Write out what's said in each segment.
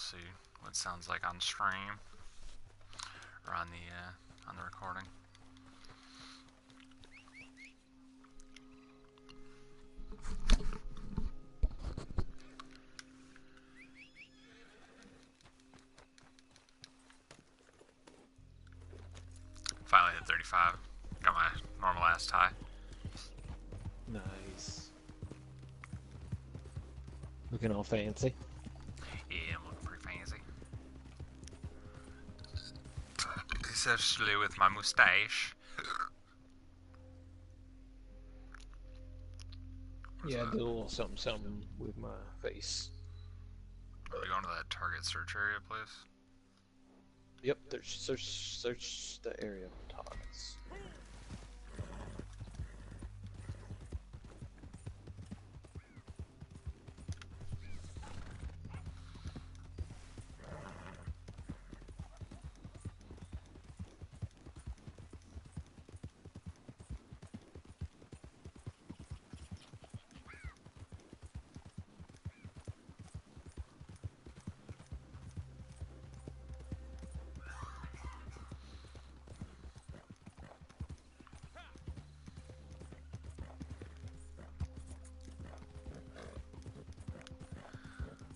see what it sounds like on stream or on the recording. Finally hit 35. Got my normal ass tie. Nice. Looking all fancy. Yeah, I'm looking pretty fancy. Especially with my mustache. Yeah, I did a little something with my face. Are we going to that target search area place? Yep, search the area of targets.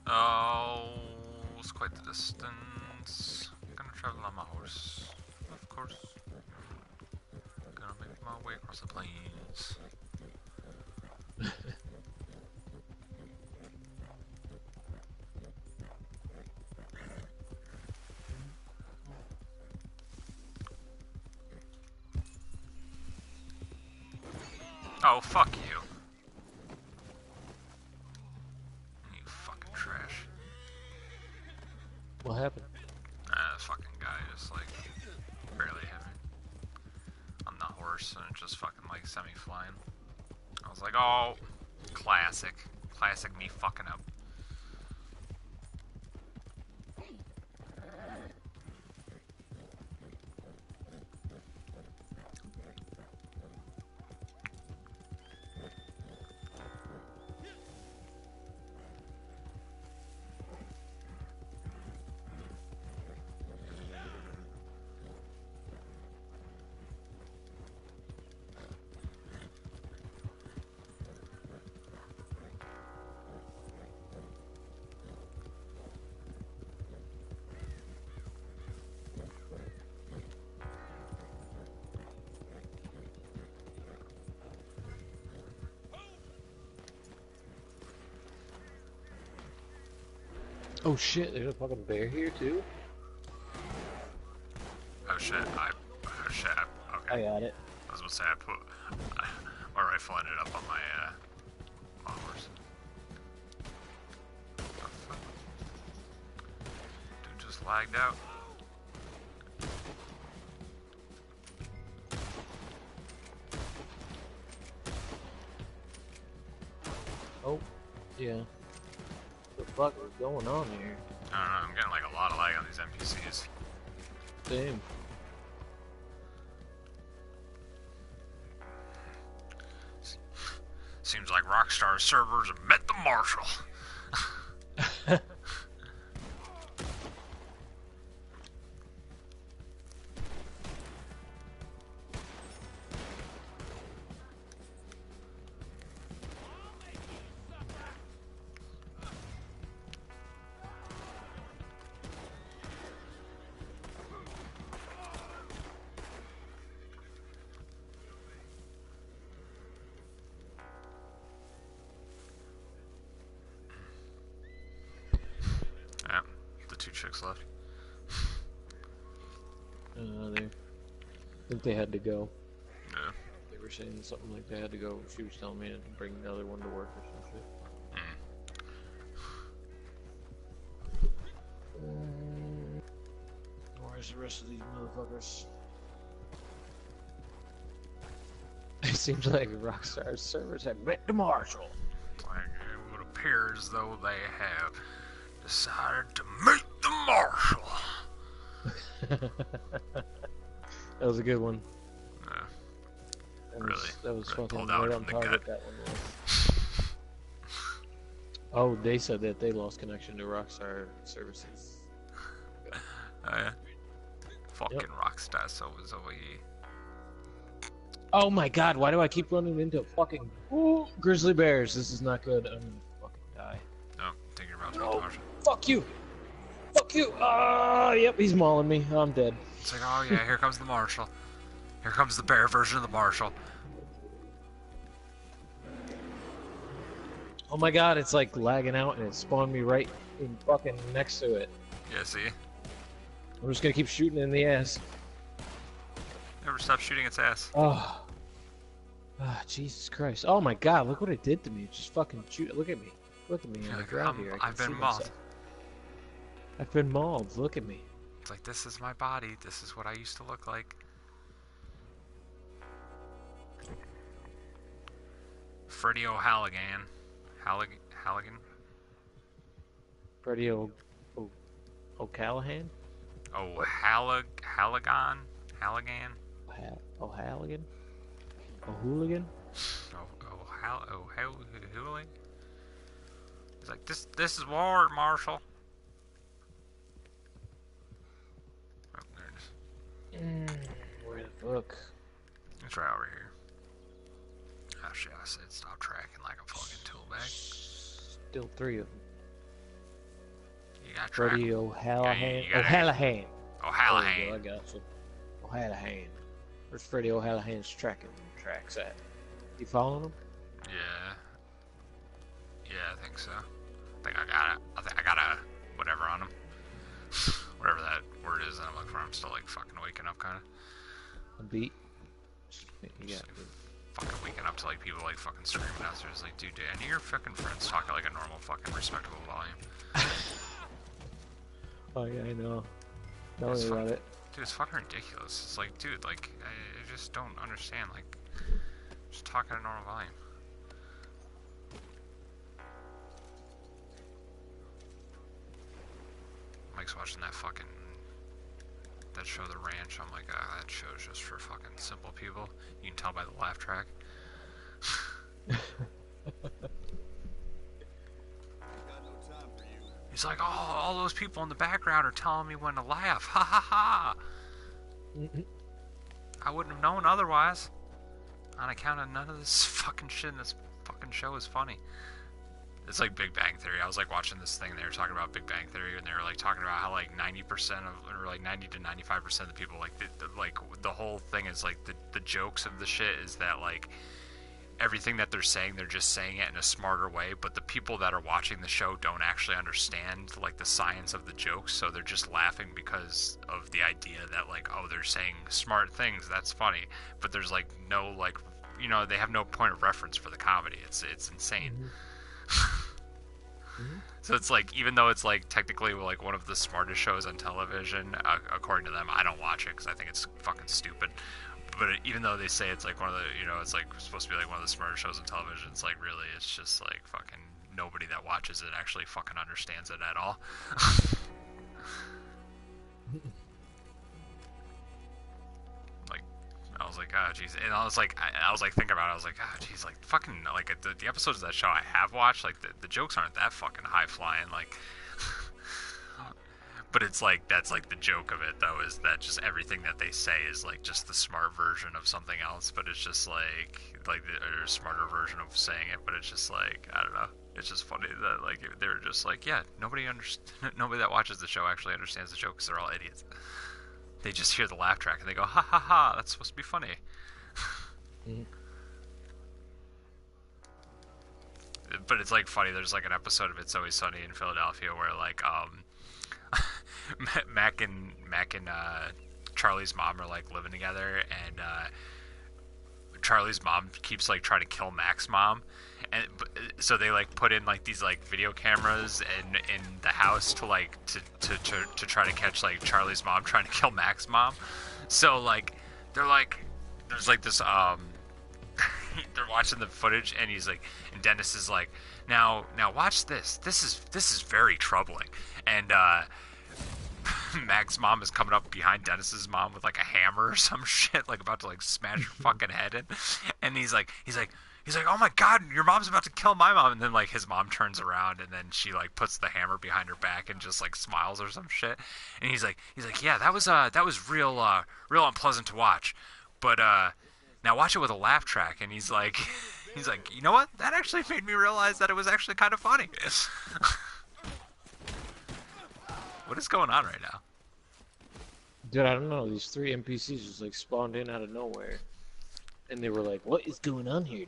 Oh, it's quite the distance. Gonna travel on my horse, of course. Gonna make my way across the plains. Oh, fuck you. You fucking trash. What happened? This fucking guy just, like, barely hit me on the horse, and it just fucking, like, sent me flying. I was like, oh, classic. Classic me fucking up. Oh shit, there's a fucking bear here too? Oh shit, okay. I got it. I was gonna say, I put my rifle ended up on my, my horse. Oh, fuck. Dude just lagged out. Oh, yeah. What the fuck is going on here? I don't know, I'm getting like a lot of lag on these NPCs. Damn. Seems like Rockstar servers have met the marshal. Yeah, the two chicks left. I think they had to go. Yeah. They were saying something like they had to go. She was telling me to bring the other one to work or some shit. Where's the rest of these motherfuckers? It seems like Rockstar servers have met the marshal. Like, it would appear as though they have decided to meet the marshal. That was a good one. Yeah. That was Really fucking pulled out right from on the target, gut. that one was. Oh, they said that they lost connection to Rockstar services. Oh yeah. Fucking Yep. Rockstar so Oh my god, why do I keep running into fucking grizzly bears? This is not good. I'm gonna fucking die. No, think you're about to No, Marshall. fuck you! Fuck you! Yep, he's mauling me. I'm dead. It's like, oh yeah, here comes the Marshall. Here comes the bear version of the Marshall. Oh my god, it's like lagging out and it spawned me right in fucking next to it. Yeah, see? I'm just gonna keep shooting in the ass. Never stop shooting its ass. Oh. Ah, Jesus Christ. Oh my god, look what it did to me. It just fucking shoot. Look at me. Look at me on the ground here. I've been mauled. I've been mauled. Look at me. It's like, this is my body. This is what I used to look like. Freddie O'Halloran. Halligan? Freddie O'Callahan? Halligan? O'Halligan? O'Hooligan? O'Hooligan? He's like, this is war, Marshall. Oh, there it is. Where the fuck? It's right over here. Oh shit, I said stop tracking like a fucking tool bag. Still three of them. You got track. Freddie O'Hallahan. You gotta- O'Hallahan. O'Hallahan. There you go, I got you. O'Hallahan. Where's Freddie O'Hallahan's tracks at? You following him? Yeah. Yeah, I think so. I think I got it. I think I got a whatever on him. Whatever that word is that I'm looking for. I'm still like fucking waking up kind of. A beat? Yeah. Fucking waking up to like people like fucking screaming downstairs like, dude, any of your fucking friends talk at like a normal fucking respectable volume? Oh yeah, I know. Tell me about it. Dude, it's fucking ridiculous. It's like, dude, like, I just don't understand. Like, just talk at a normal volume. Mike's watching that show, The Ranch. I'm like, that show's just for fucking simple people. You can tell by the laugh track. He's like, oh, all those people in the background are telling me when to laugh. Ha ha ha. I wouldn't have known otherwise. On account of none of this fucking shit in this fucking show is funny. It's like Big Bang Theory. I was like watching this thing. They were talking about Big Bang Theory, and they were like talking about how like 90% of, or like 90 to 95% of the people, like the whole thing is like the jokes of the shit is that like everything that they're saying, they're just saying it in a smarter way. But the people that are watching the show don't actually understand like the science of the jokes, so they're just laughing because of the idea that like, oh, they're saying smart things. That's funny, but there's like no like, you know, they have no point of reference for the comedy. It's insane. So it's like, even though it's like technically like one of the smartest shows on television, according to them, I don't watch it because I think it's fucking stupid. But even though they say it's like one of the, you know, it's like supposed to be like one of the smartest shows on television, it's like really, it's just like fucking nobody that watches it actually fucking understands it at all. Like, I was like, oh jeez, and I was like thinking about it, I was like, oh jeez, like fucking, like the episodes of that show I have watched, like the jokes aren't that fucking high flying, like. But it's like, that's like the joke of it though, is that just everything that they say is like just the smart version of something else, but it's just like or a smarter version of saying it, but it's just like, I don't know, it's just funny that like they were just like, yeah, nobody that watches the show actually understands the joke because they're all idiots. They just hear the laugh track and they go, ha ha ha, that's supposed to be funny. But it's like funny, there's like an episode of It's Always Sunny in Philadelphia where like Mac and Charlie's mom are like living together, and Charlie's mom keeps like trying to kill Mac's mom, and so they like put in like these like video cameras in the house to like to try to catch like Charlie's mom trying to kill Mac's mom. So like they're like, there's like this they're watching the footage, and he's like, and Dennis is like, now watch this. This is very troubling. And Mac's mom is coming up behind Dennis's mom with like a hammer or some shit, like about to like smash her fucking head in. And he's like, he's like, oh my god, your mom's about to kill my mom. And then like his mom turns around and then she like puts the hammer behind her back and just like smiles or some shit. And he's like, yeah, that was real unpleasant to watch. But now watch it with a laugh track. And he's like, you know what? That actually made me realize that it was actually kind of funny. What is going on right now? Dude, I don't know. These 3 NPCs just like spawned in out of nowhere. And they were like, what is going on here?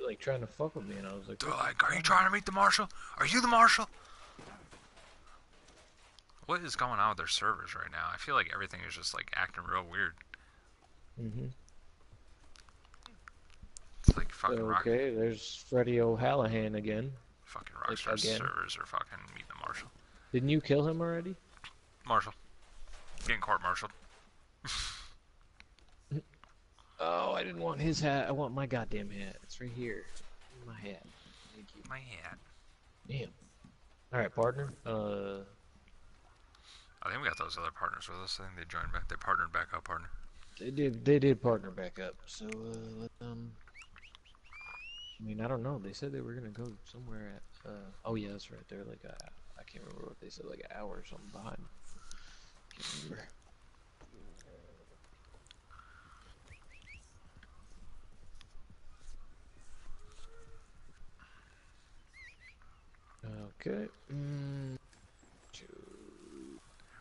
Like trying to fuck with me. And I was like, they're like, are you trying to meet the marshal? Are you the marshal? What is going on with their servers right now? I feel like everything is just like acting real weird. Mm-hmm. It's like fucking okay, there's Freddie O'Hallahan again. Fucking Rockstar servers are fucking meet the marshal. Didn't you kill him already? Marshal. Getting court-martialed. Oh, I didn't want his hat. I want my goddamn hat. It's right here. My hat. Thank you. My hat. Damn. Alright, partner. I think we got those other partners with us. I think they joined back. They partnered back up, partner. They did partner back up. So, I mean, I don't know. They said they were gonna go somewhere at, oh yeah, that's right. They're like, I can't remember what they said, like an hour or something behind. Can't remember. Okay.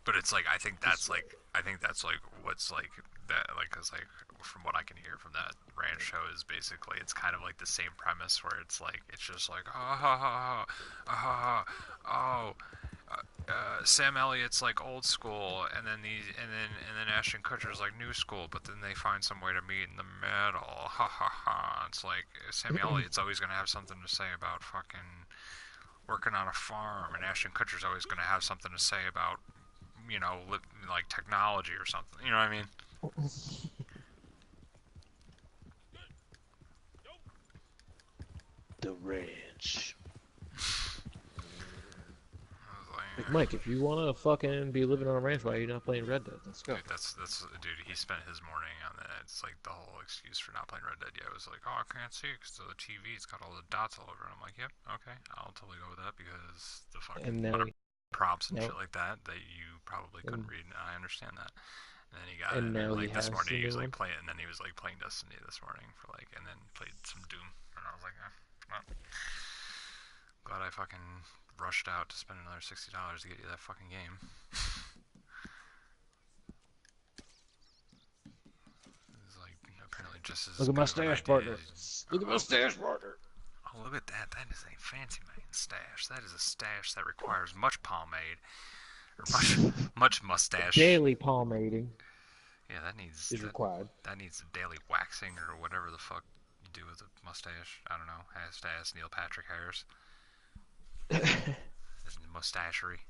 But it's like I think that's like what's like that like cause like from what I can hear from that ranch show is basically it's kind of like the same premise where it's like it's just like Sam Elliott's like old school and then Ashton Kutcher's like new school, but then they find some way to meet in the middle. It's like Sam Elliott's always gonna have something to say about fucking working on a farm, and Ashton Kutcher's always gonna have something to say about, you know, like technology or something. You know what I mean? The ranch. Like, Mike, if you wanna fucking be living on a ranch, why are you not playing Red Dead? Let's go. Dude, dude. He spent his morning on that. It's like the whole excuse for not playing Red Dead. Yeah, it was like, oh, I can't see because the TV's got all the dots all over it. I'm like, yep, okay, I'll totally go with that because the fucking prompts and shit like that you probably couldn't read. And I understand that. And then he got it, and like this morning he was like playing, and then he was like playing Destiny this morning for like, and then played some Doom, and I was like, well, glad I fucking rushed out to spend another $60 to get you that fucking game. It's like apparently just as look at my stash, partner. Look at my stash, partner. Oh, look at that. That is a fancy man stash. That is a stash that requires much pomade. Or much mustache. Daily pomading. Yeah, that needs... is required. That needs a daily waxing or whatever the fuck you do with a mustache. I don't know. Has to ask Neil Patrick Harris. His mustachery.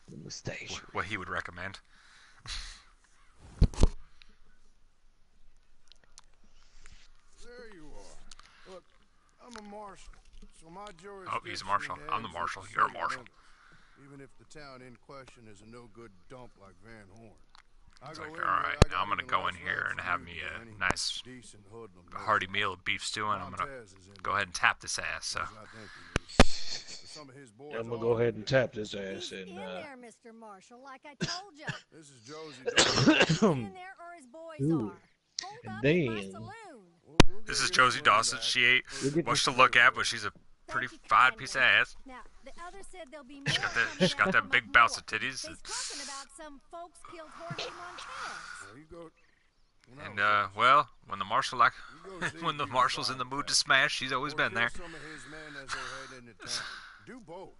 The mustache. What he would recommend. There you are. Look, I'm a marshal, so my jurisdiction... Oh, he's a marshal. I'm the marshal. You're a marshal. Even if the town in question is a no-good dump like Van Horn. It's like, alright, now I'm gonna go in here and have me a nice hearty meal of beef stew, and I'm gonna go ahead and tap this ass, so... I'm gonna go ahead and tap this ass and, in there, Mr. Marshall, like I told you. This is Josie. In there or his boys are. Hold up in my saloon. This is Josie Dawson. She ain't much to look at, but she's a pretty fine piece of ass. Now, the other said there'll be more She's got that big bounce of titties. They's talking about some folks killed Jorge Montez. And well, when the marshal when the marshal's in the mood to smash, she's always been there. Some of his men as they're heading into town. Do both.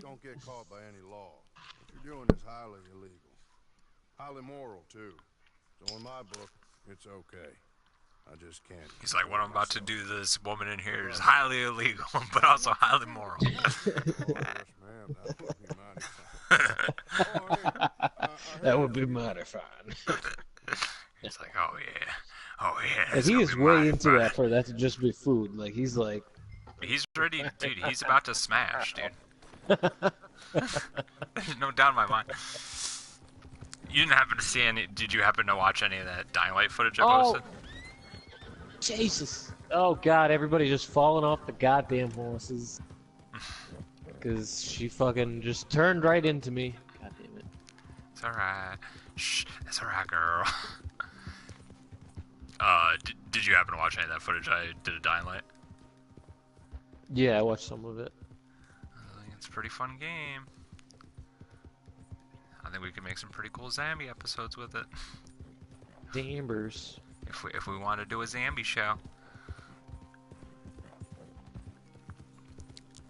Don't get caught by any law. What you're doing is highly illegal. Highly moral, too. So in my book, it's okay. I just can't. He's like, what I'm about to do to this woman in here is highly illegal, but also highly moral. That would be mighty fine. It's like, oh yeah. Oh yeah. Like, he is way into that for that to just be food. Like, he's like... He's ready, dude. He's about to smash, dude. There's no doubt in my mind. You didn't happen to see any... Did you happen to watch any of that Dying Light footage I posted? Jesus. Oh god, everybody's just falling off the goddamn horses. Because she fucking just turned right into me. God damn it. It's alright. Shh, it's alright, girl. Did you happen to watch any of that footage I did a Dying Light? Yeah, I watched some of it. I think it's a pretty fun game. I think we could make some pretty cool zombie episodes with it. Dambers. If we want to do a zombie show.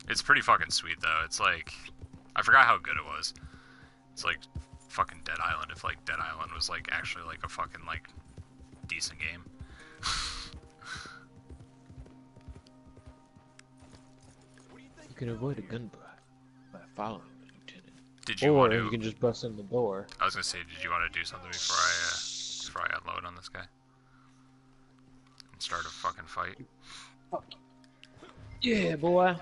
It's pretty fucking sweet though. It's like, I forgot how good it was. It's like fucking Dead Island. If like Dead Island was like actually like a fucking like decent game. You can avoid a gunfight by following the lieutenant. Did you or want to? you can just bust in the door. I was gonna say, did you want to do something before I unload on this guy and start a fucking fight? Yeah, boy.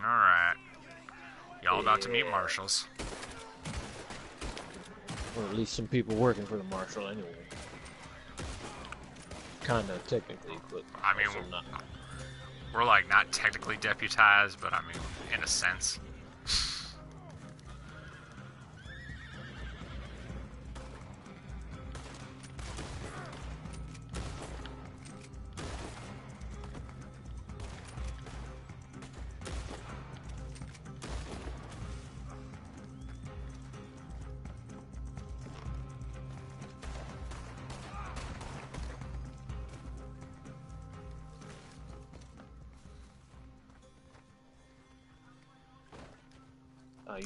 All right. Y'all about to meet marshals. Or at least some people working for the marshal anyway. Kinda technically, but I mean, also not. we're like not technically deputized, but I mean, in a sense.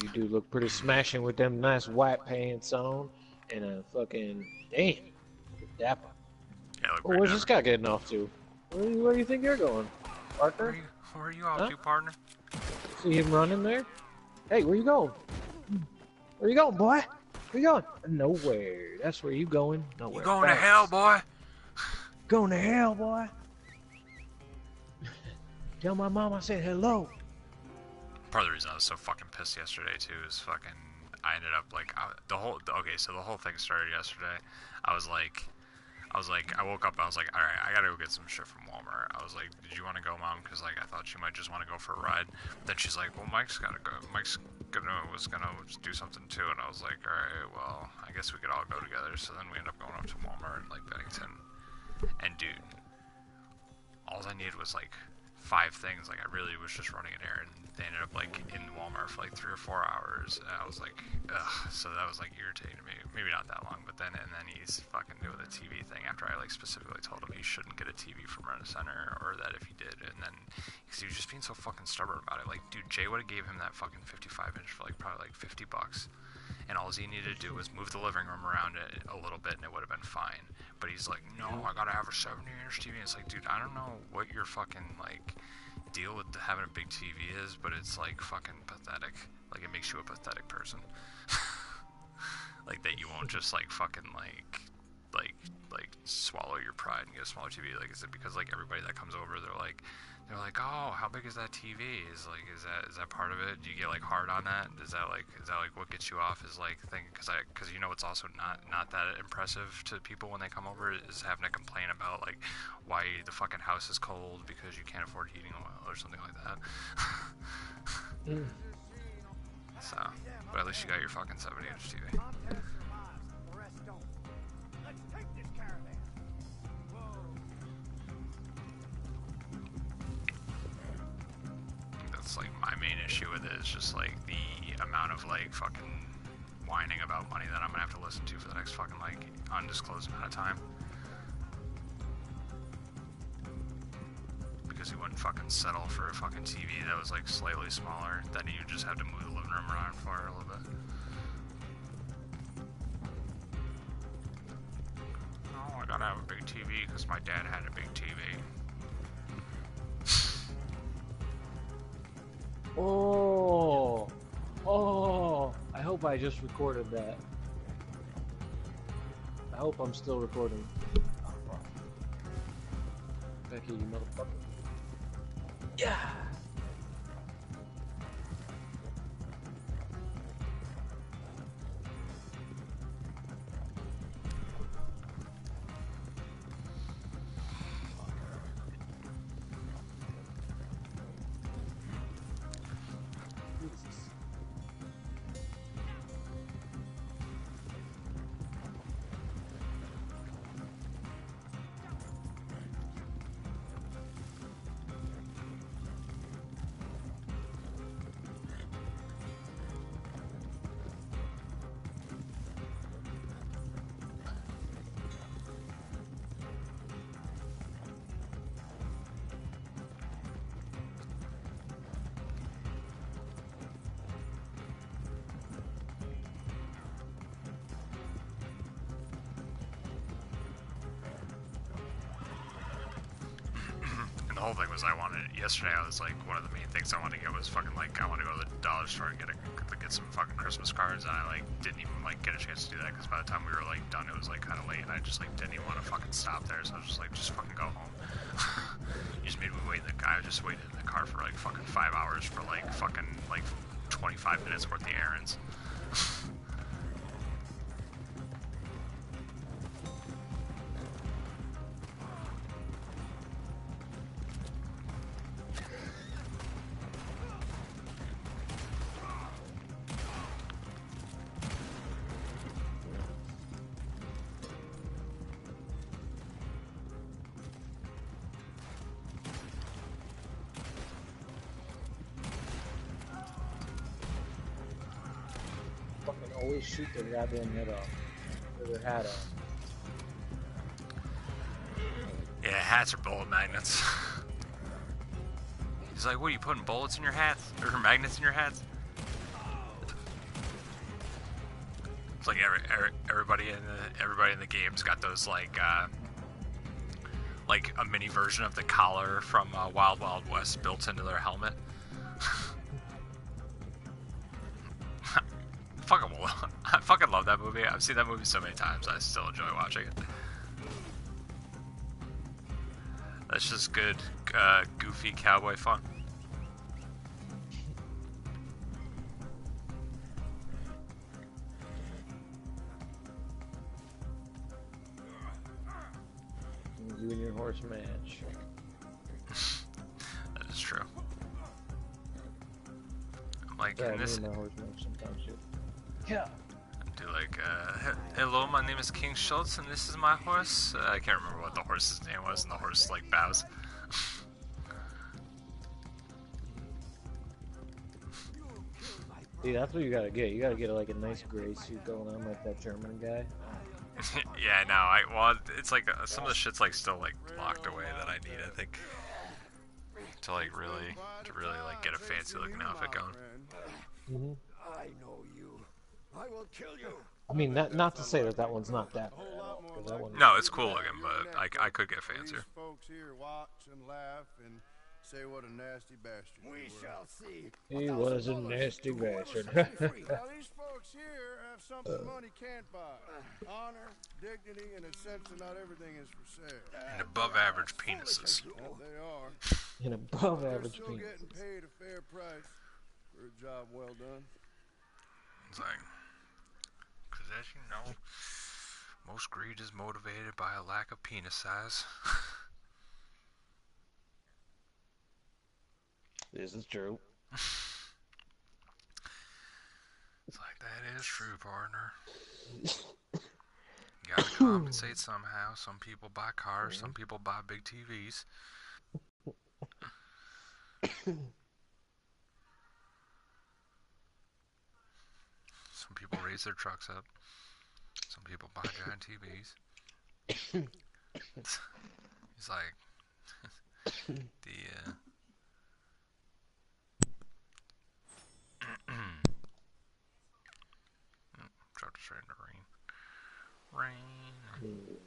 You do look pretty smashing with them nice white pants on and a fucking damn dapper. Yeah, look Oh, pretty where's dapper. this guy getting off to? Where do you think you're going, partner? Where are you off Huh? to, partner? See him running there? Hey, where you going? Where you going, boy? Where you going? Nowhere. That's where you going. Nowhere. You going to Fast. hell, boy? Going to hell, boy. Tell my mom I said hello. Part of the reason I was so fucking pissed yesterday too is fucking I ended up like the whole thing started yesterday. I woke up, I was like, all right, I gotta go get some shit from Walmart. I was like, did you want to go, Mom? Because like I thought she might just want to go for a ride. Then she's like, well, Mike's gotta go. Was gonna do something too, and I was like, all right, well, I guess we could all go together. So then we ended up going up to Walmart in like Bennington, and dude, all I needed was like 5 things. Like I really was just running an errand. They ended up like in Walmart for like 3 or 4 hours, and I was like, ugh. So that was like irritating me. Maybe not that long, but then he's fucking doing the TV thing after I like specifically told him he shouldn't get a TV from Rent a Center, or that if he did, and then because he was just being so fucking stubborn about it. Like, dude, Jay would have gave him that fucking 55 inch for like probably like $50, and all he needed to do was move the living room around it a little bit, and it would have been fine. But he's like, no, I gotta have a 70-inch TV. And it's like, dude, I don't know what your fucking like deal with having a big TV is, but it's like fucking pathetic. Like it makes you a pathetic person. Like that you won't just like fucking like swallow your pride and get a smaller TV. Like is it because like everybody that comes over they're like, oh, how big is that TV? Is that part of it? Do you get like hard on that? Is that like what gets you off? Is like thing because you know it's also not that impressive to people when they come over is having to complain about like why the fucking house is cold because you can't afford heating oil or something like that. So, but at least you got your fucking 70-inch TV. That's like my main issue with it is just like the amount of like fucking whining about money that I'm gonna have to listen to for the next fucking like undisclosed amount of time. Because he wouldn't fucking settle for a fucking TV that was like slightly smaller, then you just have to move the living room around for a little bit. Oh, I gotta have a big TV because my dad had a big TV. Oh, I hope I just recorded that. I hope I'm still recording. Becky, you motherfucker. Yeah! the whole thing was I wanted yesterday. I was like, one of the main things I wanted to get was fucking like I want to go to the dollar store and get some fucking Christmas cards, and I like didn't even like get a chance to do that because by the time we were like done, it was like kind of late, and I just like didn't even want to fucking stop there. So I was just like, just fucking go home. You just made me wait in the car. I just waited in the car for like fucking 5 hours for like fucking like 25 minutes worth of errands. Always shoot their goddamn head off. Or their hat off. Yeah, hats are bullet magnets. He's like, what are you putting bullets in your hats? Or magnets in your hats? It's like everybody in the game's got those like a mini version of the collar from Wild Wild West built into their helmet. I fucking love that movie. I've seen that movie so many times. I still enjoy watching it. That's just good, goofy cowboy fun. You and your horse match. That is true. Like Yeah, in this. me and my horse match sometimes too. Yeah. Do like, hello, my name is King Schultz, and this is my horse. I can't remember what the horse's name was, and the horse like bows. See, that's what you gotta get. You gotta get like a nice gray suit going on, like that German guy. Yeah, no, well, it's like some of the shit's like still like locked away that I need. I think to really like get a fancy looking outfit going. Mm-hmm. I know you. I will kill you. I mean, not to say that one's not that bad at all, 'cause that one. No, it's cool looking, but I could get fancier. These folks here watch and laugh and say what a nasty bastard. We shall see. He was a nasty bastard. Now these folks here have something money can't buy: honor, dignity, and a sense that not everything is for sale. And above average penises. They are. An above They're average still penis. getting paid a fair price for a job well done. It's like, because as you know, most greed is motivated by a lack of penis size. This is true. It's like, that is true, partner. You gotta compensate somehow. Some people buy cars, some people buy big TVs. Some people raise their trucks up. Some people buy giant TVs. He's like, dropped it straight into rain.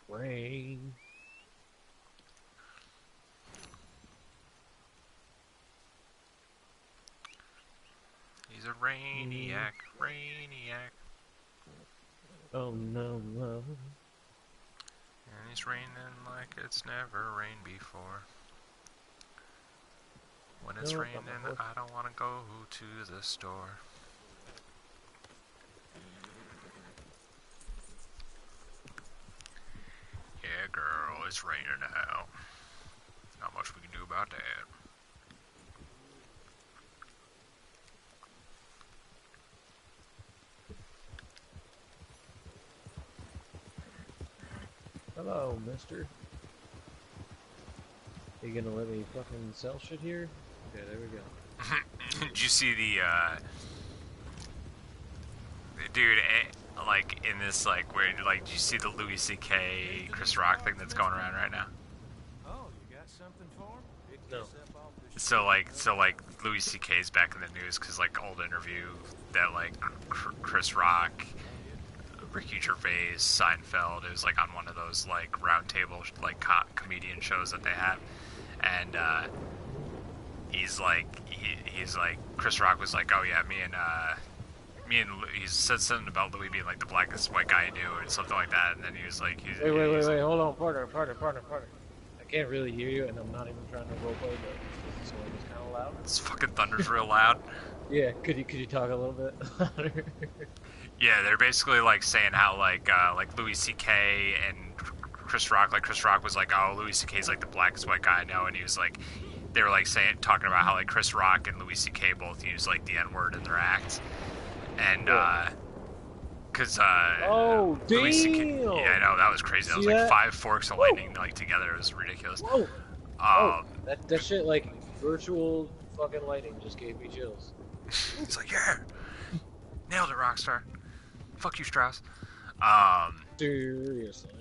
Rain. He's a rainiac. Oh no, no. And he's raining like it's never rained before. When it's raining, I don't want to go to the store. Yeah, girl, it's raining out. Not much we can do about that. Hello, mister. Are you gonna let me fucking sell shit here? Okay, there we go. Did you see the, dude, like, in this, like, where, like, do you see the Louis C.K. Chris Rock thing that's going around right now? Oh, you got something for him? No. So like, Louis C.K.'s back in the news because, like, old interview that, like, Chris Rock, Ricky Gervais, Seinfeld. It was like on one of those like round table like comedian shows that they have, and he's like Chris Rock was like, oh yeah, me and he said something about Louis being like the blackest white guy he knew or something like that, and then he was like, wait, hold on, partner. I can't really hear you, and I'm not even trying to roleplay, but so it's kind of loud. This fucking thunder's real loud. Yeah, could you talk a little bit louder? Yeah, they're basically like saying how like Louis C.K. and Chris Rock was like, oh, Louis C.K.'s like the blackest white guy I know, and he was like, they were like talking about how like Chris Rock and Louis C.K. both use like the N-word in their acts, and because oh Louis C.K. damn! Yeah, I know, that was crazy. That was like 5 forks of lightning like together. It was ridiculous. Whoa! That shit like virtual fucking lightning just gave me chills. It's like, yeah, nailed it, Rockstar. Fuck you, Strauss. Seriously,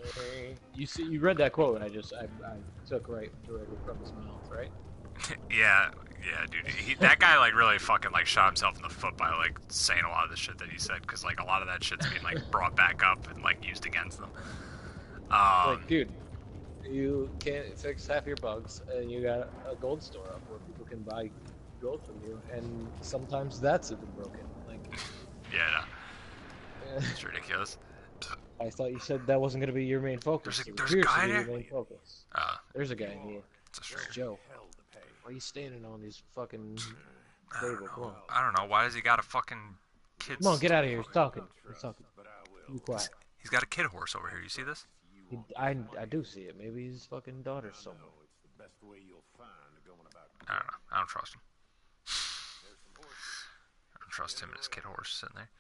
you read that quote I took right directly from his mouth, right? yeah, dude. That guy like really fucking like shot himself in the foot by like saying a lot of the shit that he said, because like a lot of that shit's being like brought back up and like used against them. Like, dude, you can't fix half your bugs, and you got a gold store up where people can buy gold from you, and sometimes that's even broken. Like, yeah, no. It's ridiculous. I thought you said that wasn't gonna be your main focus. There's a guy there. Your main focus. There's a guy here. It's Joe. Why are you standing on these fucking table? Come on. I don't know. Why does he got a fucking kid? Come on, get out of here. He's talking. Be quiet. He's got a kid horse over here. You see this? I do see it. Maybe his fucking daughter's somewhere. I don't know. I don't trust him. I don't trust him and his kid horse sitting there.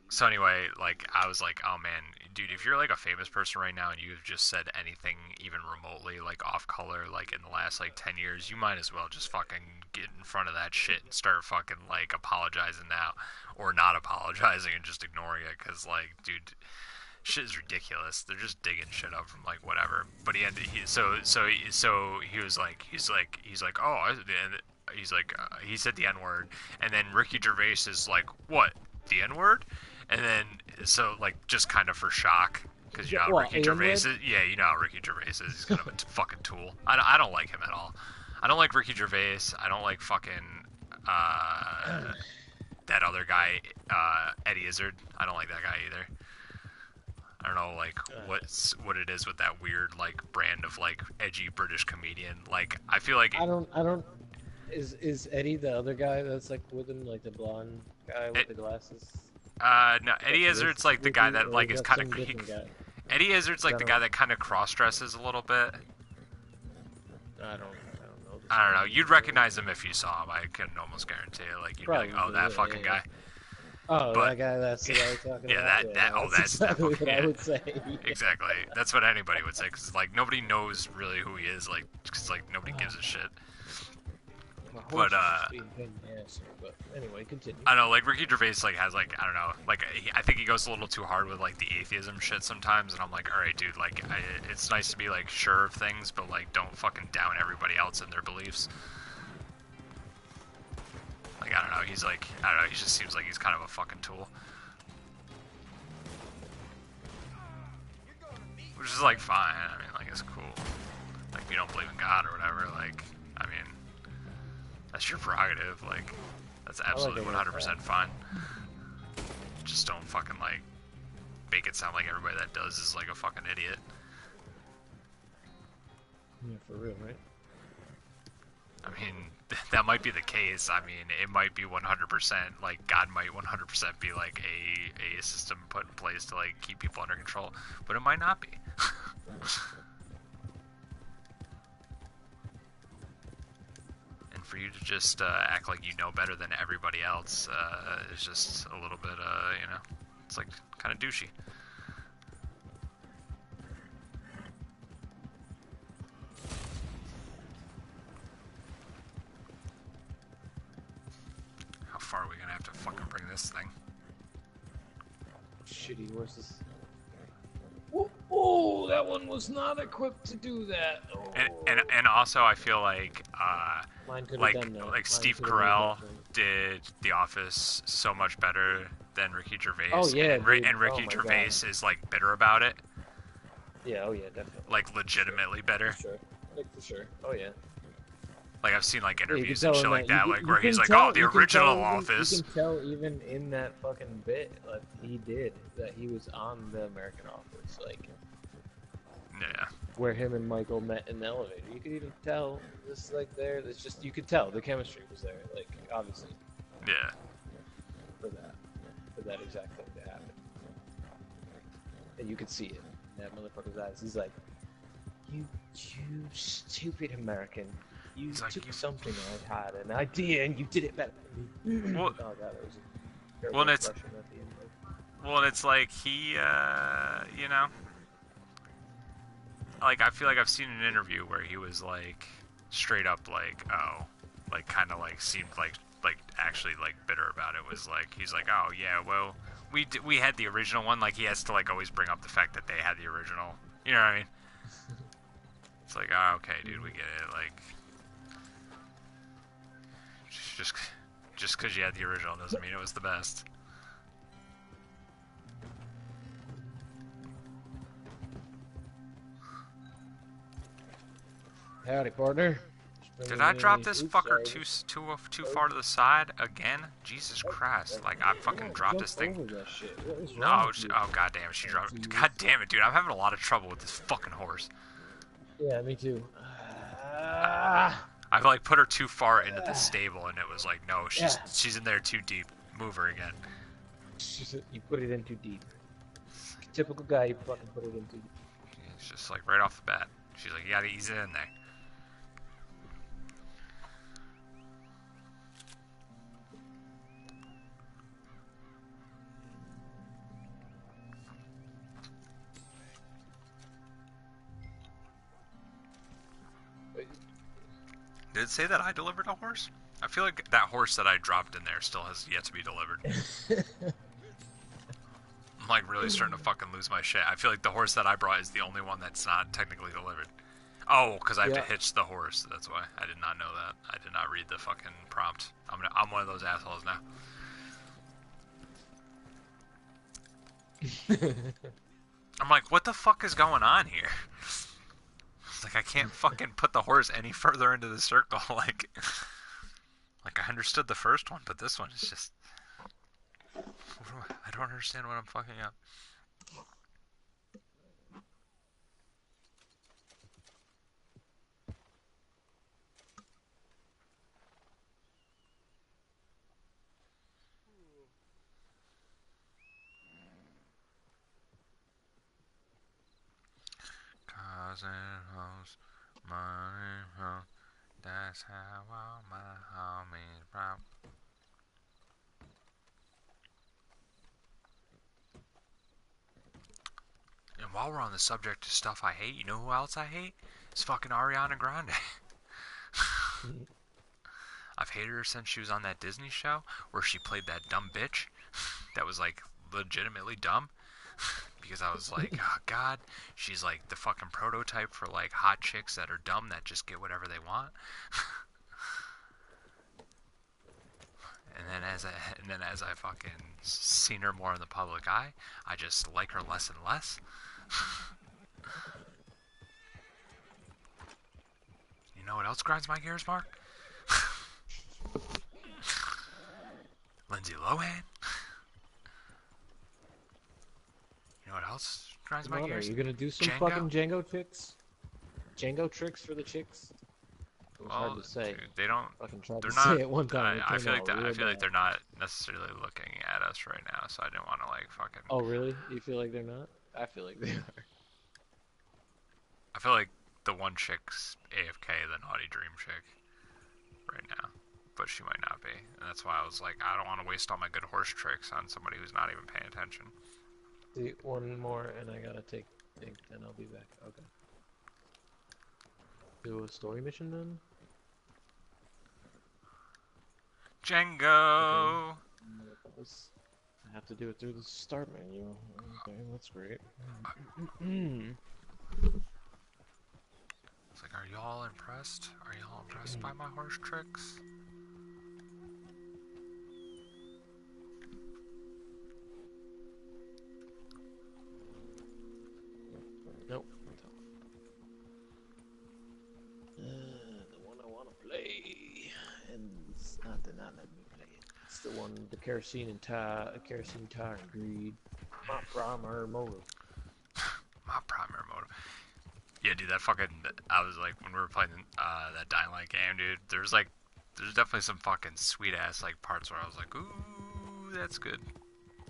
So anyway, like, I was like, oh man, dude, if you're like a famous person right now and you've just said anything even remotely like off color like in the last like 10 years, you might as well just fucking get in front of that shit and start fucking like apologizing now, or not apologizing and just ignoring it, because like, dude, shit is ridiculous. They're just digging shit up from like whatever. But he he said the N-word, and then Ricky Gervais is like, what, the N-word? And then, so, like, just kind of for shock, because you know how Ricky Gervais is. Yeah, you know how Ricky Gervais is. He's kind of a fucking tool. I don't like him at all. I don't like Ricky Gervais. I don't like fucking, that other guy, Eddie Izzard. I don't like that guy either. I don't know, like, what it is with that weird, like, brand of, like, edgy British comedian. Like, I feel like... Is Eddie the other guy that's, like, with him, like, the blonde guy with the glasses? No, Eddie Izzard's like the guy that like is kind of. Eddie Izzard's like the guy that kind of cross dresses a little bit. I don't know. I don't know. You'd recognize him if you saw him. I can almost guarantee it. Like you'd be like, oh, that fucking guy. Oh, that guy. That's the guy we're talking about. That's exactly what I would say. Exactly. That's what anybody would say, because like nobody knows really who he is. Like, because like nobody gives a shit. But anyway, continue. I don't know, like Ricky Gervais like has like, I don't know, like I think he goes a little too hard with like the atheism shit sometimes, and I'm like, all right, dude, like it's nice to be like sure of things, but like don't fucking down everybody else in their beliefs. Like I don't know, he's like, I don't know, he just seems like he's kind of a fucking tool. Which is like fine. I mean, like it's cool. Like if you don't believe in God or whatever, like I mean. That's your prerogative, like, that's absolutely 100% fine. Just don't fucking, like, make it sound like everybody that does is, like, a fucking idiot. Yeah, for real, right? I mean, that might be the case. I mean, it might be 100%, like, God might 100% be, like, a system put in place to, like, keep people under control. But it might not be. For you to just act like you know better than everybody else is just a little bit, you know, it's like kind of douchey. How far are we gonna have to fucking bring this thing? Shitty horses. Oh, that one was not equipped to do that. Oh. And also I feel like Mine could have done that. like Mine Steve could have made Carell that thing. did The Office so much better than Ricky Gervais. Oh, yeah, dude. And Ricky Oh, my Gervais God. is like bitter about it. Yeah, oh yeah, definitely. Like legitimately better. For sure. Like, for sure. Oh yeah. Like I've seen like Yeah, you can interviews tell and shit in like that. that, You, like you where can he's like, tell, "Oh, the you can tell original even, Office." You can tell even in that fucking bit that he did that he was on the American Office, like Yeah. where him and Michael met in the elevator. You could even tell this like there. It's just you could tell the chemistry was there, like obviously Yeah. for that exact thing to happen, and you could see it in that motherfucker's eyes. He's like, "You stupid American." You It's like took you- something I had an idea and you did it better than me. Well- Oh god, that was a terrible well, and it's- impression at the end. Well, and it's like he, you know, like I feel like I've seen an interview where he was like straight up like, oh, like kind of like seemed like actually like bitter about it. Was like he's like, oh yeah, well we had the original one. Like he has to like always bring up the fact that they had the original. You know what I mean? It's like, oh, okay, dude, we get it. Like just because you had the original doesn't mean it was the best. Howdy, partner. Did I drop this fucker too far to the side again? Jesus Christ! Like I fucking dropped this thing. Over that shit. What is No, wrong with you? oh god damn it, she dropped it. God damn it, dude, I'm having a lot of trouble with this fucking horse. Yeah, me too. I've like put her too far into the stable, and it was like, no, she's in there too deep. Move her again. You put it in too deep. Typical guy, you fucking put it in too deep. It's just like right off the bat. She's like, you gotta ease it in there. Did it say that I delivered a horse? I feel like that horse that I dropped in there still has yet to be delivered. I'm like really starting to fucking lose my shit. I feel like the horse that I brought is the only one that's not technically delivered. Oh, because I have to hitch the horse. That's why. I did not know that. I did not read the fucking prompt. I'm one of those assholes now. I'm like, what the fuck is going on here? It's like I can't fucking put the horse any further into the circle. like I understood the first one, but this one is just... I don't understand what I'm fucking up. Cousin hoes, money hoes, that's how all my homies rock. And while we're on the subject of stuff I hate, you know who else I hate? It's fucking Ariana Grande. I've hated her since she was on that Disney show where she played that dumb bitch that was like legitimately dumb. Because I was like, oh god, she's like the fucking prototype for like hot chicks that are dumb that just get whatever they want. And then as I fucking seen her more in the public eye, I just like her less and less. You know what else grinds my gears, Mark? Lindsay Lohan. You know what else grinds my gears? Are you gonna do some Django? fucking Django tricks? Django tricks for the chicks? It was Well, hard to say. dude, they don't. Fucking tried They're to not. say it one time. I feel like they're not necessarily looking at us right now, so I didn't want to like fucking. Oh really? You feel like they're not? I feel like they are. I feel like the one chick's AFK, the naughty dream chick, right now, but she might not be, and that's why I was like, I don't want to waste all my good horse tricks on somebody who's not even paying attention. See, one more, and I gotta take. Then I'll be back. Okay. Do a story mission then. Django. Okay. have to do it through the start menu. Okay, that's great. It's like, are y'all impressed? Are y'all impressed by my horse tricks? Nope. The one I want to play, and it's not they're not letting me play it. It's the one, the kerosene tire and greed. My primary motive. My primary motive. Yeah, dude, that fucking. I was like, when we were playing that Dying Light game, dude. There's definitely some fucking sweet ass like parts where I was like, ooh, that's good.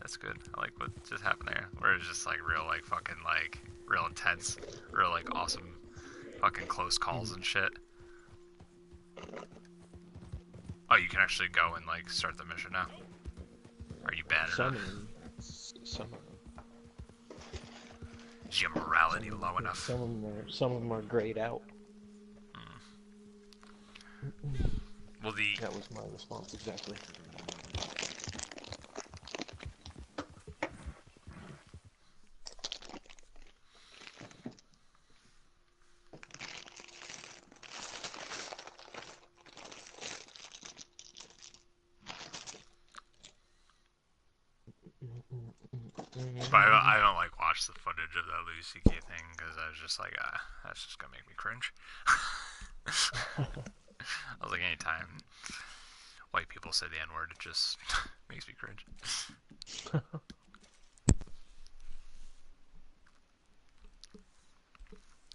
That's good. I like what just happened there. Where it's just like real like fucking like real intense, real like awesome fucking close calls and shit. Oh, you can actually go and like start the mission now. Are you bad enough? Some of them. Is your morality low enough? Some of them are grayed out. Well, that was my response exactly. But I don't like watch the footage of that Louis C.K. thing because I was just like, that's just gonna make me cringe. I was like, anytime white people say the N-word, it just makes me cringe.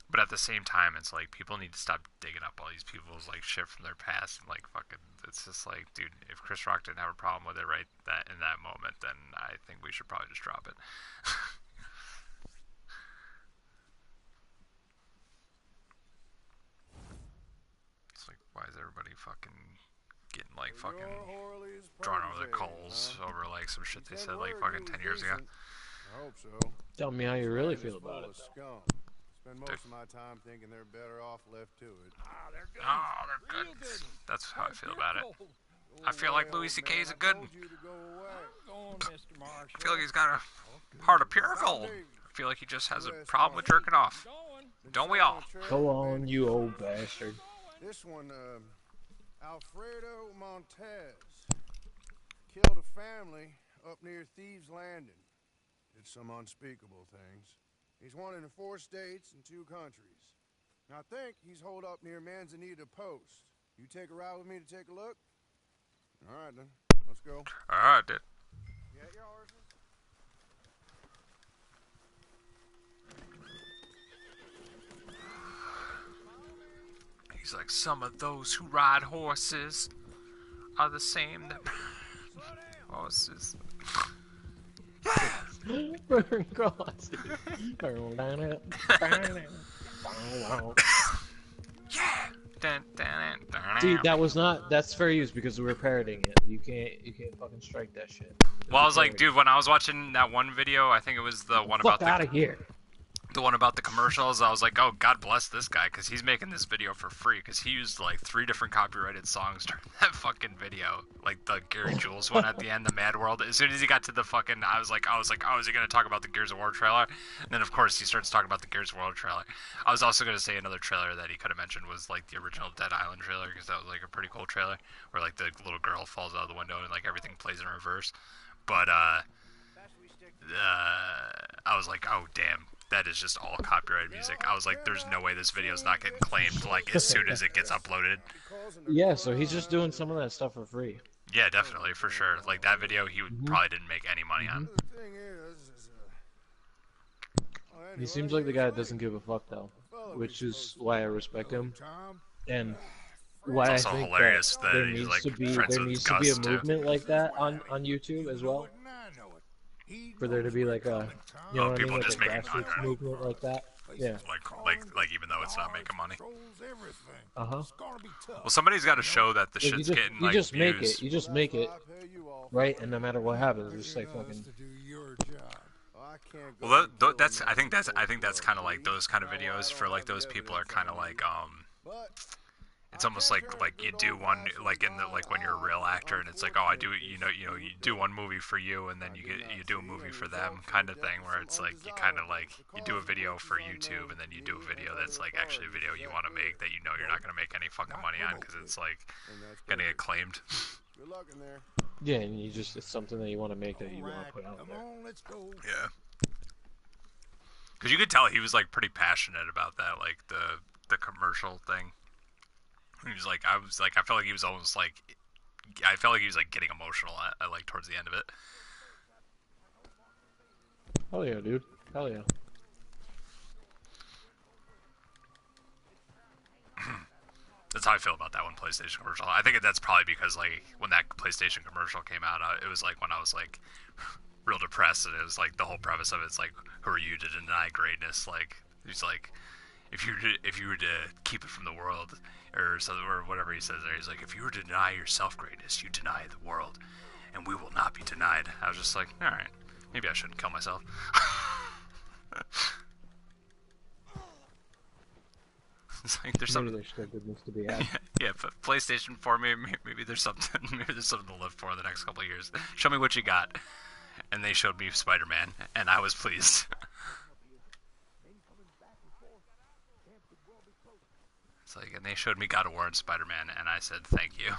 But at the same time, it's like people need to stop digging up all these people's like shit from their past and like fucking. It's just like, dude, if Chris Rock didn't have a problem with it right in that moment, then I think we should probably just drop it. It's like, why is everybody fucking getting like fucking drawn over their coals over like some shit they said like fucking 10 years ago? I hope so. Tell me how you really feel about it. Spend most of my time thinking they're better off left to it. They're good. Oh, they're good. That's how I feel about it. I feel like Louis C.K. is a good. I feel like he's got a heart of pure gold. I feel like he just has a problem with jerking off. Don't we all? Go on, you old bastard. This one, Alfredo Montez killed a family up near Thieves Landing. Did some unspeakable things. He's wanted in 4 states and 2 countries. Now, I think he's holed up near Manzanita Post. You take a ride with me to take a look? All right, then. Let's go. All right, dude. Get your horses. He's like, some of those who ride horses are the same that horses. Yeah. See, that's fair use because we were parroting it. You can't fucking strike that shit. Well, I was like, dude, when I was watching that one video, I think it was the one about out of here. The one about the commercials, I was like, oh, God bless this guy, because he's making this video for free, because he used like 3 different copyrighted songs during that fucking video, like the Gary Jules one at the end, the Mad World. As soon as he got to the fucking, I was like, oh, is he gonna talk about the Gears of War trailer? And then of course he starts talking about the Gears of War trailer. I was also gonna say another trailer that he could have mentioned was like the original Dead Island trailer, because that was like a pretty cool trailer, where like the little girl falls out of the window and like everything plays in reverse. But I was like, oh damn. That is just all copyrighted music. I was like, there's no way this video is not getting claimed, like, as soon as it gets uploaded. Yeah, so he's just doing some of that stuff for free. Yeah, definitely, for sure. Like, that video, he probably didn't make any money on. He seems like the guy that doesn't give a fuck, though. Which is why I respect him. And why it's also I think hilarious that there he's, needs like, to be friends with Gus, a movement like that on YouTube as well. For there to be like a, you know what I mean, like just a making grassroots content. movement like that. Yeah. Like even though it's not making money. Uh-huh. Well, somebody's got to show that the shit's getting like views. You just make it, right? And no matter what happens, it's like fucking. Well, I think that's kind of like those kind of videos for like those people are kind of like it's almost like you do one like in the like when you're a real actor and it's like, oh, I do, you do one movie for you and then you do a movie for them kind of thing, where it's like you kind of like you do a video for YouTube and then you do a video that's like actually a video you want to make that you know you're not going to make any fucking money on because it's like going to get claimed. Good luck in there. Yeah, and you just, it's something that you want to make that you want to put out Come there. on, let's go. Yeah. Because you could tell he was like pretty passionate about that, like the commercial thing. He was like, I felt like he was almost like, I felt like he was like getting emotional at like towards the end of it. Hell yeah, dude. Hell yeah. That's how I feel about that one PlayStation commercial. I think that's probably because like when that PlayStation commercial came out, it was like when I was like real depressed, and it was like the whole premise of it's like, who are you to deny greatness? Like he's like, if you were to keep it from the world, or something, or whatever he says there, he's like, if you were to deny yourself greatness, you deny the world, and we will not be denied. I was just like, all right, maybe I shouldn't kill myself. It's like there's Maybe something. there's still goodness to be had. Yeah, but PlayStation 4, maybe there's something. Maybe there's something to live for the next couple of years. Show me what you got. And they showed me Spider-Man, and I was pleased. It's like, and they showed me God of War and Spider-Man, and I said thank you.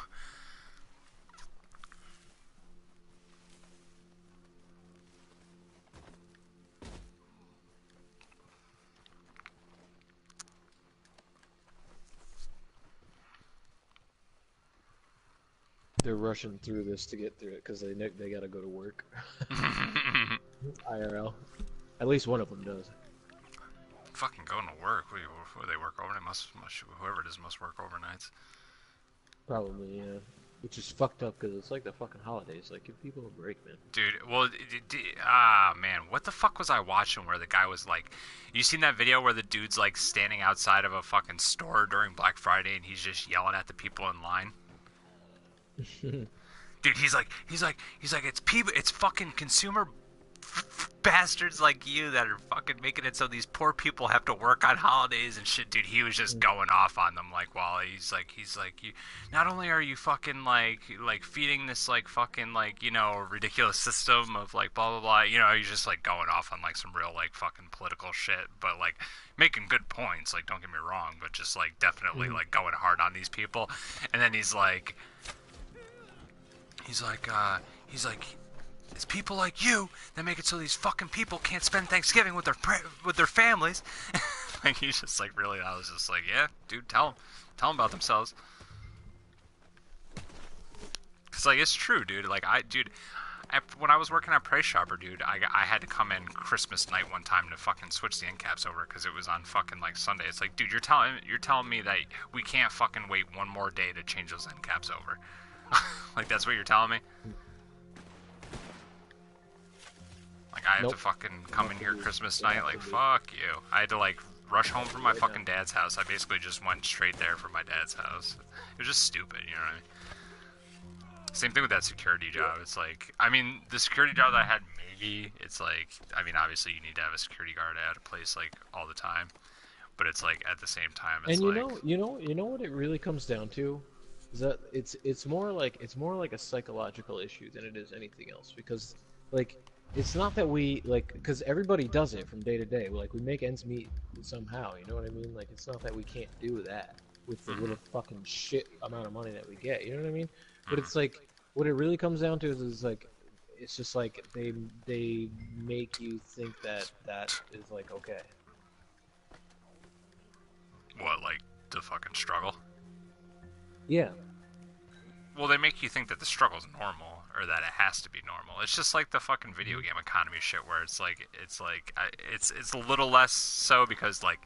They're rushing through this to get through it because they gotta go to work. IRL. At least one of them does. Fucking going to work. They work overnight. Whoever it is must work overnights. Probably, yeah. Which is fucked up because it's like the fucking holidays. Like, give people a break, man. Dude, well, man, what the fuck was I watching where the guy was like, you seen that video where the dude's like standing outside of a fucking store during Black Friday and he's just yelling at the people in line? Dude, he's like, it's people, it's fucking consumer bastards like you that are fucking making it so these poor people have to work on holidays and shit. Dude, he was just going off on them like, while he's like, you, not only are you fucking like feeding this like fucking like, you know, ridiculous system of like blah blah blah, you know, he's just like going off on like some real like fucking political shit, but like making good points, like don't get me wrong, but just like definitely like going hard on these people. And then he's like it's people like you that make it so these fucking people can't spend Thanksgiving with their families. Like he's just like, really, I was just like, yeah, dude, tell them about themselves. Cause like it's true, dude. Like when I was working at Price Chopper, dude, I had to come in Christmas night one time to fucking switch the end caps over because it was on fucking like Sunday. It's like, dude, you're telling me that we can't fucking wait one more day to change those end caps over. Like that's what you're telling me? Like I have to fucking come in here Christmas night, like fuck you. I had to like rush home from my fucking dad's house. I basically just went straight there from my dad's house. It was just stupid, you know what I mean? Same thing with that security job. It's like, I mean, the security job that I had, maybe it's like, I mean, obviously you need to have a security guard at a place like all the time, but it's like at the same time, it's and like, you know what it really comes down to is that it's more like a psychological issue than it is anything else, because like it's not that we like, because everybody does it from day to day, like we make ends meet somehow, you know what I mean? Like it's not that we can't do that with the little fucking shit amount of money that we get, you know what I mean? But it's like, what it really comes down to is like, it's just like they make you think that is like okay. what, like the fucking struggle? Yeah. Well, they make you think that the struggle's normal, or that it has to be normal. It's just like the fucking video game economy shit, where it's a little less so because like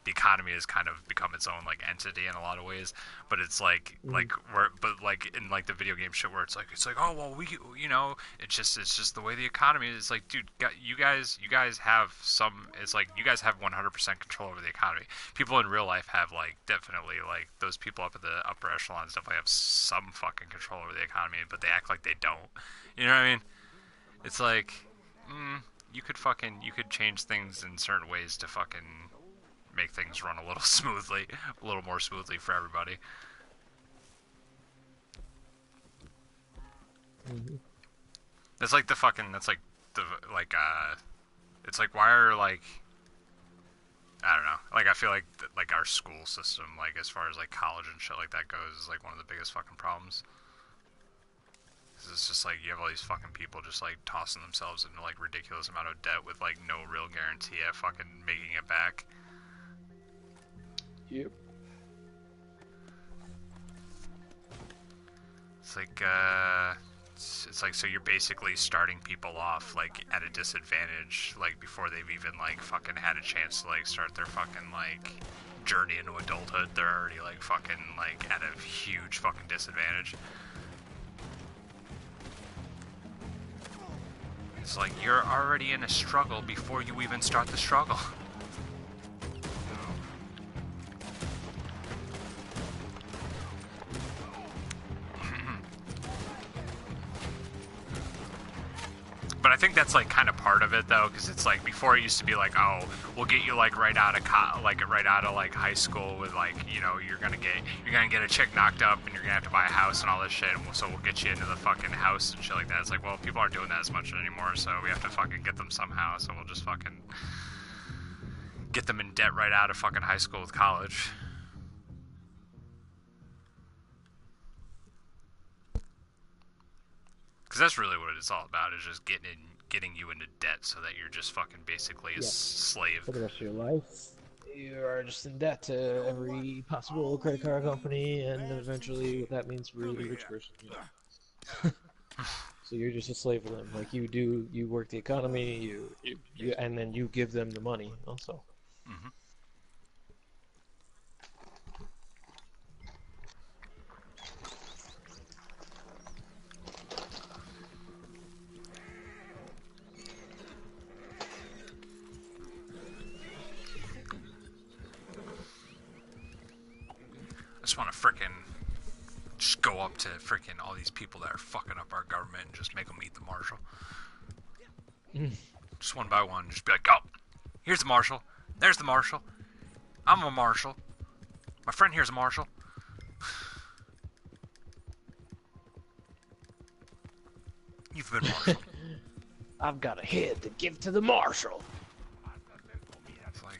the economy has kind of become its own like entity in a lot of ways, but it's like but like in like the video game shit where it's like oh well, we, you know, it's just the way the economy is. Like, dude, you guys have some, it's like you guys have 100% control over the economy. People in real life have like definitely like those people up at the upper echelons definitely have some fucking control over the economy, but they act like they don't. You know what I mean? It's like you could change things in certain ways to fucking make things run a little more smoothly for everybody. Mm-hmm. It's like the fucking. That's like the like. It's like why are like. I don't know. Like I feel like like our school system, like as far as like college and shit like that goes, is like one of the biggest fucking problems. 'Cause it's just like you have all these fucking people just like tossing themselves into like ridiculous amount of debt with like no real guarantee at fucking making it back. Yep. It's like it's like so you're basically starting people off like at a disadvantage like before they've even like fucking had a chance to like start their fucking like journey into adulthood. They're already like fucking like at a huge fucking disadvantage. It's like you're already in a struggle before you even start the struggle. But I think that's like kind of part of it though, because it's like before it used to be like, oh, we'll get you like right out of like high school with like you know you're gonna get a chick knocked up and you're gonna have to buy a house and all this shit, and so we'll get you into the fucking house and shit like that. It's like, well, people aren't doing that as much anymore, so we have to fucking get them somehow. So we'll just fucking get them in debt right out of fucking high school with college. Because that's really what it's all about, is just getting you into debt so that you're just fucking basically a slave. For the rest of your life, you are just in debt to every possible credit card company, and eventually what that means for the rich person. Yeah. So you're just a slave for them. Like you work the economy, you and then you give them the money also. Mm-hmm. I just want to just go up to frickin' all these people that are fucking up our government and just make them eat the marshal. Just one by one, just be like, oh, here's the marshal, there's the marshal, I'm a marshal, my friend here's a marshal. You've been marshaled. I've got a head to give to the marshal. It's like,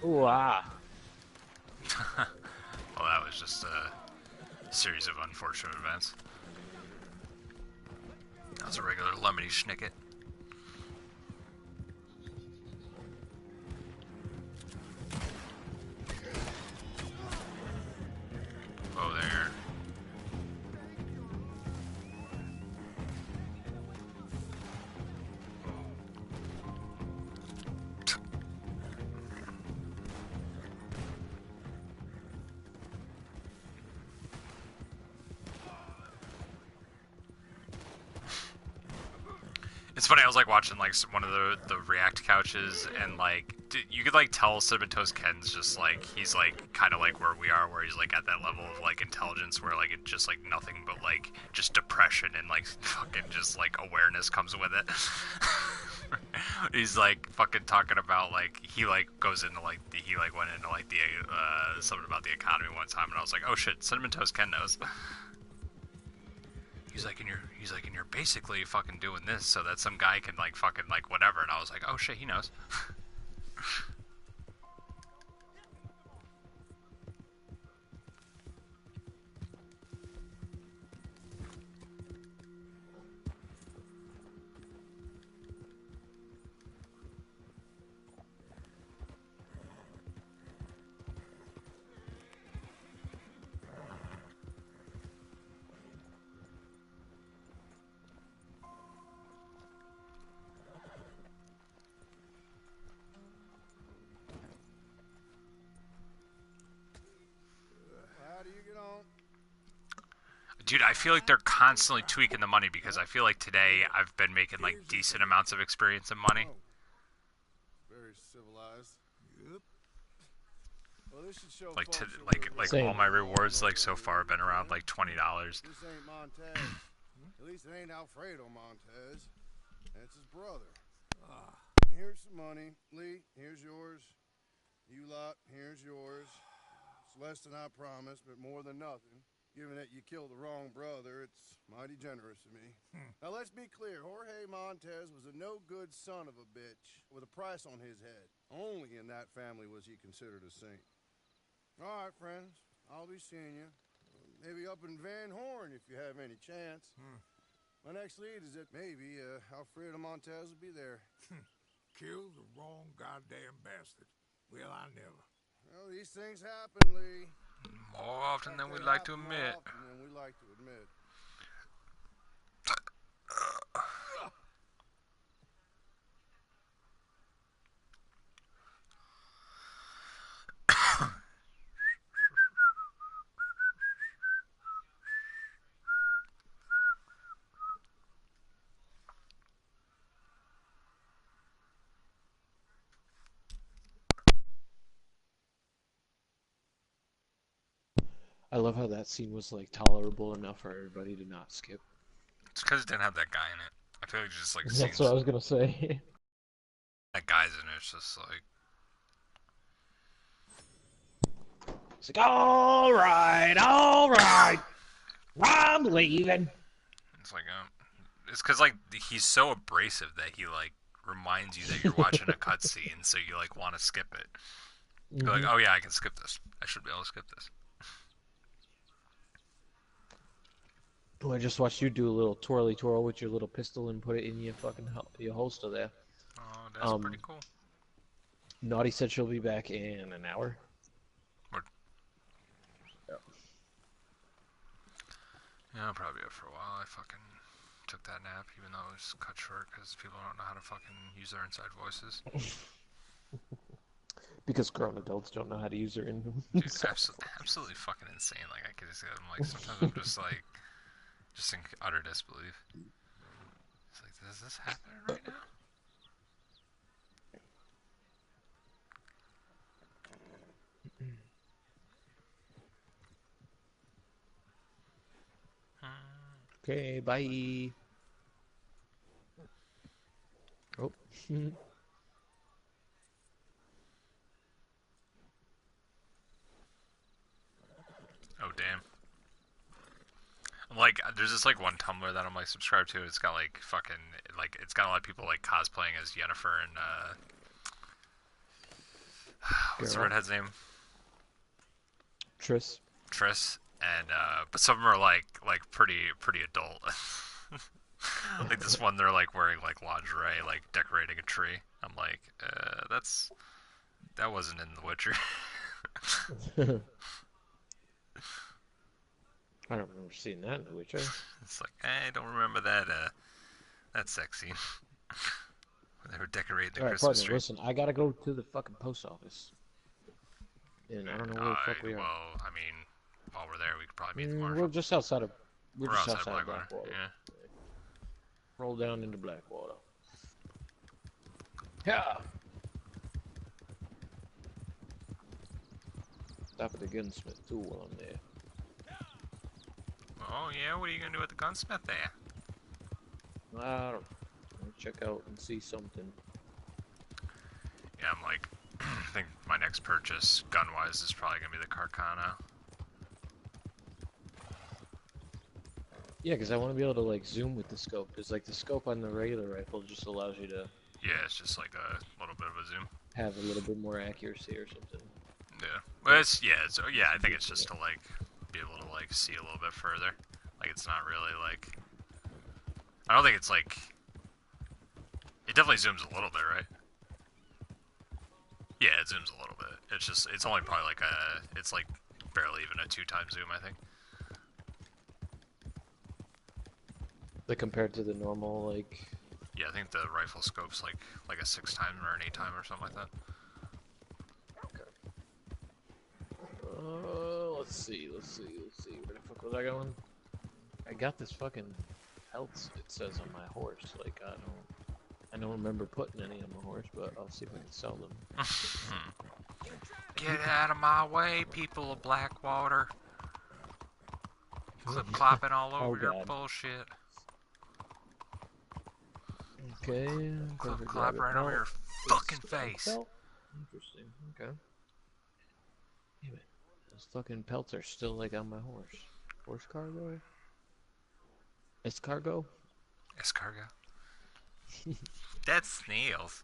Ooh, ah. well, that was just a series of unfortunate events. That was a regular lemony schnicket. Oh, there. It's funny, I was like watching like one of the React couches, and like you could like tell Cinnamon Toast Ken's just like he's like kind of like where we are, where he's like at that level of like intelligence where like it just like nothing but like just depression and like fucking just like awareness comes with it. He's like fucking talking about like he like goes into like he like went into like the something about the economy one time, and I was like, oh shit, Cinnamon Toast Ken knows. He's like, and you're basically fucking doing this so that some guy can like fucking like whatever, and I was like, oh shit, he knows. How do you get on? Dude, I feel like they're constantly tweaking the money, because I feel like today I've been making like decent amounts of experience and money. Very civilized. Yep. Well, this should show Like folks like Same. all my rewards like so far have been around like $20. This ain't Montez. At least it ain't Alfredo Montez. That's his brother. Ah, Here's some money. Lee, here's yours. You lot, here's yours. It's less than I promised, but more than nothing. Given that you killed the wrong brother, it's mighty generous of me. Now let's be clear, Jorge Montez was a no-good son of a bitch with a price on his head. Only in that family was he considered a saint. All right, friends, I'll be seeing you. Maybe up in Van Horn if you have any chance. My next lead is that maybe Alfredo Montez will be there. killed the wrong goddamn bastard. Well, I never. Well, these things happen, Lee. More often than we'd like to admit. More often than we like to admit. I love how that scene was like tolerable enough for everybody to not skip. It's because it didn't have that guy in it. I feel like it's just like That's scenes. what I was gonna say. That guy's in it. It's just like. It's like, all right, I'm leaving. It's like, it's because like he's so abrasive that he like reminds you that you're watching a cutscene, so you like want to skip it. You're like, oh yeah, I can skip this. I should be able to skip this. Oh, I just watched you do a little twirly twirl with your little pistol and put it in your fucking your holster there. Oh, that's pretty cool. Naughty said she'll be back in an hour. What? Yeah. Yeah, I'll probably be up for a while. I fucking took that nap, even though it was cut short because people don't know how to fucking use their inside voices. Because grown adults don't know how to use their Dude, absolutely fucking insane. Like, I could just, I'm like, sometimes I'm just like, just in utter disbelief. It's like, is this happening right now? Okay, bye. Oh. Oh, damn. I'm like, there's this like one Tumblr that I'm like subscribed to. It's got like fucking, like, it's got a lot of people like cosplaying as Yennefer and, what's the redhead's name? Triss. And but some of them are like pretty adult. Like this one, they're like wearing like lingerie, like decorating a tree. I'm like, that wasn't in The Witcher. I don't remember seeing that in The Witcher. It's like, I don't remember that sex scene. When they were decorating the Christmas tree. Listen, I gotta go to the fucking post office. And I don't know where the fuck we are. Well, I mean, while we're there, we could probably meet the marshal. We're just outside of. We're just outside of Blackwater. Blackwater. Yeah. Roll down into Blackwater. Yeah. Stop at the gunsmith too while I'm there. Oh yeah, what are you gonna do with the gunsmith there? I don't know. I'll check out and see something. Yeah, I'm like, I think my next purchase, gun-wise, is probably gonna be the Carcana. Yeah, because I want to be able to like zoom with the scope. Because like the scope on the regular rifle just allows you to. Yeah, it's just like a little bit of a zoom. Have a little bit more accuracy or something. Yeah, well, I think it's just to like be able to like see a little bit further. Like it's not really like. I don't think it's like. It definitely zooms a little bit, right? Yeah, it zooms a little bit. It's only probably like it's like barely even a 2x zoom, I think. Like compared to the normal, like... Yeah, I think the rifle scope's like a 6x or an 8x or something like that. Okay. Let's see. Where the fuck was I going? I got this fucking health, it says on my horse. Like, I don't remember putting any on my horse, but I'll see if I can sell them. Get out of my way, people of Blackwater. Clip-clopping all over your bullshit. Okay. Clap right over your fucking face. Interesting. Okay. Damn it. Those fucking pelts are still like on my horse. Horse cargo? Escargo? Escargot. That's snails.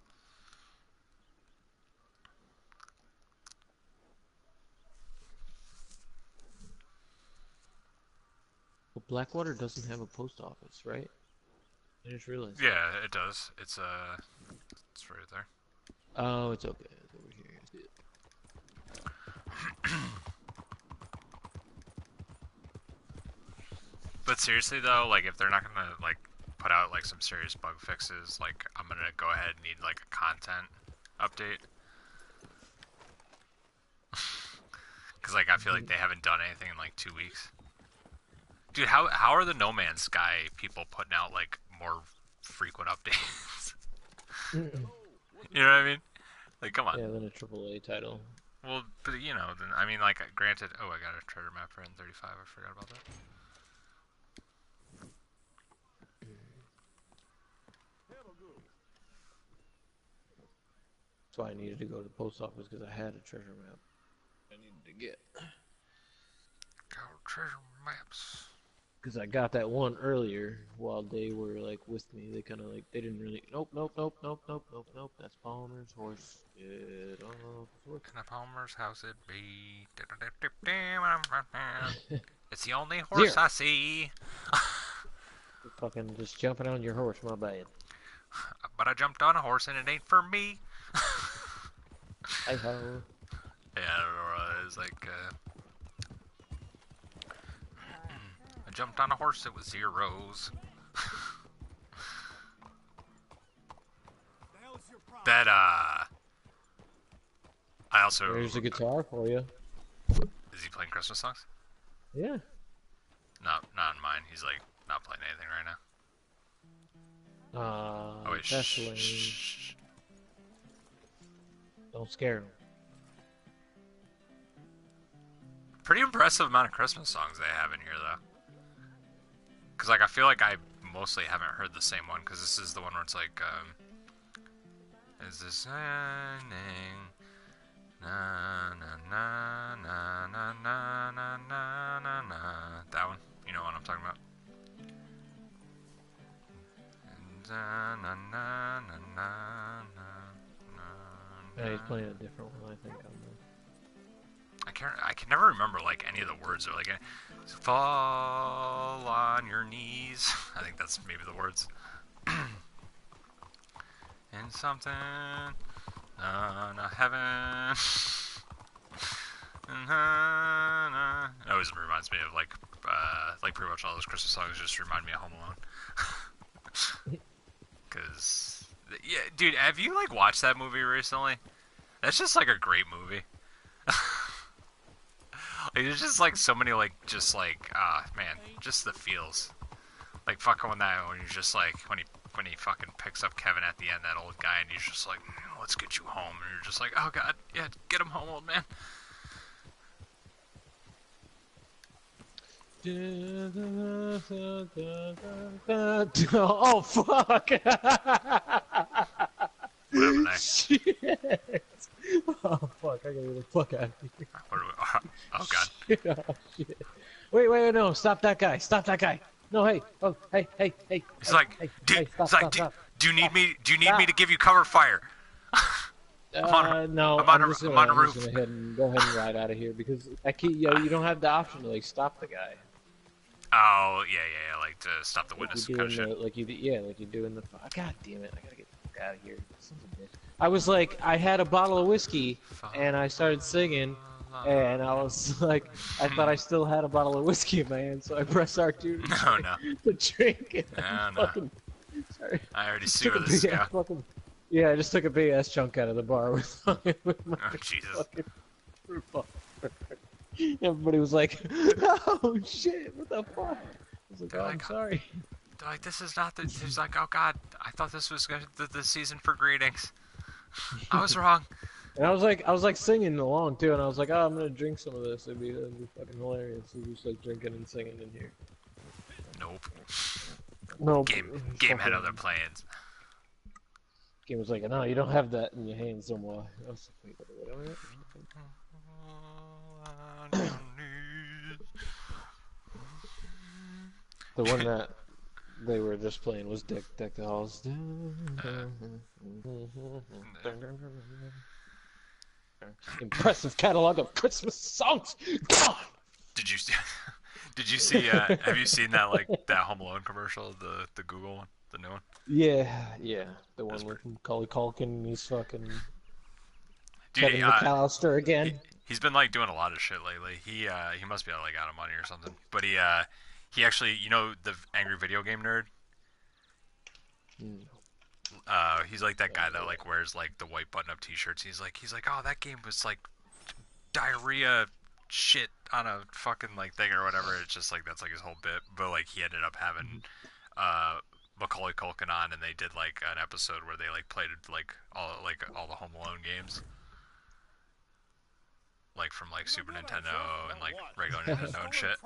Well, Blackwater doesn't have a post office, right? I just realized. Yeah, it does. It's right there. Oh, it's okay. It's over here. I see it. But seriously though, like if they're not gonna like put out like some serious bug fixes, like I'm gonna go ahead and need like a content update. Cause like I feel like they haven't done anything in like 2 weeks. Dude, how are the No Man's Sky people putting out like more frequent updates? You know what I mean? Like, come on. Yeah, then a AAA title. Well, but you know, then I mean, like, granted. Oh, I got a treasure map for N35. I forgot about that. That's why I needed to go to the post office because I had a treasure map I needed to get. Got treasure maps. Because I got that one earlier while they were like with me. They kind of like, they didn't really. Nope. That's Palmer's horse. Get off the horse. Can a Palmer's house it be? It's the only horse I see. You're fucking just jumping on your horse, my bad. But I jumped on a horse and it ain't for me. Hey ho. Yeah, it was like, I jumped on a horse, it was zeros. That, I also... There's a guitar for you. Is he playing Christmas songs? Yeah. Not in mine. He's, like, not playing anything right now. Oh, wait, that's lame. shh. Don't scare him. Pretty impressive amount of Christmas songs they have in here, though. Because, like, I feel like I mostly haven't heard the same one, because this is the one where it's like, is this ending? Na na na na na na na na na na. That one, you know what I'm talking about. Na na na na na na. Yeah, he's playing a different one, I think. I can never remember like any of the words. Or like, fall on your knees. I think that's maybe the words. And something, heaven. It always reminds me of like pretty much all those Christmas songs just remind me of Home Alone. Cause yeah, dude, have you like watched that movie recently? That's just like a great movie. Like, there's just like so many like just like man, just the feels. Like fucking when you're just like when he fucking picks up Kevin at the end, that old guy, and he's just like, let's get you home, and you're just like, oh god, yeah, get him home, old man. Oh fuck! Shit! Oh fuck! I gotta get the fuck out of here. Oh god! Shit, oh, shit. Wait, no! Stop that guy! Stop that guy! No, hey! Oh, hey! He's like, dude, stop. Do you need me to give you cover fire? No, I'm just gonna go ahead and ride out of here because you don't have the option to like stop the guy. Oh yeah, like to stop the witness kind of shit. Like you do in the. God damn it! I gotta get the fuck out of here. I was like, I had a bottle of whiskey and I started singing, and I was like, I thought I still had a bottle of whiskey in my hand, so I pressed R2 to drink it. No. Sorry. I already see where this is going. Yeah, I just took a big ass chunk out of the bar with my Jesus. fucking revolver. Everybody was like, "Oh shit, what the fuck?" I was like, "Oh, I'm sorry." They're like, "This is not the." He's like, "Oh god, I thought this was the season for greetings. I was wrong." And I was like singing along too, and I was like, "Oh, I'm gonna drink some of this. It'd be fucking hilarious." So just like drinking and singing in here. Nope. No. Game had other plans. Game was like, no, you don't have that in your hands no more. I was like, wait. The one that they were just playing was Deck the Halls. Impressive catalog of Christmas songs. Did you see? Did you see? Have you seen that that Home Alone commercial, the Google one, the new one? Yeah, the one with Macaulay Culkin. He's fucking Dude, Kevin McAllister again. He's been doing a lot of shit lately. He must be out of money or something. But he actually, the Angry Video Game Nerd. He's like that guy that wears the white button-up T-shirts. He's like, oh, that game was diarrhea shit on a fucking thing or whatever. It's just that's his whole bit. But he ended up having Macaulay Culkin on, and they did an episode where they played all the Home Alone games, from Super Nintendo and regular Nintendo and shit.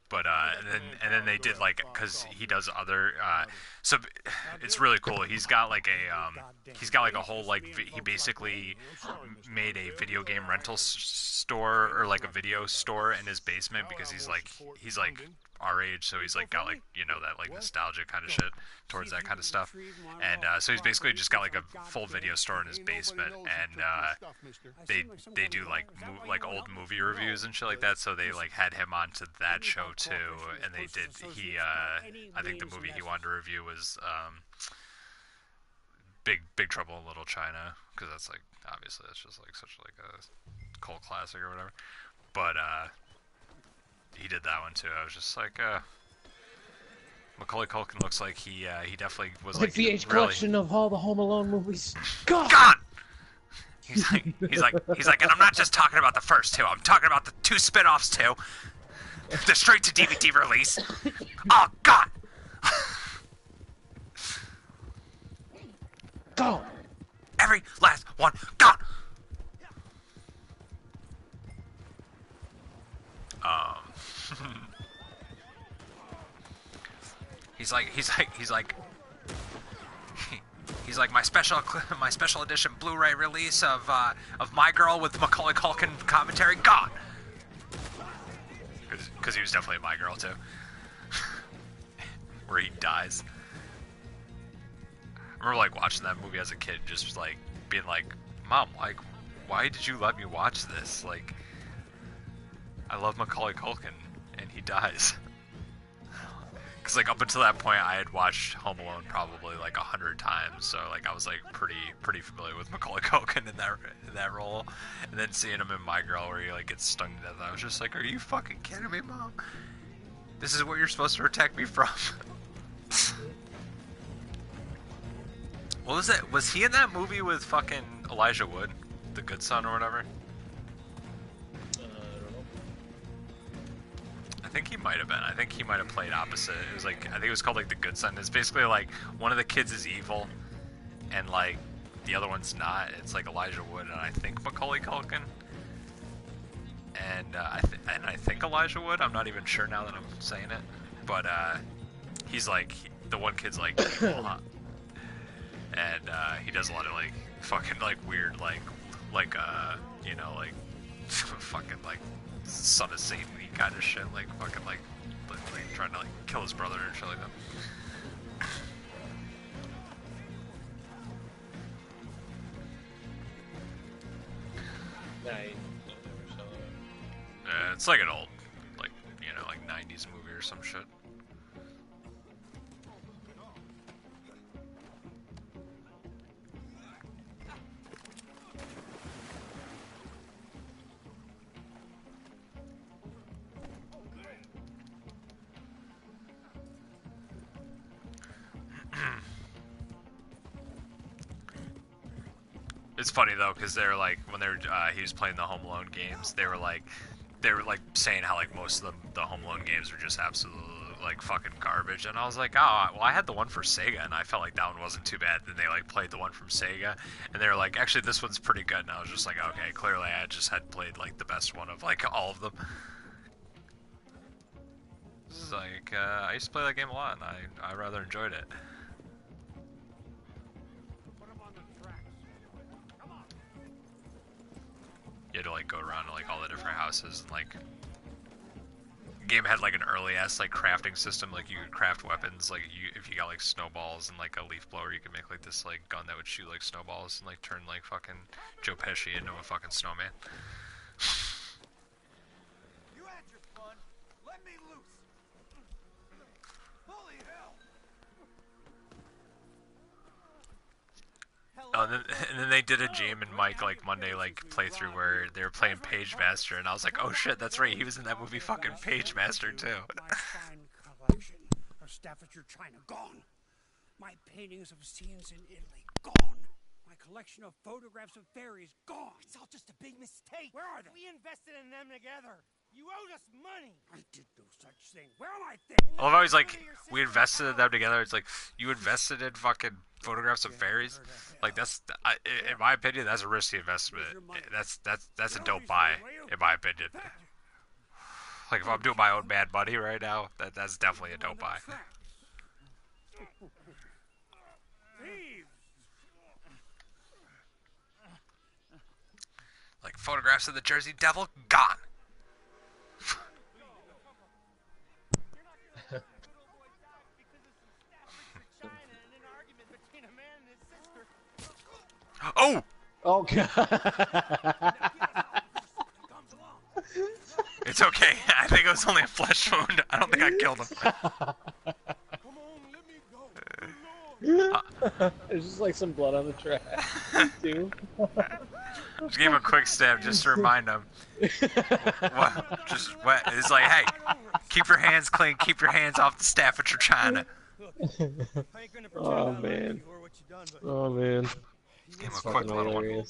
But and then they did because he does other so it's really cool. He's got a whole he basically made a video game rental store or a video store in his basement because he's our age, so he's got that nostalgia kind of shit towards that kind of stuff. And so he's basically just got a full video store in his basement, and they do old movie reviews and shit like that. So they had him on to that show too, and they did I think the movie he wanted to review was Big Trouble in Little China, because that's obviously that's just such a cult classic or whatever. But he did that one too. I was just Macaulay Culkin looks like he definitely was the VH collection of all the Home Alone movies. God! He's like, and I'm not just talking about the first two. I'm talking about the two spin-offs too. The straight to DVD release. Oh God! Go! Every last one gone. He's like my special edition Blu-ray release of My Girl with Macaulay Culkin commentary gone. Because he was definitely My Girl too, where he dies. I remember watching that movie as a kid, just being Mom, why did you let me watch this? I love Macaulay Culkin, and he dies. Because up until that point, I had watched Home Alone probably 100 times, so I was pretty familiar with Macaulay Culkin in that role. And then seeing him in My Girl, where he gets stung to death, I was just are you fucking kidding me, Mom? This is what you're supposed to protect me from. What was it? Was he in that movie with fucking Elijah Wood, The Good Son or whatever? I think he might have been. I think he might have played opposite. It was I think it was called The Good Son. It's basically one of the kids is evil, and the other one's not. It's Elijah Wood and I think Macaulay Culkin, and I think Elijah Wood. I'm not even sure now that I'm saying it, but he's the one kid's evil, huh? And he does a lot of fucking weird fucking son of Satan kind of shit, fucking trying to kill his brother and shit like that. I never saw it. Yeah, it's an old 90s movie or some shit. It's funny though, because they're when they were he was playing the Home Alone games, they were saying how most of the Home Alone games were just absolutely fucking garbage, and I was oh well, I had the one for Sega and I felt that one wasn't too bad. Then they played the one from Sega and they were actually this one's pretty good, and I was just okay, clearly I just had played the best one of all of them. It's I used to play that game a lot and I rather enjoyed it. go around to like all the different houses and like. Game had like an early ass like crafting system. Like you could craft weapons. Like if you got like snowballs and like a leaf blower, you could make like this like gun that would shoot like snowballs and like turn like fucking Joe Pesci into a fucking snowman. You had your fun. Let me loose. Holy hell! And then they did a Jam and Mike like Monday like playthrough where they were playing Page Master, and I was like, oh shit, that's right, he was in that movie fucking Page Master too. My fine collection of Staffordshire china gone. My paintings of scenes in Italy gone. My collection of photographs of fairies gone. It's all just a big mistake. Where are they? We invested in them together. You owed us money. I did no such thing. Where are my I things? love how he's like, we invested in them together. It's like, you invested in fucking photographs of fairies? Like, that's, in my opinion, that's a risky investment. That's a dope buy, in my opinion. Like, if I'm doing my own Mad Money right now, that's definitely a dope buy. Like, photographs of the Jersey Devil, gone. Oh! Oh god. It's okay. I think it was only a flesh wound. I don't think I killed him. There's just like some blood on the track, too. Just gave him a quick stab just to remind him. What? Just what? It's like, hey, keep your hands clean. Keep your hands off the Staffordshire china. Oh man. Oh man. Give him a quick little one.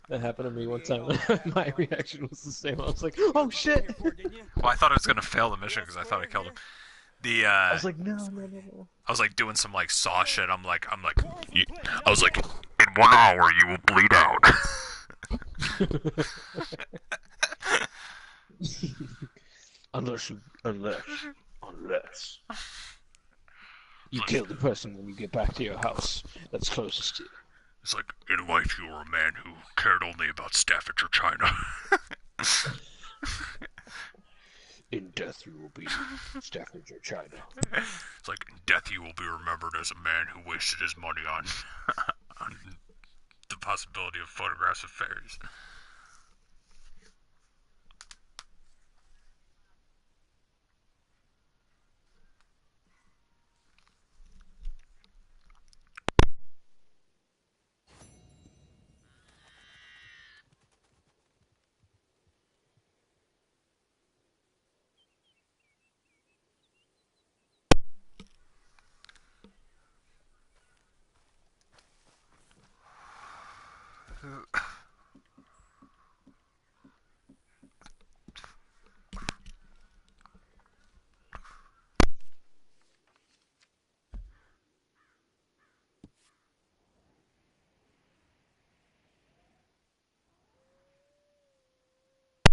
That happened to me one time. My reaction was the same. I was like, "Oh shit!" Well, I thought I was gonna fail the mission because I thought I killed him. I was like, "No." I was like doing some like saw shit. I was like, in 1 hour you will bleed out. Unless you kill the person when you get back to your house that's closest to you. It's like, in life you were a man who cared only about Staffordshire china. In death you will be Staffordshire china. It's like, in death you will be remembered as a man who wasted his money on, on the possibility of photographs of fairies.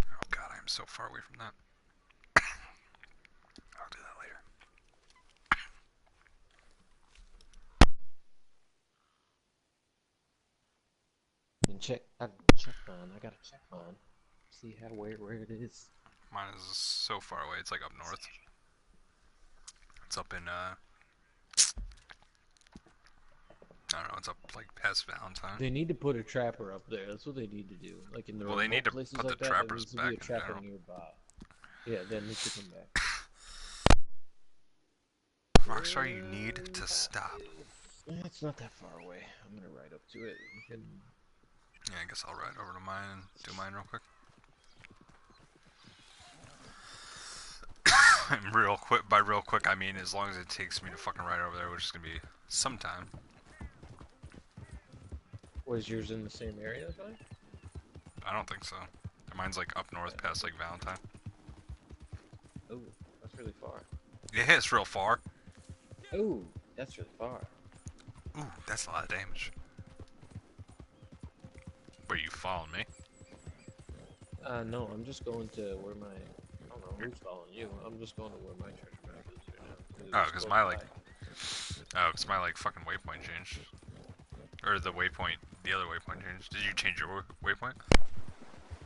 Oh god, I am so far away from that. I'll do that later. And I gotta check mine. See where it is. Mine is so far away, it's like up north. It's up in, I don't know, it's up like past Valentine. They need to put a trapper up there. That's what they need to do. Like in the Well, they need to places put like the that, trappers there needs to be back a in trapper general. nearby. Yeah, that needs to come back. Rockstar, you need to stop. It's not that far away. I'm gonna ride up to it. Yeah, I guess I'll ride over to mine and do mine real quick. And real quick, by real quick, I mean as long as it takes me to fucking ride over there, which is gonna be sometime. Was yours in the same area as mine? I don't think so. Mine's like up north past like Valentine. Oh, that's really far. Yeah, it's real far. Oh, that's really far. Ooh, that's a lot of damage. Were you following me? No, I'm just going to where my... I don't know who's following you. I'm just going to where my treasure map is right now. Oh, because my like... Oh, because my like fucking waypoint changed. Or the waypoint, the other waypoint changed. Did you change your waypoint?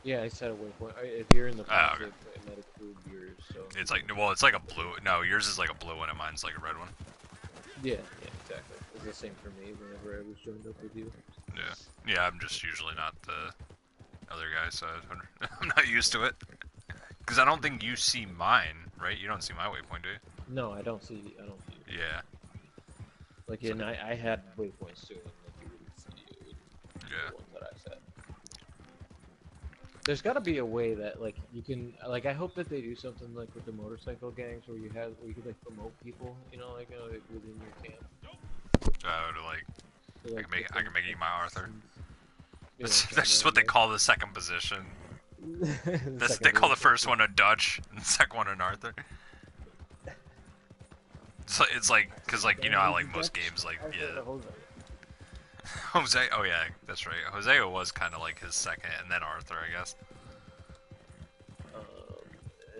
Yeah, I set a waypoint. If you're in the positive, it might include yours. So It's like, well, it's like a blue. No, yours is like a blue one, and mine's like a red one. yeah, exactly. It's the same for me. Whenever I was joined up with you. Yeah, I'm just usually not the other guy, so I'm not used to it. Because I don't think you see mine, right? You don't see my waypoint, do you? No, I don't see. Yeah. Like, and I had waypoints too, and like you wouldn't see Yeah. the ones that I set. There's got to be a way that like you can like. I hope that they do something like with the motorcycle gangs where you could like promote people, like within your camp. To like, So, like I can make you my Arthur. You know, That's just what they call the second position. They call the first one a Dutch, and the second one an Arthur. So it's like, cause like how like most games like Jose. Oh yeah, that's right. Hosea was kind of like his second, and then Arthur, I guess.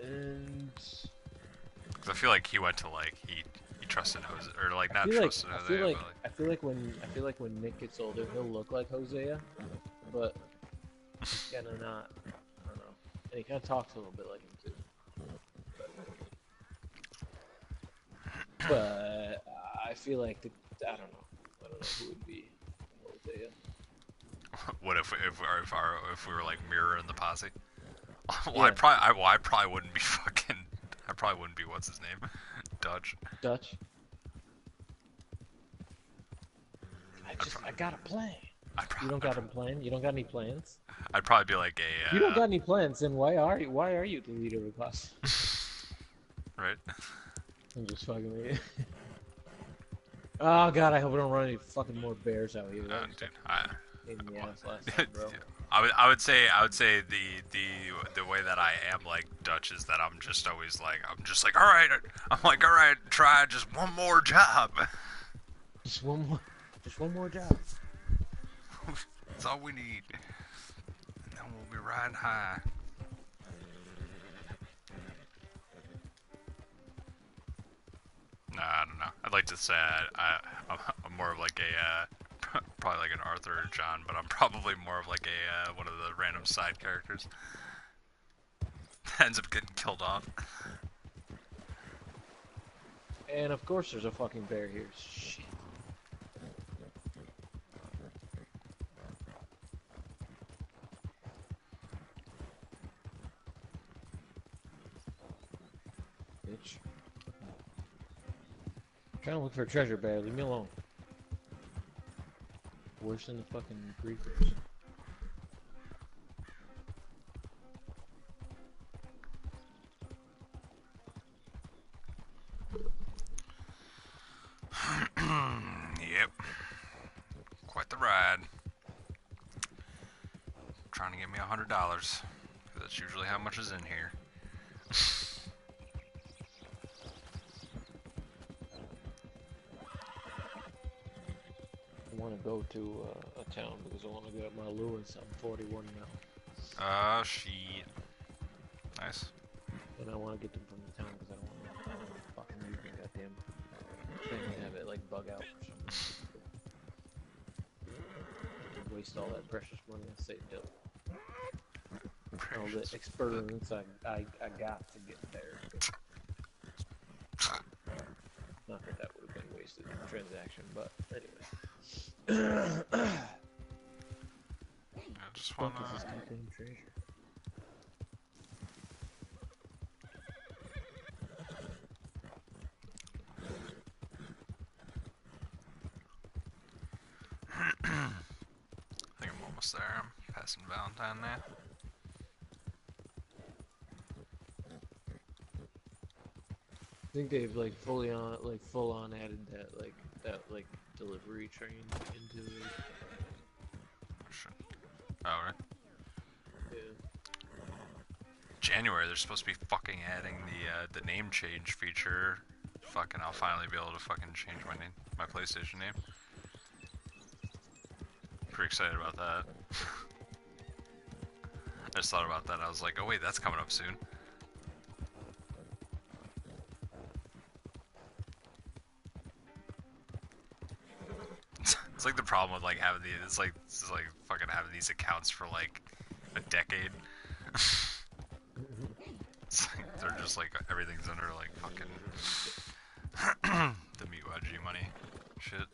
And Cause I feel like he went to like he trusted Jose, or like not trusted Hosea. I feel like when Nick gets older, he'll look like Hosea, but he's kind of not. I don't know. And he kind of talks a little bit like him too. But I feel like I don't know who would be Hosea. What if we were like Mirror in the Posse? Well, Yeah. I probably wouldn't be fucking. I probably wouldn't be what's his name, Dutch. I got a plan. You don't got a plan? You don't got any plans? I'd probably be like a. You don't got any plans, then why are you the leader of the class? Right. I'm just fucking with you. Oh god, I hope I don't run any fucking more bears out here. Dude, last time, bro. I would say the way that I am like Dutch is that I'm just like all right, try just one more job. Just one more job. That's all we need, and then we'll be riding high. Nah, I don't know. I'd like to say I'm more of like a probably like an Arthur or John, but I'm probably more of like a one of the random side characters that ends up getting killed off. And of course there's a fucking bear here. Shit. Bitch. I'm trying to look for a treasure bear, leave me alone. Worse than the fucking griefers. Yep. Quite the ride. Trying to get me $100. That's usually how much is in here. I want to go to a town because I want to get my Lewis. I'm 41 now. Ah, shit. Nice. And I want to get them from the town because I don't want to fucking use my goddamn thing and have it like bug out or something. Waste all that precious money I saved up. All the experience I got to get there. Not that that would have been wasted in the transaction, but anyway. I just wanna. This goddamn treasure. I think I'm almost there. I'm passing Valentine now. I think they've like full on added that delivery train into it. Oh, right. Yeah. January, they're supposed to be fucking adding the name change feature. Fucking, I'll finally be able to fucking change my PlayStation name. Pretty excited about that. I just thought about that. I was like, oh wait, that's coming up soon. It's like the problem with like having these. It's like fucking having these accounts for like a decade. It's like they're just like everything's under like fucking the Miwaji money shit.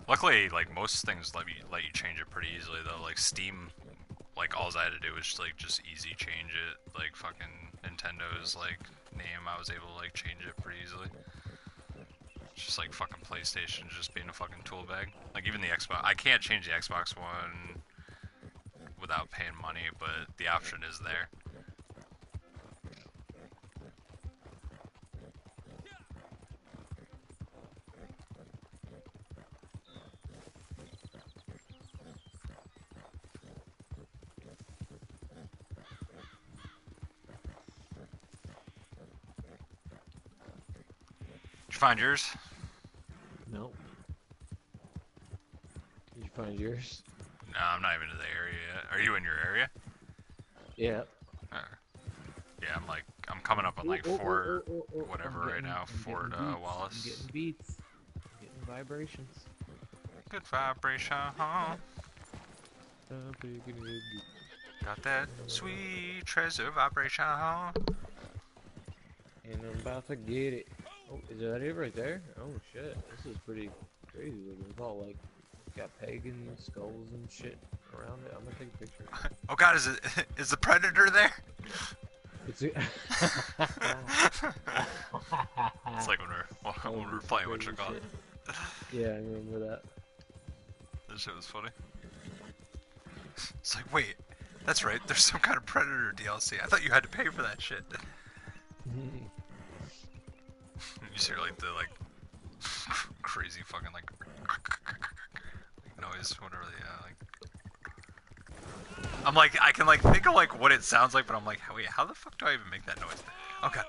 Luckily, like most things let you change it pretty easily though. Like Steam, like all I had to do was just easy change it. Like fucking Nintendo's like name, I was able to like change it pretty easily. It's just like fucking PlayStation just being a fucking tool bag. Like even the Xbox, I can't change the Xbox One without paying money, but the option is there. Did you find yours? No. Did you find yours? No, I'm not even in the area yet. Are you in your area? Yeah. Yeah, I'm coming up on like Fort whatever right now. Fort Wallace. I'm getting beats. I'm getting vibrations. Good vibration, huh? Got that sweet treasure vibration, huh? And I'm about to get it. Oh, is that it right there? Oh shit, this is pretty crazy. It's all like got pagan skulls and shit around it. I'm gonna take a picture. Oh god, is the predator there? It's like when we were playing what you call it. Yeah, I remember that. That shit was funny. It's like, wait, that's right, there's some kind of Predator DLC. I thought you had to pay for that shit. You hear like the crazy fucking like noise, whatever I'm like, I can like think of like what it sounds like, but I'm like, wait, how the fuck do I even make that noise? Oh god.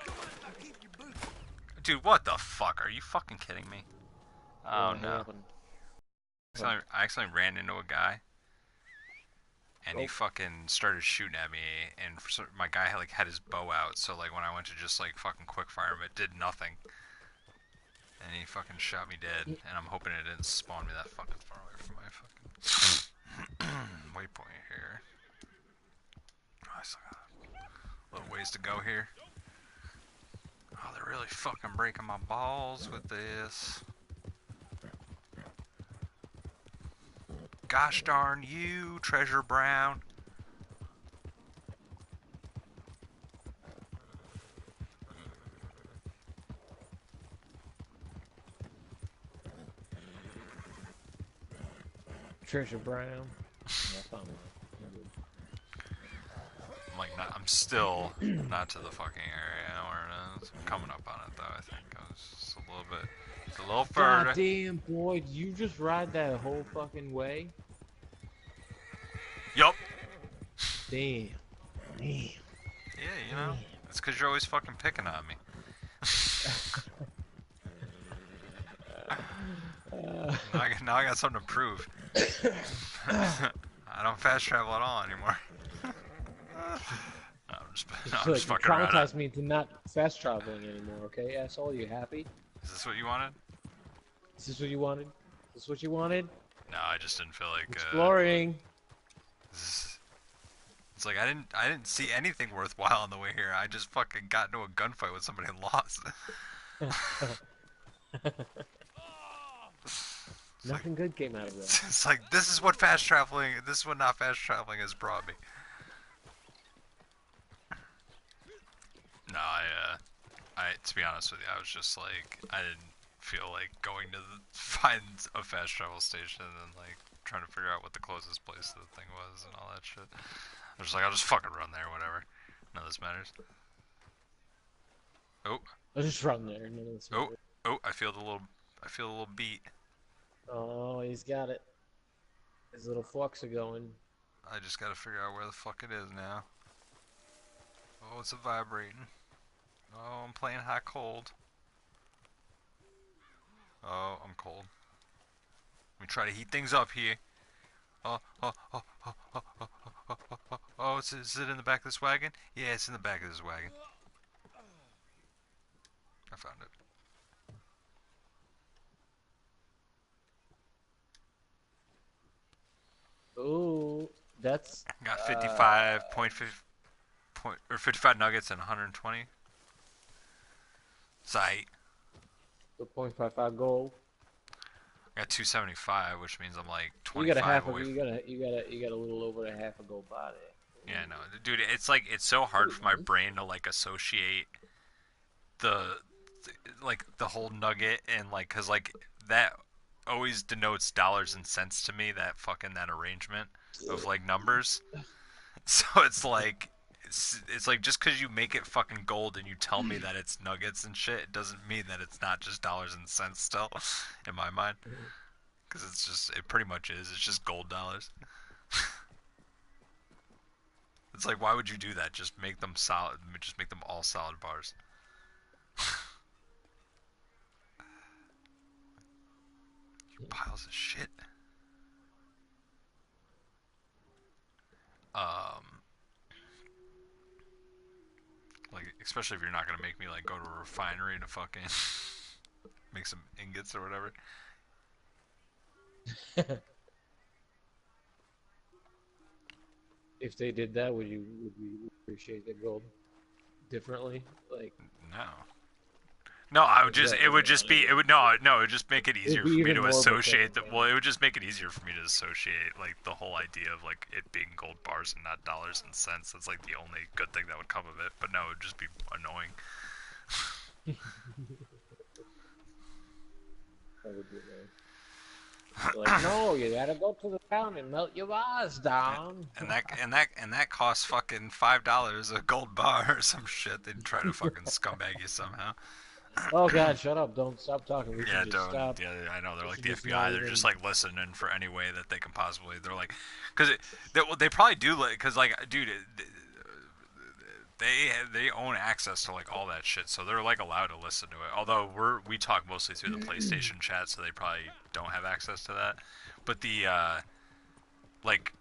Dude, what the fuck? Are you fucking kidding me? Oh no. I accidentally ran into a guy. And he fucking started shooting at me, and my guy had his bow out, so like when I went to just like fucking quickfire him, it did nothing. And he fucking shot me dead, and I'm hoping it didn't spawn me that fucking far away from my fucking waypoint here. Oh, I still got a little ways to go here. Oh, they're really fucking breaking my balls with this. Gosh darn you, Treasure Brown. Treasure Brown. I'm still not to the fucking area where it is. I'm coming up on it though, I think. I was just a little further. God damn, boy, did you just ride that whole fucking way? Yup. Damn. Damn. Yeah, you know, it's because you're always fucking picking on me. Now I got something to prove. I don't fast travel at all anymore. I'm just fucking around. Traumatized me to not fast traveling anymore, okay, asshole? You happy? Is this what you wanted? Is this what you wanted? Is this what you wanted? No, I just didn't feel like exploring. It's like I didn't see anything worthwhile on the way here. I just fucking got into a gunfight with somebody and lost. Nothing good came out of that. It's like this is what fast traveling. This is what not fast traveling has brought me. No, to be honest with you, I was just like, I didn't feel like going to find a fast travel station and then like trying to figure out what the closest place to the thing was and all that shit. I was just like, I'll just fucking run there, whatever. None of this matters. Oh. I'll just run there. None of this matters. Oh, I feel the little beat. Oh, he's got it. His little flux are going. I just gotta figure out where the fuck it is now. Oh, it's vibrating. Oh, I'm playing hot cold. Oh, I'm cold. Let me try to heat things up here. Oh, is it in the back of this wagon? Yeah, it's in the back of this wagon. I found it. Ooh, that's Got 55 or 55 nuggets and 120. Sight. the .55 gold. I got 275, which means I'm like You got a 25 half away. Of you got a little over a half a gold body. Yeah, no, dude, it's like it's so hard for my brain to like associate like the whole nugget and like because like that always denotes dollars and cents to me. That arrangement of like numbers. So it's like just because you make it fucking gold and you tell me that it's nuggets and shit, it doesn't mean that it's not just dollars and cents still, in my mind. Because it pretty much is. It's just gold dollars. It's like, why would you do that? Just make them solid. Just make them all solid bars. You piles of shit. Like, especially if you're not gonna make me like go to a refinery to fucking make some ingots or whatever. If they did that, would you appreciate the gold differently? Like No. No, I would just. It would just be. It would no. It would just make it easier for me to associate. Well, it would just make it easier for me to associate like the whole idea of like it being gold bars and not dollars and cents. That's like the only good thing that would come of it. But no, it would just be annoying. That would be like, no, you gotta go to the town and melt your bars down. And that costs fucking $5 a gold bar or some shit. They'd try to fucking scumbag you somehow. Oh god, shut up! Don't stop talking. We Yeah, should just don't. stop. Yeah, I know they're like the Just FBI. They're just like listening for any way that they can possibly. They're like, because they probably do, because like, dude, they own access to like all that shit, so they're like allowed to listen to it. Although we talk mostly through the PlayStation chat, so they probably don't have access to that. But the like,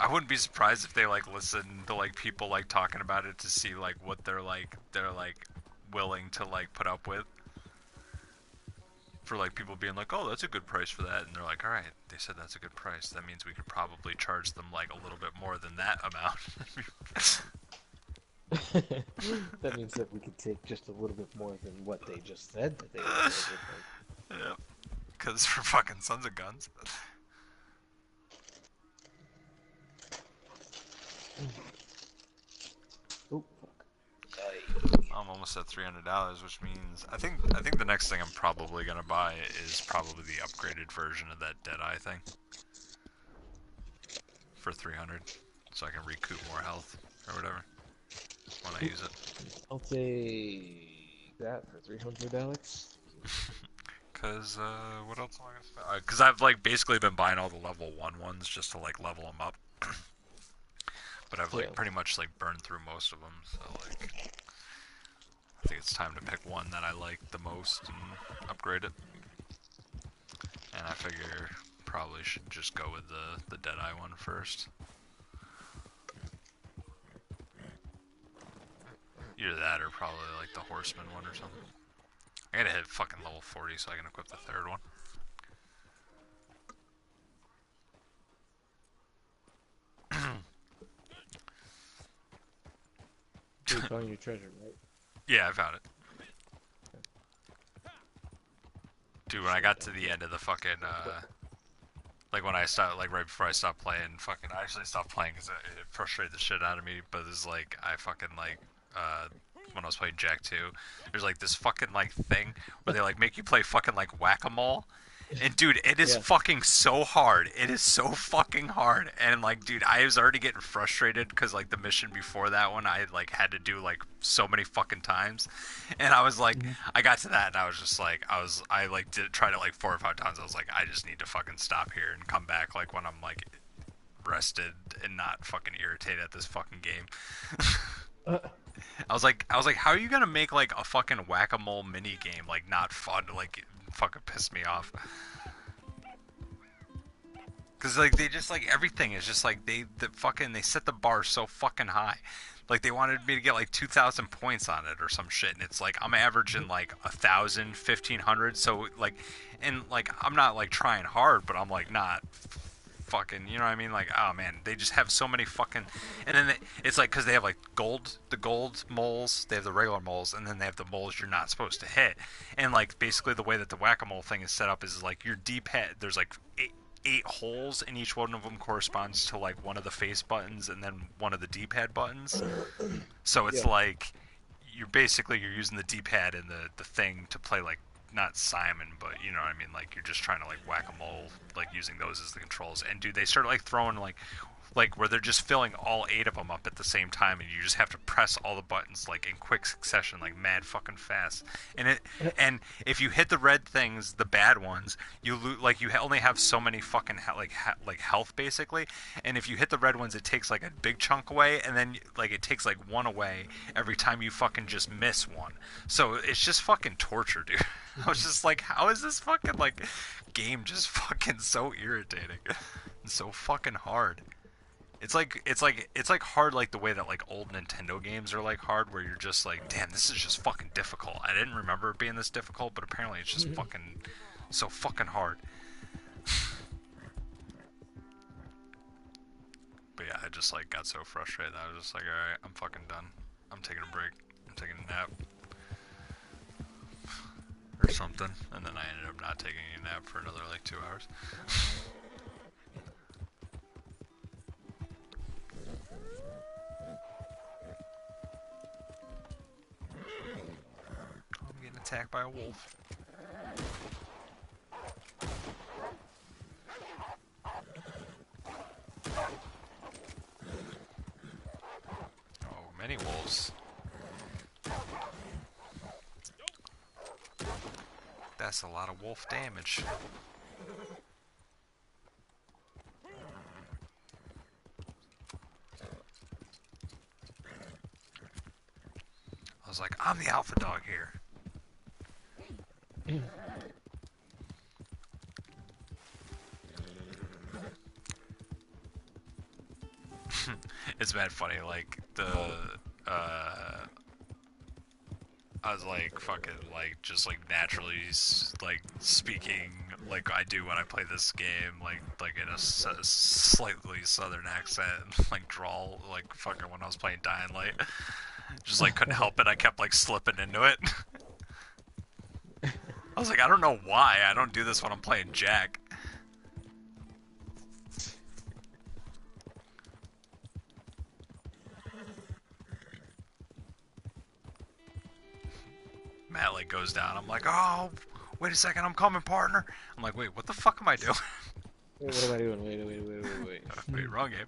I wouldn't be surprised if they like listen to like people like talking about it to see like what they're like willing to like put up with. For like people being like, oh, that's a good price for that, and they're like, all right, they said that's a good price. That means we could probably charge them like a little bit more than that amount. That means that we could take just a little bit more than what they just said that they would. Yeah, because for fucking sons of guns. Oh, I'm almost at $300, which means I think the next thing I'm probably gonna buy is probably the upgraded version of that Deadeye thing for 300, so I can recoup more health or whatever when I use it. I'll take that for 300, Alex. Cause what else am I gonna spend? Cause I've like basically been buying all the level 1 ones just to like level them up. But I've like pretty much like burned through most of them, so like I think it's time to pick one that I like the most and upgrade it. And I figure probably should just go with the Deadeye one first. Either that or probably like the Horseman one or something. I gotta hit fucking level 40 so I can equip the third one. You found your treasure, right? Yeah, I found it. Dude, when I got to the end of the fucking, like when I stopped, like right before I stopped playing, fucking, I actually stopped playing because it frustrated the shit out of me, but it's like, I fucking like, when I was playing Jack 2, there's like this fucking like thing where they like make you play fucking like whack-a-mole. And dude, it is fucking so hard. It is so fucking hard. And like, dude, I was already getting frustrated because like the mission before that one, I like had to do like so many fucking times. And I was like, I got to that and I was just like, I like did tried it like 4 or 5 times. I was like, I just need to fucking stop here and come back like when I'm like rested and not fucking irritated at this fucking game. I was like, how are you gonna make like a fucking whack-a-mole mini game like not fun? Like, fucking piss me off. Cause like they just like everything is just like they set the bar so fucking high. Like they wanted me to get like 2,000 points on it or some shit, and it's like I'm averaging like 1,000, 1,500. So like, and like I'm not like trying hard, but I'm like not fucking, you know what I mean? Like, oh man, they just have so many fucking, and then it's like because they have like the gold moles, they have the regular moles, and then they have the moles you're not supposed to hit, and like basically the way that the whack-a-mole thing is set up is like your D-pad, there's like eight holes, and each one of them corresponds to like one of the face buttons and then one of the D-pad buttons. So it's like you're using the D-pad and the thing to play like not Simon, but you know what I mean. Like you're just trying to like whack-a-mole, like using those as the controls. And dude, they start like throwing like where they're just filling all 8 of them up at the same time, and you just have to press all the buttons like in quick succession, like mad fucking fast. And if you hit the red things, the bad ones, you like you only have so many fucking like health basically. And if you hit the red ones, it takes like a big chunk away, and then like it takes like 1 away every time you fucking just miss one. So it's just fucking torture, dude. I was just like, how is this fucking like game just fucking so irritating and so fucking hard? It's like hard like the way that like old Nintendo games are like hard, where you're just like, damn, this is just fucking difficult. I didn't remember it being this difficult, but apparently it's just fucking so fucking hard. But yeah, I just like got so frustrated that I was just like, alright, I'm fucking done. I'm taking a break. I'm taking a nap. Or something. And then I ended up not taking a nap for another like 2 hours. I'm getting attacked by a wolf. Oh, many wolves. That's a lot of wolf damage. I was like, I'm the alpha dog here. It's been funny, like, I was like, fucking, like, just like naturally, like, speaking like I do when I play this game, like in a slightly southern accent, like, drawl, like, fucking when I was playing Dying Light. Just, like, couldn't help it, I kept, like, slipping into it. I was like, I don't know why, I don't do this when I'm playing Jack. Matt, like, goes down, I'm like, oh, wait a second, I'm coming, partner. I'm like, wait, what the fuck am I doing? Wait, what am I doing? Wait. Wait, wrong game.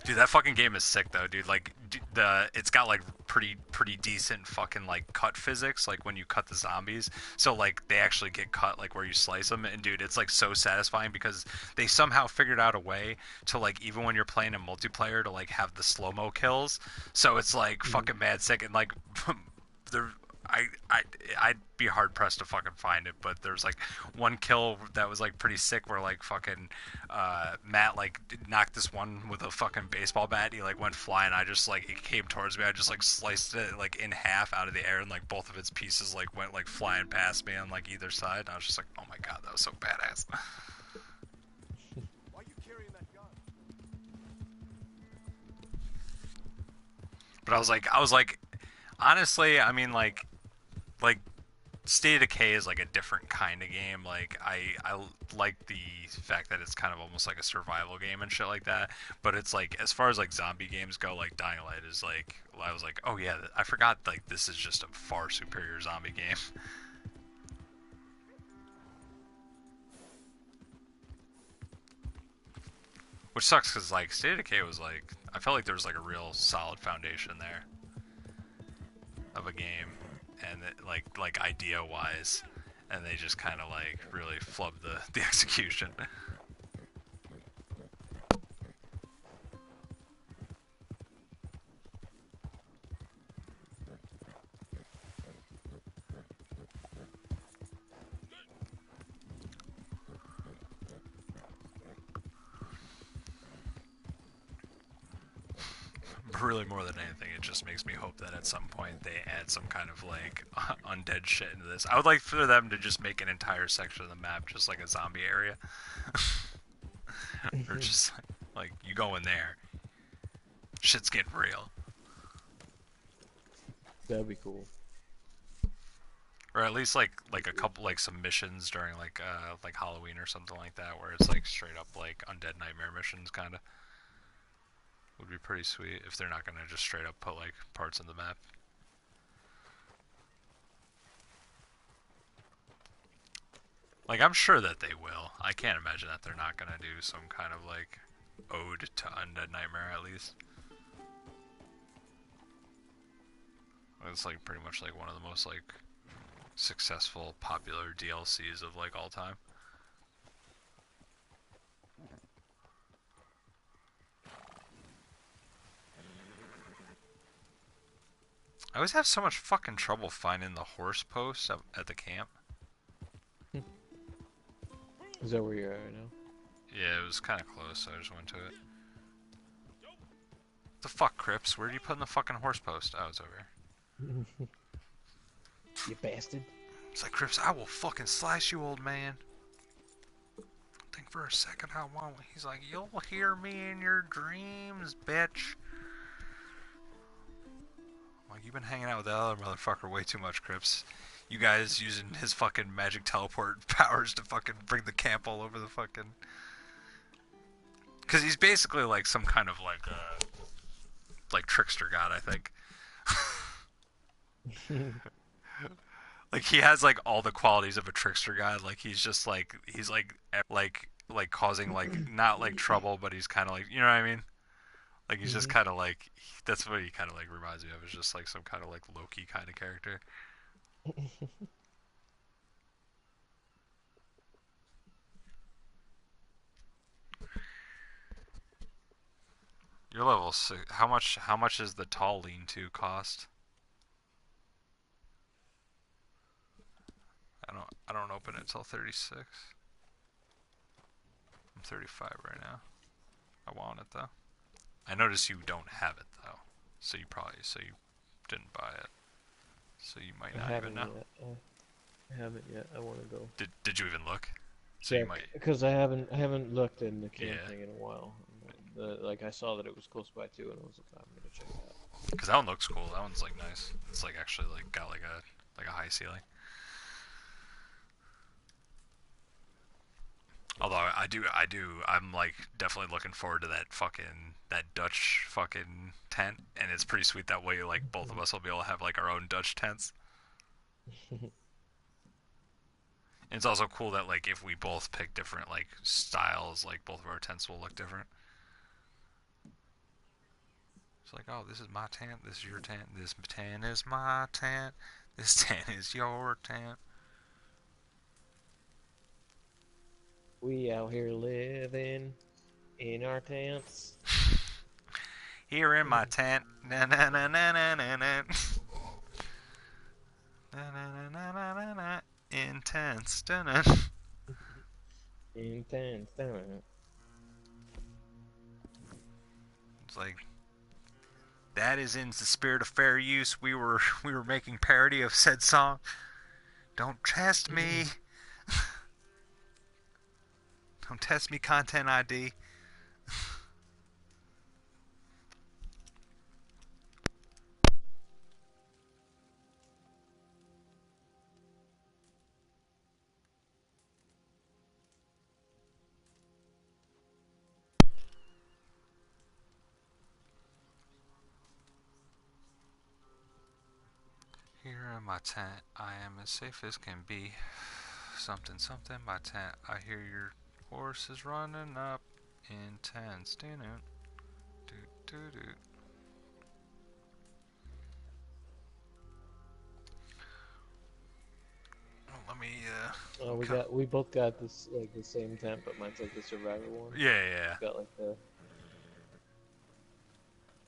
Dude, that fucking game is sick though, dude. Like, it's got like pretty decent fucking like cut physics, like when you cut the zombies. So like they actually get cut like where you slice them, and dude, it's like so satisfying because they somehow figured out a way to like even when you're playing in multiplayer to like have the slow-mo kills. So it's like fucking mad sick, and like I'd be hard pressed to fucking find it, but there's like one kill that was like pretty sick where like fucking Matt like knocked this one with a fucking baseball bat. He like went flying. I just like it came towards me. I just like sliced it like in half out of the air, and like both of its pieces like went like flying past me on like either side. And I was just like, oh my god, that was so badass. Why are you carrying that gun? But I was like, honestly, I mean like State of Decay is like a different kind of game. Like I like the fact that it's kind of almost like a survival game and shit like that. But it's like as far as like zombie games go, like Dying Light is like, I was like, oh yeah, I forgot like this is just a far superior zombie game. Which sucks because like State of Decay was like, I felt like there was like a real solid foundation there of a game. And it, like idea wise, and they just kind of like really flubbed the execution. really more than anything, it just makes me hope that at some point they add some kind of like undead shit into this. I would like for them to just make an entire section of the map just like a zombie area. Or just like you go in there, shit's getting real. That'd be cool. Or at least like a couple like some missions during like Halloween or something like that, where it's like straight up like undead nightmare missions, kind of. Would be pretty sweet if they're not gonna just straight up put like parts of the map. Like I'm sure that they will. I can't imagine that they're not gonna do some kind of like ode to Undead Nightmare at least. It's like pretty much like one of the most like successful, popular DLCs of like all time. I always have so much fucking trouble finding the horse post at the camp. Is that where you're at right now? Yeah, it was kind of close, so I just went to it. The fuck, Crips? Where are you putting the fucking horse post? Oh, it's over here. You bastard. It's like, Crips, I will fucking slice you, old man. Think for a second I won't. He's like, you'll hear me in your dreams, bitch. Like, you've been hanging out with that other motherfucker way too much, Crips. You guys using his fucking magic teleport powers to fucking bring the camp all over the fucking... Because he's basically like some kind of like trickster god, I think. Like he has like all the qualities of a trickster god. Like he's just like like causing like not like trouble, but he's kind of like, you know what I mean? Like he's just kind of like, that's what he kind of like reminds me of. It's just like some kind of like Loki kind of character. Your level 6. How much is the tall lean-to cost? I don't open it till 36. I'm 35 right now. I want it though. I notice you don't have it though, so you didn't buy it. So you might not even know. I haven't yet. I want to go. Did you even look? So you might. Because I haven't looked in the camp thing in a while. Like I saw that it was close by too, and I was like, I'm gonna check it out. Because that one looks cool. That one's like nice. It's like actually like got like a high ceiling. Although I'm like definitely looking forward to that Dutch fucking tent, and it's pretty sweet that way. Like both of us will be able to have like our own Dutch tents. And it's also cool that like if we both pick different like styles, like both of our tents will look different. It's like, oh, this is my tent, this is your tent, this tent is my tent, this tent is your tent. We out here living in our tents. Here in my tent. Na na na na na na na. Na na na na na na. Intense. Dun-dun. Intense. It's like that is in the spirit of fair use. We were making parody of said song. Don't test me. Don't test me, content ID. Here in my tent, I am as safe as can be. Something, something, my tent. I hear your horse is running up. Intense. Do do do do. Let me. We both got this like the same tent, but mine's like the survivor one. Yeah. Got like the.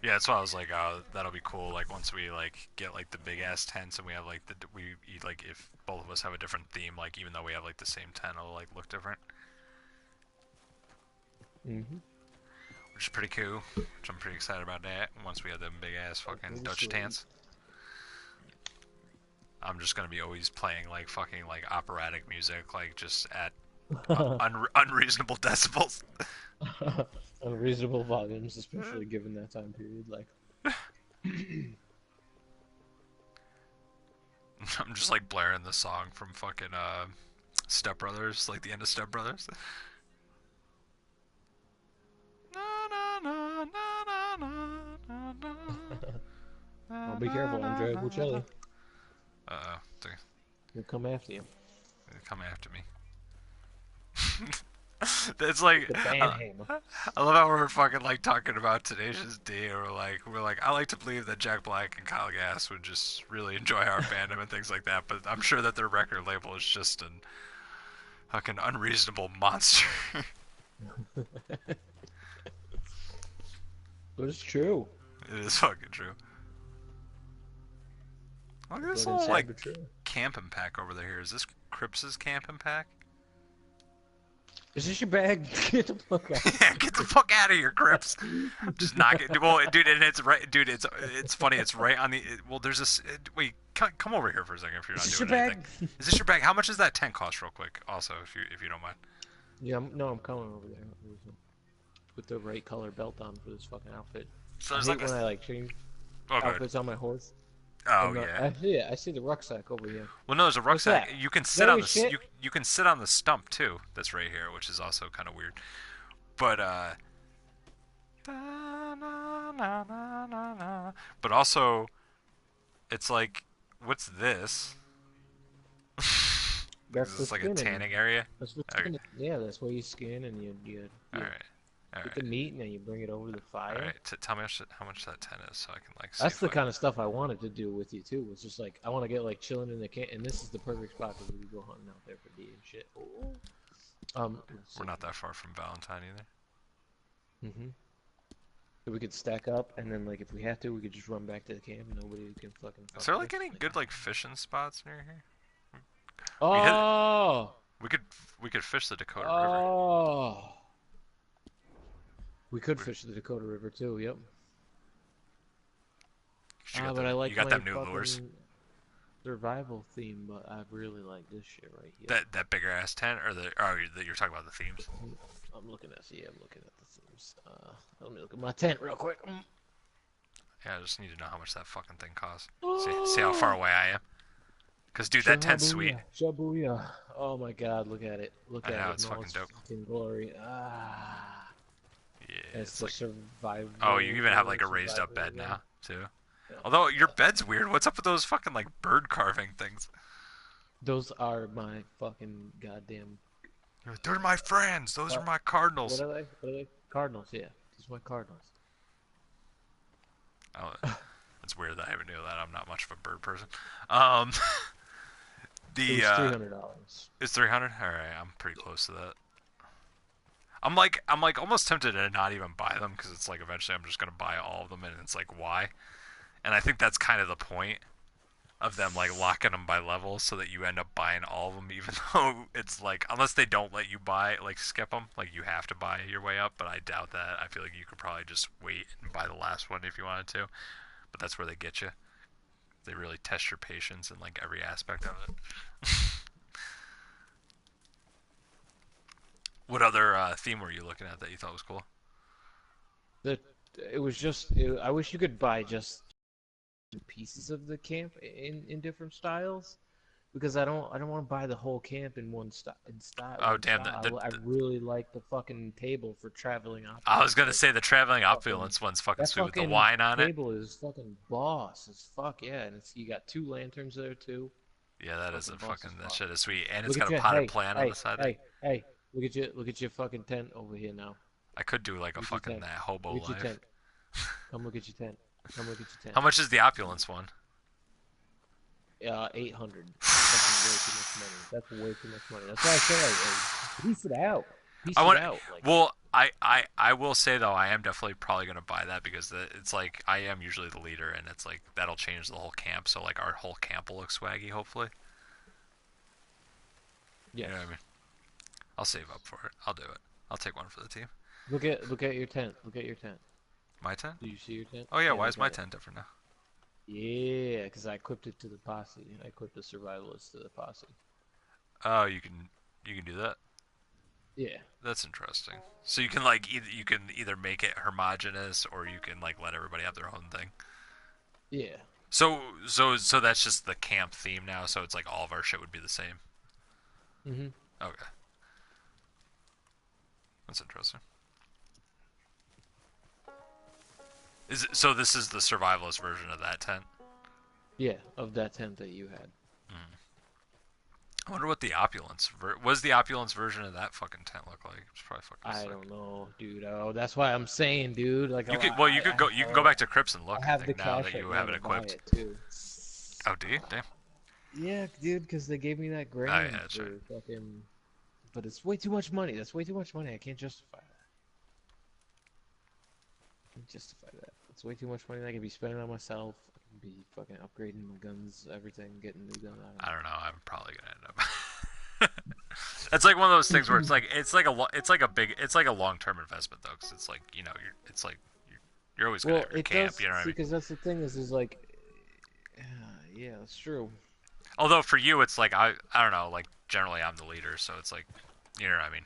Yeah, that's why I was like, oh, that'll be cool. Like once we like get like the big ass tents and we have like like if both of us have a different theme, like even though we have like the same tent, it'll like look different. which is pretty cool. Which I'm pretty excited about that. Once we have them big ass fucking Pretty Dutch sweet. tents. I'm just gonna be always playing like fucking like operatic music, like just at unreasonable decibels. Unreasonable volumes, especially given that time period. Like, I'm just like blaring the song from fucking Step Brothers, like the end of Step Brothers. well, be careful, Andrea Bocelli. Uh-oh, He'll come after you. they're coming after me. It's like The band hammer. I love how we're fucking like talking about Tenacious D, and we're like I like to believe that Jack Black and Kyle Gass would just really enjoy our fandom and things like that, but I'm sure that their record label is just an fucking unreasonable monster. But it's true. It is fucking true. Look at this little like camping pack over there. Is this Crips's camping pack? Is this your bag? Get the fuck out. Yeah, get the fuck out of here, Crips. Just knock it. Well, dude, and it's right, dude. It's funny. It's right on the. Well, there's this. Wait, come over here for a second if you're not doing anything. Is this your bag? How much does that tent cost, real quick? Also, if you don't mind. Yeah, I'm coming over there with the right color belt on for this fucking outfit. So I there's hate like when I like change okay. outfits on my horse. Oh And, yeah. I see the rucksack over here. Well, no, there's a rucksack. that? You can Is sit that on your the shit? you can sit on the stump too. That's right here, which is also kind of weird. But but also, it's like, what's this? That's Is the this like a skinning. tanning area? That's the Okay. skinning. Yeah, that's where you skin and you All right. All get right. the meat and then you bring it over to the fire. All right. Tell me how much that tent is, so I can like. See That's if the I- kind of stuff I wanted to do with you too. Was just like I want to get like chilling in the camp, and this is the perfect spot for you to go hunting out there for deer and shit. We're not that far from Valentine either. So we could stack up, and then like if we have to, we could just run back to the camp. And nobody can fucking. Is there like any good like fishing spots near here? Oh. We could fish the Dakota River. Oh. We could fish the Dakota River too. Yep. But I like you got my them new lures. fucking survival theme, but I really like this shit right here. That bigger ass tent, or you're talking about the themes. I'm looking at the themes. Let me look at my tent real quick. Yeah, I just need to know how much that fucking thing costs. See how far away I am. Cause dude, that tent's sweet. Shabuya. Oh my god, look at it. Look at it. It's in fucking all dope. fucking glory. Ah. Yeah. It's the like, survival. oh, you even have like a raised up bed now too. Although your bed's weird. What's up with those fucking like bird carving things? Those are my fucking goddamn. They're my friends. Those are my cardinals. What are they? Cardinals, yeah. These are my cardinals. Oh, that's weird that I even knew that. I'm not much of a bird person. It's $300. It's 300. All right, I'm pretty close to that. I'm like almost tempted to not even buy them because it's like eventually I'm just gonna buy all of them and it's like why? And I think that's kind of the point of them like locking them by level so that you end up buying all of them, even though it's like unless they don't let you buy like skip them, like you have to buy your way up. But I doubt that. I feel like you could probably just wait and buy the last one if you wanted to. But that's where they get you. They really test your patience in like every aspect of it. What other theme were you looking at that you thought was cool? It was just. I wish you could buy just pieces of the camp in different styles, because I don't want to buy the whole camp in one style. Oh damn! I really like the fucking table for traveling opulence. I was gonna say the traveling opulence one's fucking sweet with the wine on it. That table is fucking boss as fuck, yeah, and you got 2 lanterns there too. Yeah, that is a fucking that shit is sweet, and Look it's got at a potted plant on the side. Hey, look at your fucking tent over here now. I could do like a fucking that hobo Look at your life. tent. Come look at your tent. Come look at your tent. How much is the opulence one? 800. That's way too much money. That's why I say like, piece it out. Piece it out. Like, well, I will say though, I am definitely probably gonna buy that because it's like I am usually the leader, and it's like that'll change the whole camp. So like our whole camp will look swaggy, hopefully. yes. You know what I mean? I'll save up for it. I'll do it. I'll take one for the team. Look at your tent. Look at your tent. My tent? Do you see your tent? Oh yeah, Yeah, why is look my at it. tent different now? Yeah, because I equipped it to the posse. I equipped the survivalist to the posse. Oh, you can do that. Yeah. That's interesting. So you can like either make it homogenous or you can like let everybody have their own thing. Yeah. So that's just the camp theme now. So it's like all of our shit would be the same. Mhm. Okay, that's interesting. Is it, so this is the survivalist version of that tent? Yeah, of that tent that you had. Mm. I wonder what the opulence was. The opulence version of that fucking tent look like? It's probably fucking I sick. don't know, dude. Oh, that's why I'm saying, dude. Like, You could well you could go you can go back to Crips and look. I I have the think now cash that right you now have it to buy equipped. it too. Oh, do you? Damn. Yeah, dude, because they gave me that Oh grand yeah, that's for right. fucking. But it's way too much money. That's way too much money. I can't justify that. I can't justify that. It's way too much money that I could be spending on myself. I can be fucking upgrading my guns, everything, getting new guns. I don't know. I'm probably gonna end up. It's like one of those things where it's like a long-term investment though, because it's like it's like you're always gonna Well, have your it camp. does. You know what I See, mean? because that's the thing is like, yeah, that's true. Although for you, it's like I don't know. Like generally, I'm the leader, so it's like you know what I mean.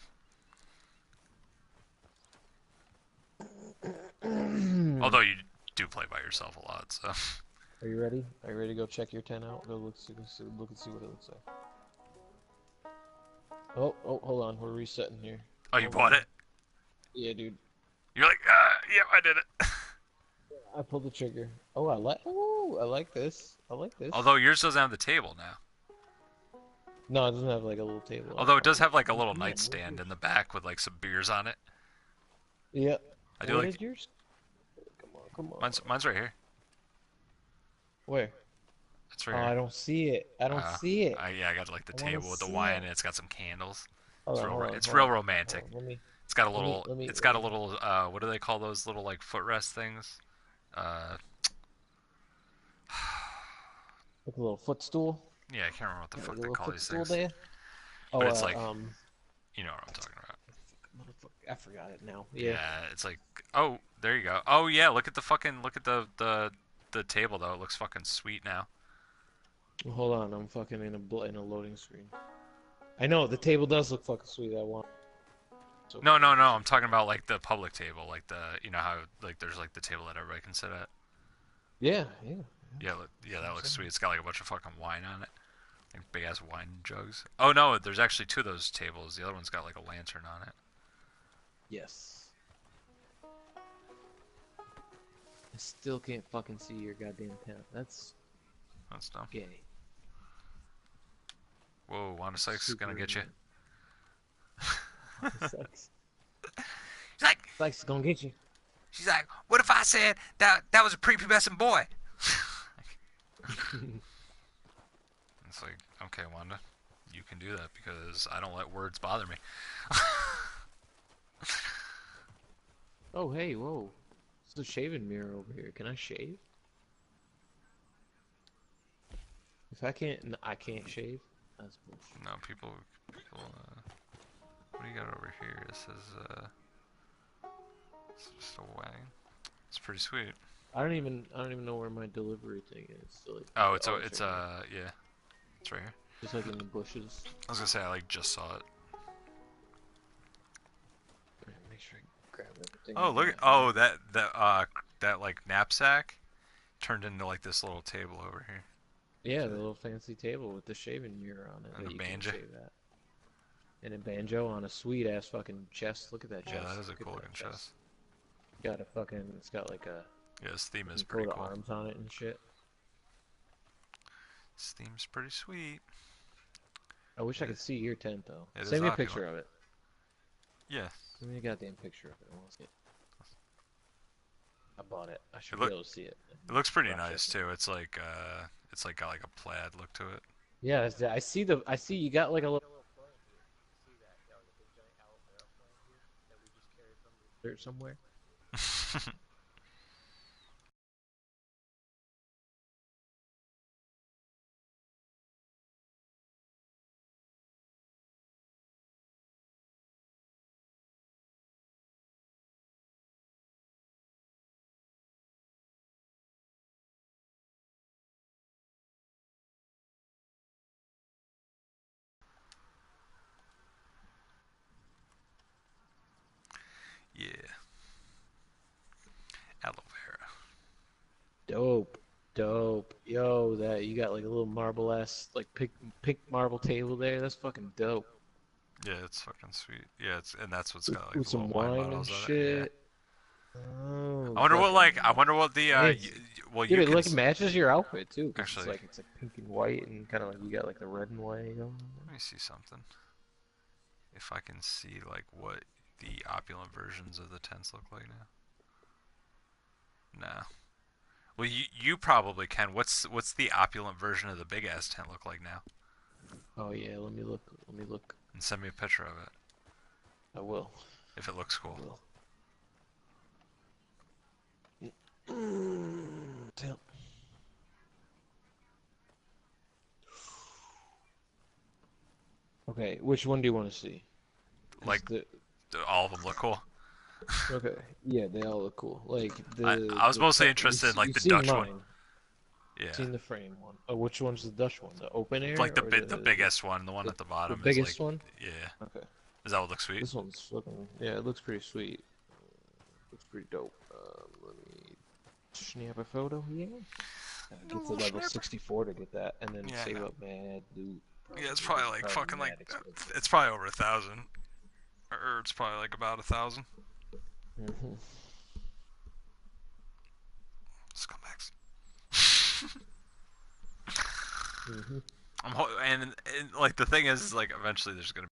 Although you do play by yourself a lot, so. Are you ready? Are you ready to go check your tent out? Go look and see what it looks like. Oh, hold on. We're resetting here. Oh, you bought it? Yeah, dude. You're like, yeah, I did it. I pulled the trigger. Oh, I like this. I like this. Although yours doesn't have the table now. No, it doesn't have like a little table. Although it does have like a little nightstand in the back with like some beers on it. Yep. I do Where like. did yours? Come on. Mine's right here. Where? It's right Oh, here. I don't see it. I don't see it. Yeah, I got like the I wanna table with the see wine, it. and it's got some candles. Hold It's on, real. hold on, It's hold real on. romantic. Let me. It's got a Let me. little. Let me. It's got a little. What do they call those little like footrest things? Like a little footstool. Yeah, I can't remember what the Got, fuck like a they little call these footstool things. there. Oh, But it's like, um. you know what I'm talking about. Motherfucker, I forgot it now. Yeah, Yeah. it's like, oh, there you go. Oh yeah, look at the table though. It looks fucking sweet now. Hold on, I'm fucking in a loading screen. I know the table does look fucking sweet. I want. So No, no, no. I'm talking about like the public table, like you know how like there's like the table that everybody can sit at. yeah. Yeah, that looks sweet. It's got like a bunch of fucking wine on it, like big ass wine jugs. Oh no, there's actually two of those tables. The other one's got like a lantern on it. Yes. I still can't fucking see your goddamn tent. That's dumb. gay. Whoa, Wanda Sykes is gonna get you. Sucks. She's like, Sykes is gonna get you. she's like, what if I said that was a prepubescent boy? It's like, okay, Wanda, you can do that because I don't let words bother me. Oh, hey, whoa. There's a shaving mirror over here. Can I shave? If I can't, I can't shave. That's bullshit. No, people. What do you got over here? It says, it's just a wagon. It's pretty sweet. I don't even know where my delivery thing is. So like, Oh, it's yeah, it's right here. just like in the bushes. I was gonna say I like just saw it. Make sure I grab everything. Oh, look at that like knapsack turned into like this little table over here. Yeah, the little fancy table with the shaving mirror on it. And that the you banjo. Can shave at. And a banjo on a sweet ass fucking chest. Look at that chest. Yeah, that is a Look at cool that looking chest. Got a fucking. It's got like a. Yeah, this theme is coat pretty of cool. arms on it and shit. This theme's pretty sweet. I wish I could see your tent though. It is Send me a opulent. picture of it. Yeah. Send me a goddamn picture of it. I want to see it. I bought it. I should It be able to see it. It looks pretty Brush nice it. too. It's like got like a plaid look to it. Yeah, I see the. I see you got like a little. See that? Got like a big giant aloe vera plant here that we just carried from the dirt somewhere. Yeah. Aloe vera. Dope. Dope. Yo, that you got like a little marble ass like pink marble table there. That's fucking dope. Yeah, it's fucking sweet. Yeah, and that's what's With, got like with the little some wine wine and bottles on it. Yeah. shit. Oh, I wonder what the fancy. well, Dude, you it can like matches your outfit too, because actually. it's like pink and white and kind of like you got like the red and white going on. Let me see something. If I can see like what the opulent versions of the tents look like now. Nah. Well, you probably can. What's the opulent version of the big ass tent look like now? Oh yeah, let me look. Let me look. And send me a picture of it I will. if it looks cool. I will. Tell. Okay, which one do you want to see? Like The all of them look cool. okay, yeah, they all look cool. Like I was mostly interested in like you've the seen Dutch mine. one. Yeah. Seen the frame one. Oh, which one's the Dutch one? The open air Like or the biggest one, the one at the the bottom is like biggest one? yeah. Okay. Is that what looks sweet? This one's fucking yeah. It looks pretty sweet. Looks pretty dope. Let me snap a photo here. Get to level 64 to get that, and then Yeah, save I know. up mad loot. Yeah, it's probably like fucking mad like expensive. it's probably over 1,000, or it's probably like about 1,000. Scumbags. And like the thing is like eventually there's gonna.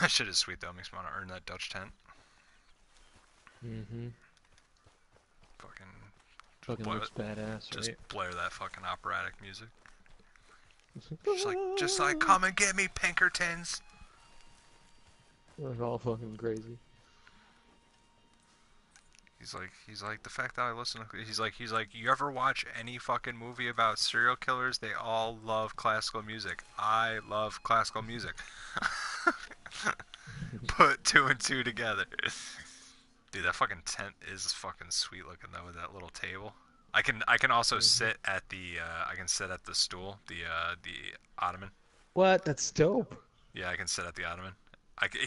That shit is sweet though. Makes me want to earn that Dutch tent. Fucking Looks badass, just right? blare that fucking operatic music. Just like, come and get me, Pinkertons. It's all fucking crazy. He's like the fact that I listen to. He's like, you ever watch any fucking movie about serial killers? They all love classical music. I love classical music. Put two and two together. Dude, that fucking tent is fucking sweet looking though with that little table. I can also sit at the stool, the ottoman. What? That's dope. Yeah, I can sit at the ottoman.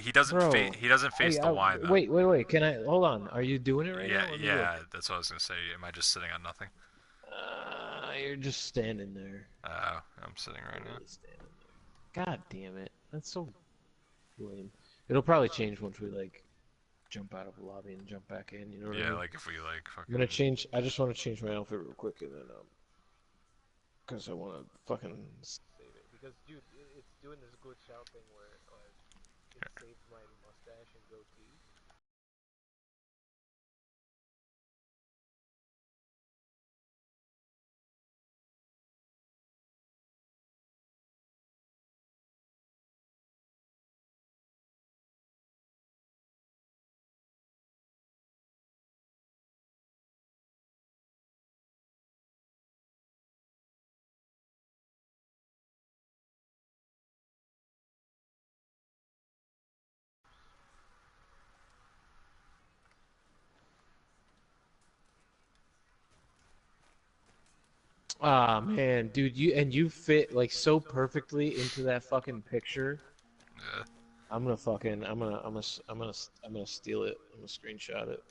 He doesn't Bro, he doesn't face the wine though. wait. Can I hold on? Are you doing it right now? Let me Yeah, look. that's what I was gonna say. Am I just sitting on nothing? You're just standing there. I'm sitting right now. Standing there. God damn it. That's so lame. It'll probably change once we like jump out of the lobby and jump back in, you know what I mean? Like if we like fucking. I'm gonna change. I just want to change my outfit real quick and then because I want to fucking save it. Because dude, it's doing this glitch out thing where it saves my mustache and goatee. Ah man, dude, you fit like so perfectly into that fucking picture. Yeah. I'm gonna steal it. I'm gonna screenshot it.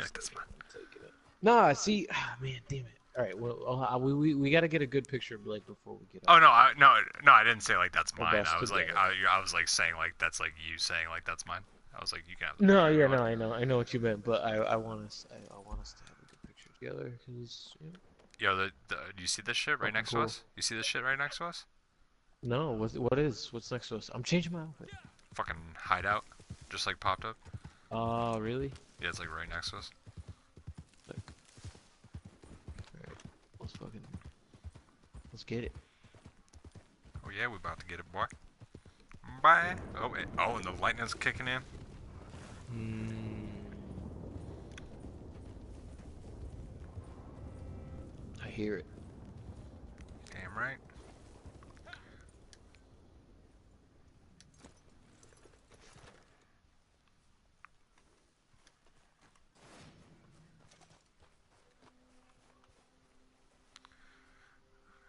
Yeah, that's mine. I'm taking it. Nah, see, man, damn it. All right, well, we gotta get a good picture, like before we get. Oh no, I didn't say like that's Our mine. best I was like, together. I was like saying like that's like you saying like that's mine. I was like, you can have the No, picture if yeah, you want. no, I know what you meant, but I want us to have a good picture together, cause you know. Yo, do you see this shit right Fucking next to cool. us? You see this shit right next to us? No, what's next to us? I'm changing my outfit. Fucking hideout, just like popped up. Oh, really? Yeah, it's like right next to us. Alright, let's get it. Oh yeah, we about to get it, boy. Bye. Oh, oh, and the lightning's kicking in. I hear it. Damn right.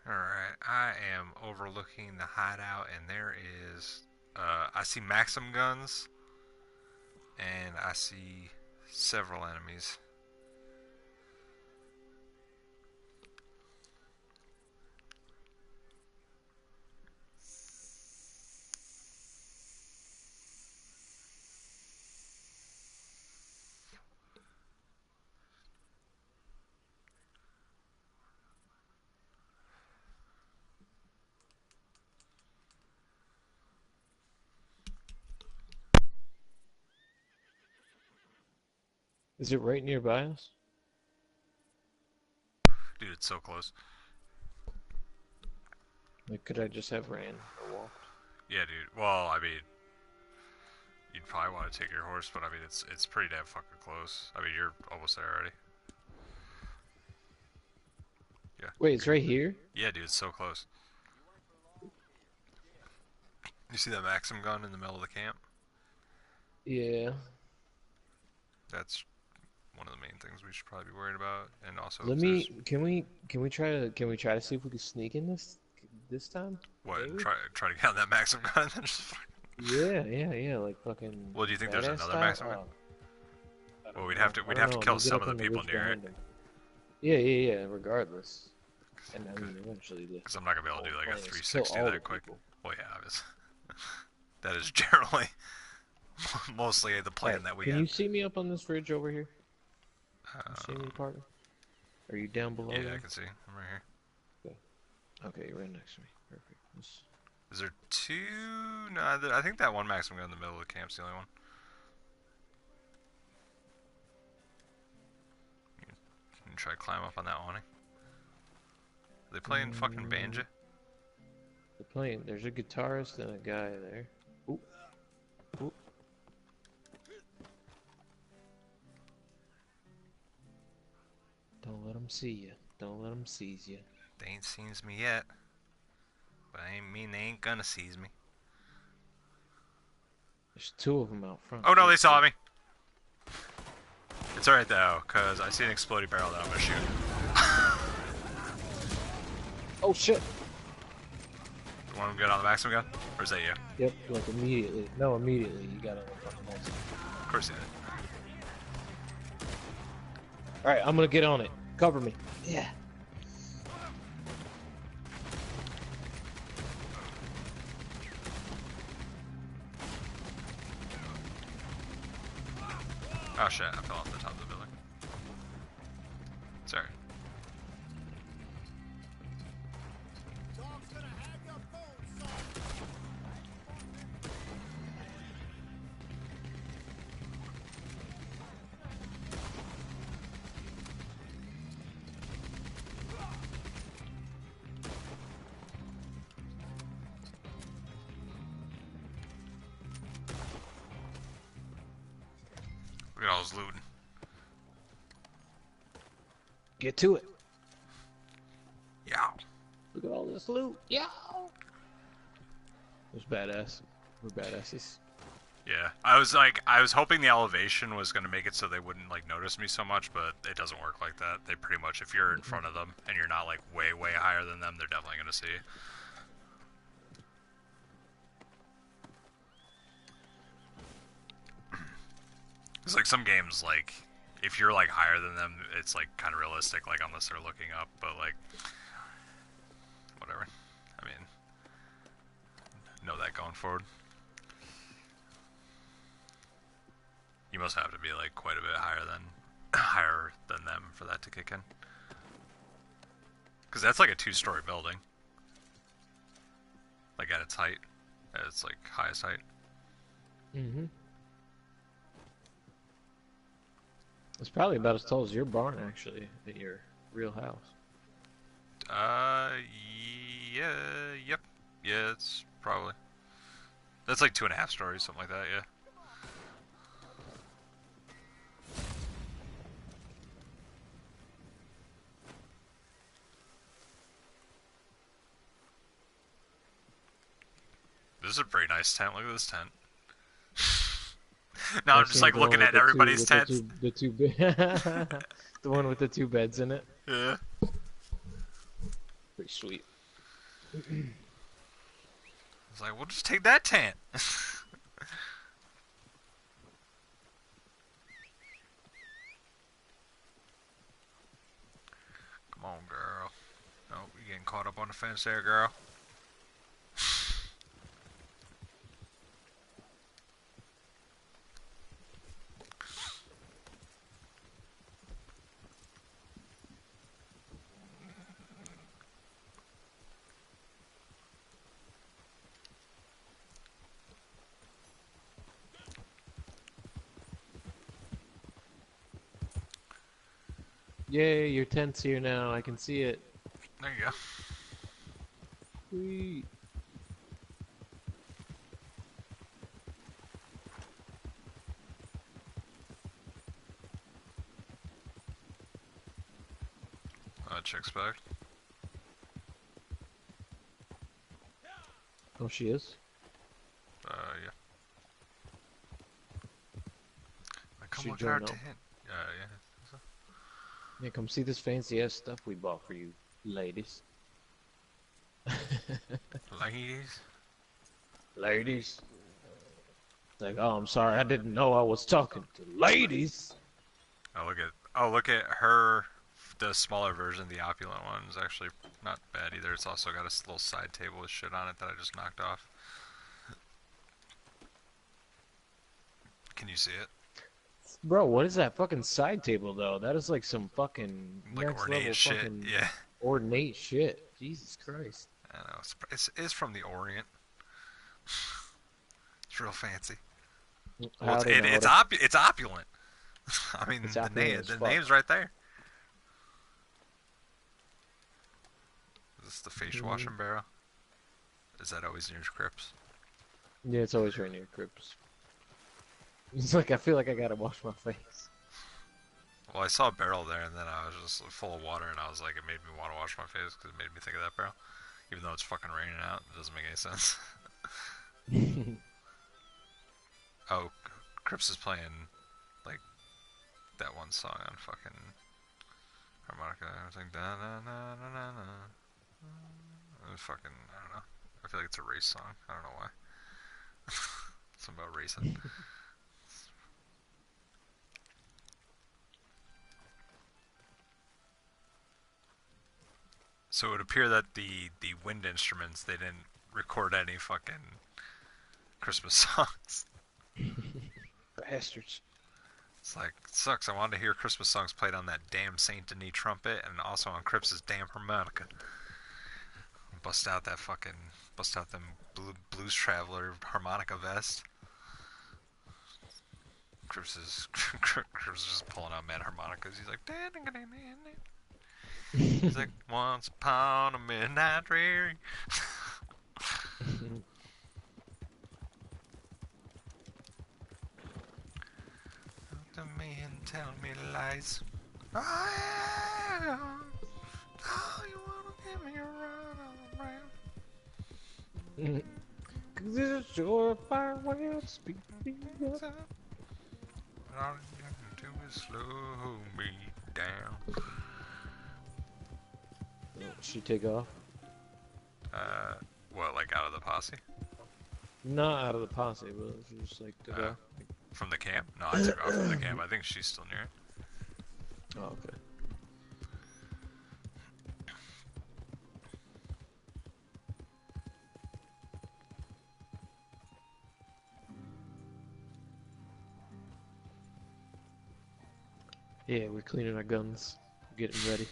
Alright, I am overlooking the hideout, and there is, I see Maxim guns, and I see several enemies. Is it right nearby us? Dude, it's so close. Like, could I just have ran or walked? Yeah, dude. Well, I mean, you'd probably want to take your horse, but I mean, it's pretty damn fucking close. I mean, you're almost there already. Yeah. Wait, it's right here? Yeah, dude, it's so close. You see that Maxim gun in the middle of the camp? Yeah. That's one of the main things we should probably be worried about, and also Can we try to see if we can sneak in this time? what? Maybe? Try to get on that Maxim gun and then just Yeah, like fucking. Well, do you think there's badass another style? Maxim gun? Well, we'd have to kill We'll get some up of the on people roof near it, behind him. Yeah, regardless. And I mean, eventually the. because I'm not gonna be able to do like a plan is kill 360 all the that quick. people. Well, yeah, obviously. That is generally mostly the plan that we Can have. you see me up on this ridge over here? See me, partner? Are you down below? Yeah, there? I can see. I'm right here. Okay, you're right next to me. Perfect. Is there two? No, I think that one Maxim gun in the middle of the camp's the only one. You can try to climb up on that awning. Are they playing fucking banjo? They're playing. There's a guitarist and a guy there. Oop. Oop. Don't let them see you. Don't let them seize you. They ain't sees me yet. But I ain't mean they ain't gonna seize me. There's two of them out front. Oh no, they saw me! It's alright though, cause I see an exploding barrel that I'm gonna shoot. Oh shit! You want to get on the Maxim gun? Or is that you? Yep, like immediately. No, immediately. You got on the fucking next one. Of course you did. Alright, I'm gonna get on it. Cover me. Yeah. Oh shit, I fell off the top of the building. Sorry. Look at all this looting. Get to it. Yeah. Look at all this loot. Yeah. It's badass. We're badasses. Yeah. I was hoping the elevation was gonna make it so they wouldn't like notice me so much, but it doesn't work like that. They pretty much, if you're in front of them and you're not like way higher than them, they're definitely gonna see you. It's like some games, like, if you're, like, higher than them, it's, like, kind of realistic, like, unless they're looking up, but, like, whatever. I mean, know that going forward. You must have to be, like, quite a bit higher than them for that to kick in. Because that's, like, a 2-story building. Like, at its height. At its, like, highest height. Mm-hmm. It's probably about as tall as your barn, actually, at your real house. Yeah, yep. Yeah, it's probably. That's like 2.5 stories, something like that, yeah. This is a pretty nice tent. Look at this tent. Now I'm just like looking at everybody's tents. The one with the 2 beds in it. Yeah. Pretty sweet. It's like, we'll just take that tent. Come on, girl. Oh, you getting caught up on the fence there, girl. Yay, your tent's here now. I can see it. There you go. Sweet. Chick's back. Oh, she is? Yeah. Come She look at our joined up. tent. Yeah. Yeah, come see this fancy ass stuff we bought for you, ladies. Ladies. Ladies. Like, oh, I'm sorry, I didn't know I was talking to ladies. Look at her. The smaller version, the opulent one, is actually not bad either. It's also got a little side table with shit on it that I just knocked off. Can you see it? Bro, what is that fucking side table though? That is like some fucking Like next ornate level shit. fucking Yeah. ornate shit. Jesus Christ. I know. It's from the Orient. It's real fancy. Well, it's opulent. I mean, It's the opulent as fuck. name's right there. Is this the face washing barrel? Is that always near Crips? Yeah, it's always right near Crips. It's like, I feel like I gotta wash my face. Well, I saw a barrel there, and then I was just full of water, and I was like, it made me want to wash my face because it made me think of that barrel. Even though it's fucking raining out, it doesn't make any sense. Oh, Crips is playing, like, that one song on fucking harmonica. I was like, da-na-na-na-na-na. Fucking, I don't know. I feel like it's a race song. I don't know why. Something about racing. So it would appear that the wind instruments, they didn't record any fucking Christmas songs. Bastards. It's like, it sucks. I wanted to hear Christmas songs played on that damn Saint Denis trumpet and also on Cripps' damn harmonica. Bust out them Blues Traveler harmonica vest. Cripps is just pulling out mad harmonicas. He's like, he's like, once upon a midnight dreary. The man tell me lies. Oh, you wanna give me a run around? Cause it's a surefire way of speaking up. All you can do is slow me down. She take off? What, like out of the posse? Not out of the posse, but she just like took off. From the camp? No, I took her off from the camp. I think she's still near it. Oh, okay. Yeah, we're cleaning our guns, getting ready.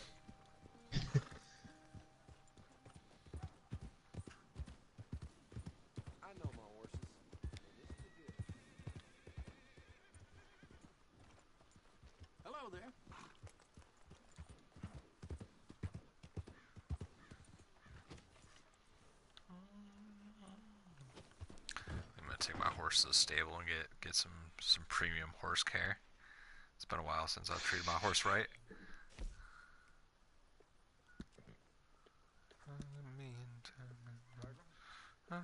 I know my horses. And this is good. Hello there. I'm gonna take my horse to the stable and get some premium horse care. It's been a while since I've treated my horse right. I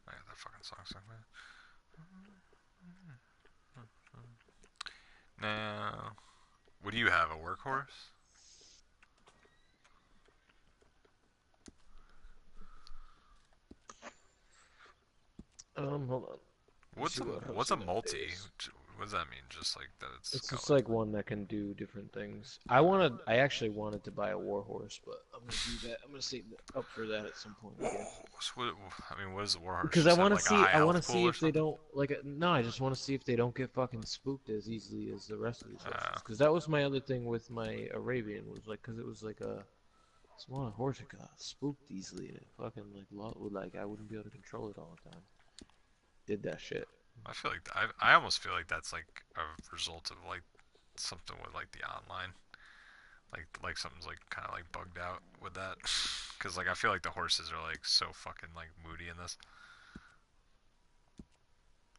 got that fucking song stuck, man. Now, what do you have? A workhorse? Hold on. What's a multi? What does that mean? Just like that it's just like one that can do different things. I actually wanted to buy a warhorse, but I'm gonna do that. I'm gonna save up for that at some point. What is the warhorse? Because I want to see. I want to see if they don't like. No, I just want to see if they don't get fucking spooked as easily as the rest of these horses. Because that was my other thing with my Arabian was like, because it was like a small horse that got spooked easily, and it fucking like I wouldn't be able to control it all the time. Did that shit. I feel like I almost feel like that's like a result of like something with like the online, like something's like kind of like bugged out with that, because like I feel like the horses are like so fucking like moody in this.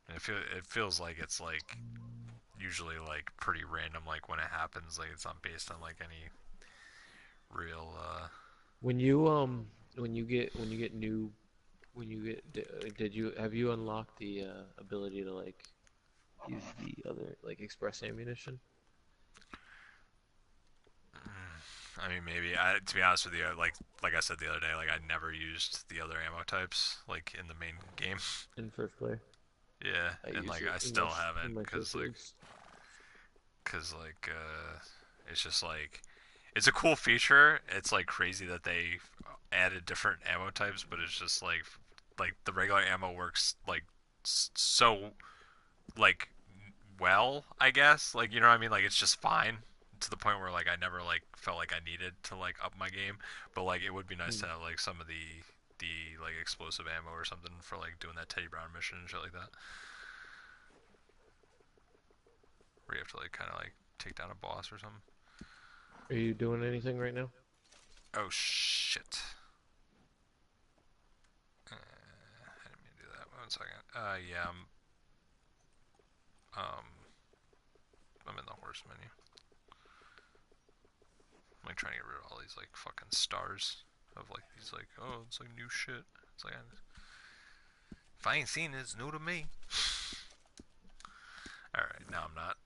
And it feels like it's like usually like pretty random, like when it happens, like it's not based on like any real. When you get new. Have you unlocked the ability to like use the other like express ammunition? I mean, maybe. To be honest with you, like I said the other day, like I never used the other ammo types like in the main game. In first player. Yeah, and like I still haven't because it's just like it's a cool feature. It's like crazy that they added different ammo types, but it's just like the regular ammo works like so like well, I guess. Like, you know what I mean? Like it's just fine to the point where like I never like felt like I needed to like up my game, but like it would be nice to have like some of the like explosive ammo or something for like doing that Teddy Brown mission and shit like that. Where you have to like kind of like take down a boss or something. Are you doing anything right now? Oh shit. I didn't mean to do that. 1 second. Yeah, I'm in the horse menu. I'm like trying to get rid of all these like fucking stars of like these like, oh, it's like new shit. It's like, if I ain't seen it, it's new to me. Alright, now I'm not.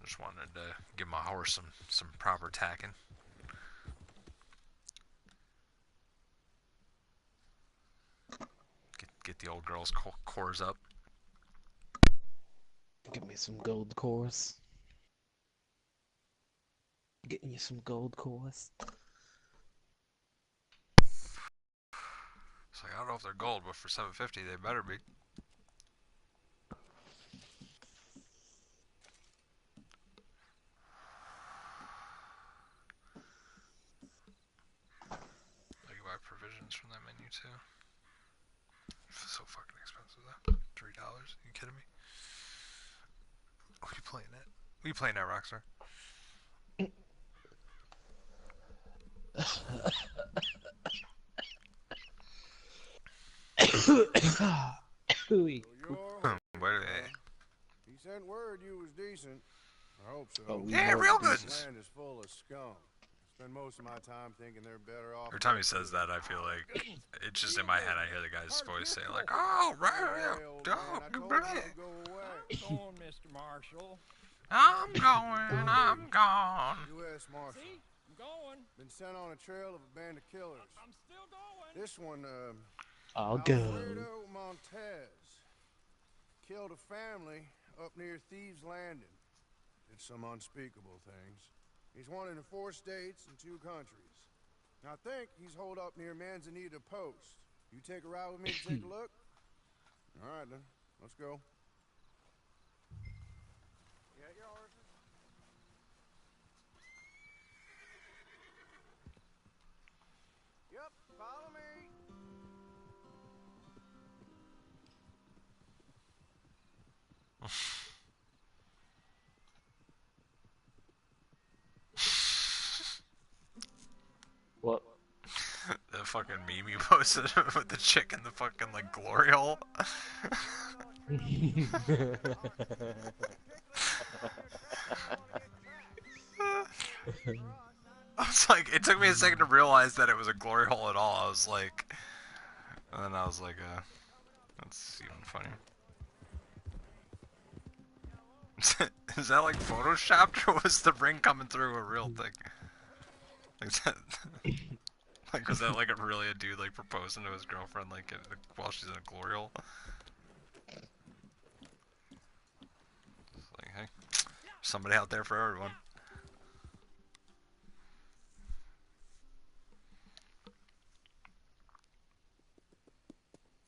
Just wanted to give my horse some proper tacking. Get the old girl's cores up. Give me some gold cores. Getting you some gold cores. It's like, I don't know if they're gold, but for $7.50 they better be. I can buy provisions from that menu too. It's so fucking expensive though. $3? Are you kidding me? What are you playing at? What are you playing at, Rockstar? Where are they? He sent word you was decent. I hope so. Oh, yeah, real good. This land is full of scum. I spend most of my time thinking they're better off. Every time he says that, I feel like it's just in my head. I hear the guy's voice saying like, "Oh, right, Go away. Go on, Mr. Marshall. I'm going, I'm gone." U.S. Marshal. See? I'm going. Been sent on a trail of a band of killers. I'm still going. This one, I'll go. Alfredo Montez killed a family up near Thieves Landing. Did some unspeakable things. He's wanted in 4 states and 2 countries. Now, I think he's holed up near Manzanita Post. You take a ride with me to take a look? All right, then. Let's go. You got your horses? Yep, follow me. What? The fucking meme you posted with the chick in the fucking like glory hole. I was like, it took me a second to realize that it was a glory hole at all. I was like, and then I was like, that's even funnier. Is that like photoshopped, or was the ring coming through a real thing? Like, that, like was that like really a dude like proposing to his girlfriend like while she's in a glory hole? It's like, hey, somebody out there for everyone.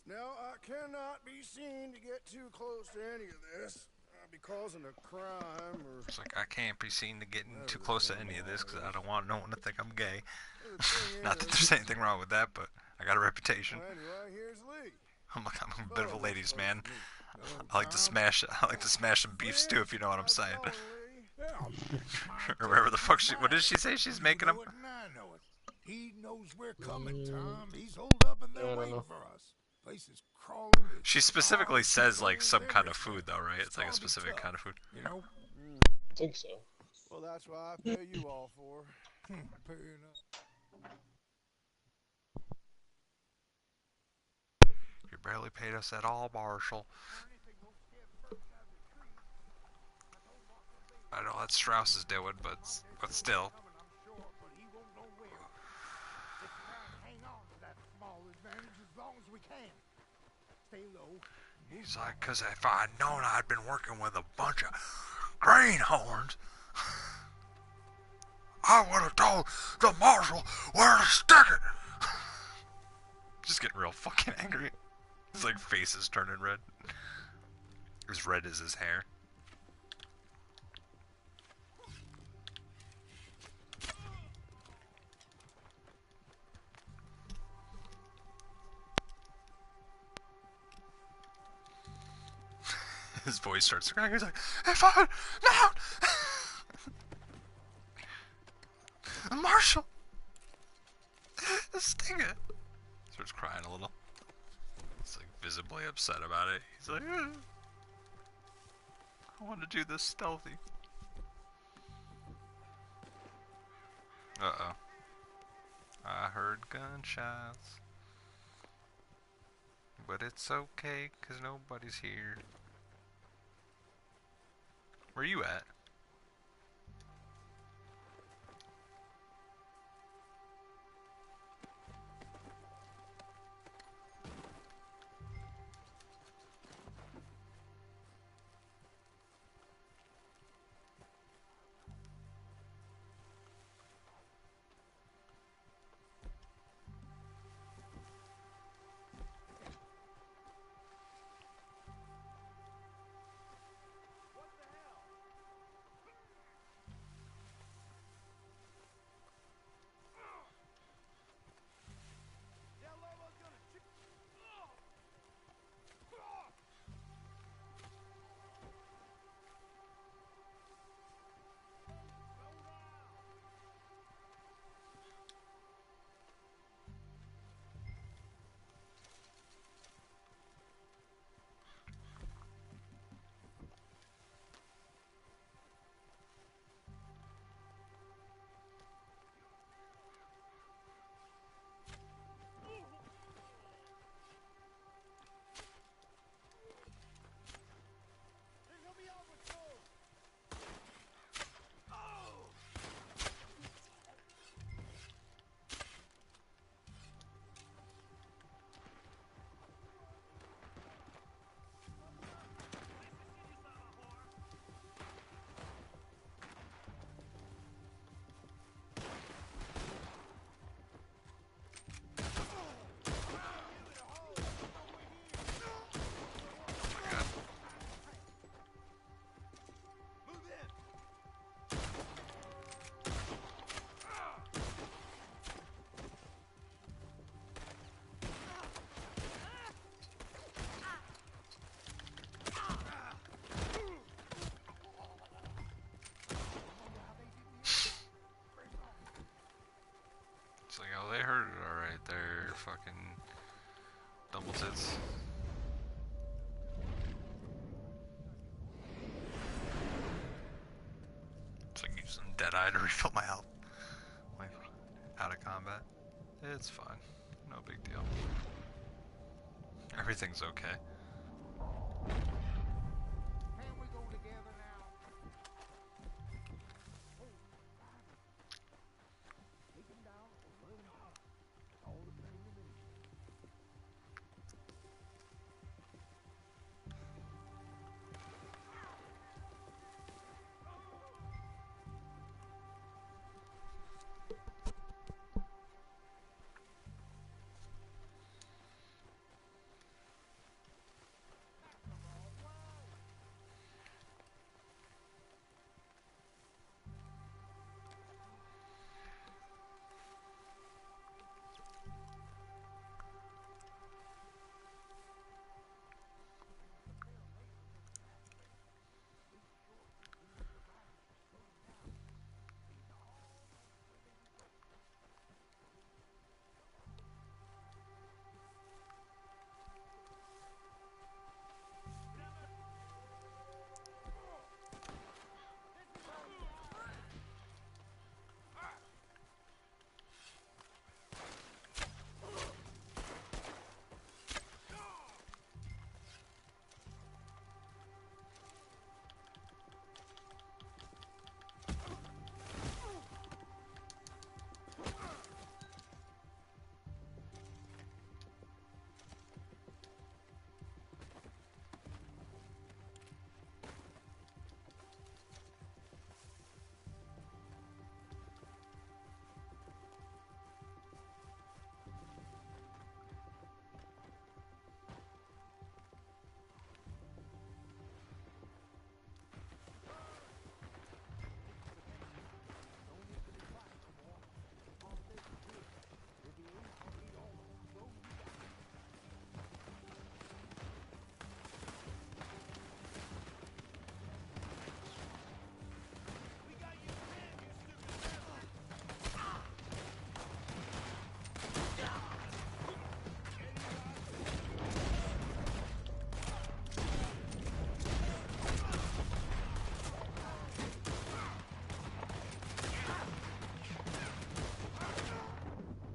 Now, I cannot be seen to get too close to any of this. I'll be causing a crime or... It's like, I can't be seen to getting too close to any of this because I don't want no one to think I'm gay. Not that there's anything wrong with that, but I got a reputation. Well, anyway, here's Lee. I'm a bit of a ladies' man. I like to smash some beef stew, if you know what I'm saying. Or wherever the fuck what did she say she's making him? He knows we're coming, Tom. He's holed up and they're waiting for us. Place is crawling. She specifically says like some kind of food though, right? It's like a specific kind of food. You know? I think so. Well, that's what I pay you all for. Fair enough. You barely paid us at all, Marshall. I know that's Strauss is doing, but still. He's like, because if I'd known I'd been working with a bunch of greenhorns, I would have told the marshal where to stick it. Just getting real fucking angry. His like face is turning red. As red as his hair. His voice starts cracking. He's like, if I no, Marshall, sting it. Starts crying a little. He's like visibly upset about it. He's like, I want to do this stealthy. Uh-oh. I heard gunshots. But it's okay, because nobody's here. Where you at? tits. It's like using Deadeye to refill my health. Like, out of combat. It's fine. No big deal. Everything's okay. Can we go together now? Take him down or let him out. All the same to me.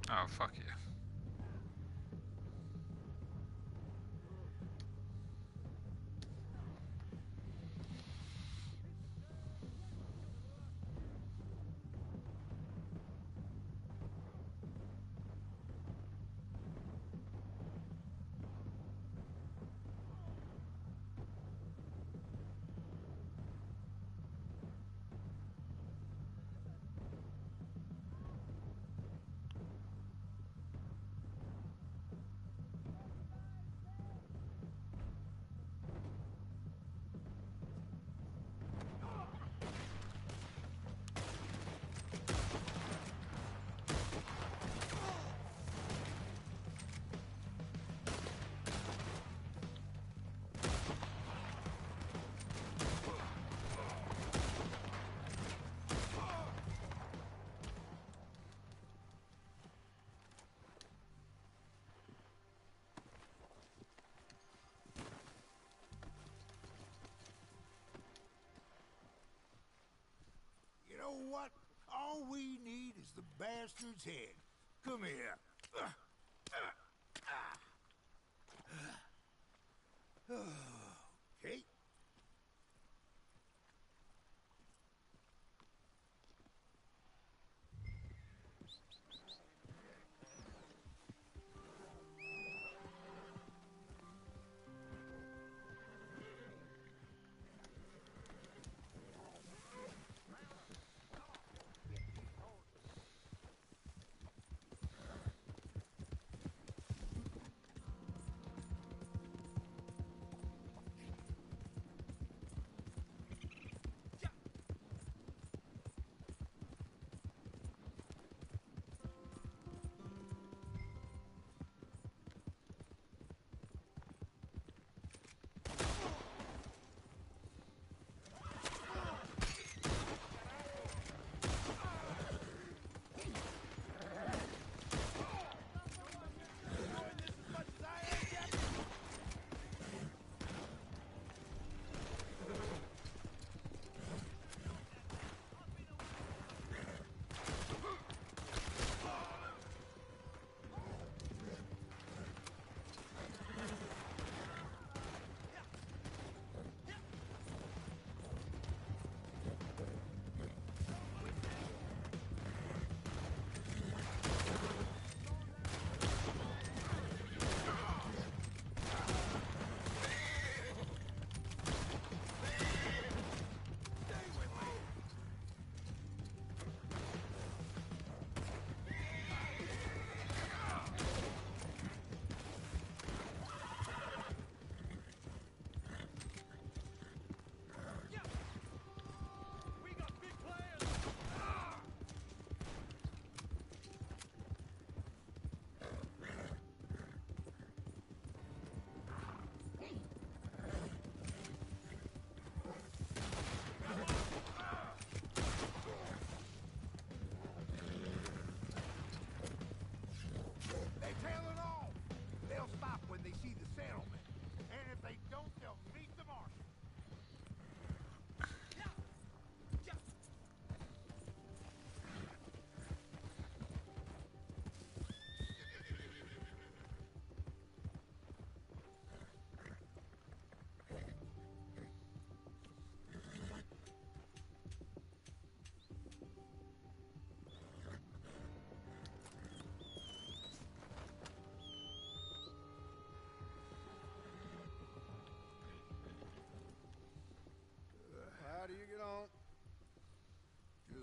Oh, fuck you. You know what? All we need is the bastard's head. Come here. Okay.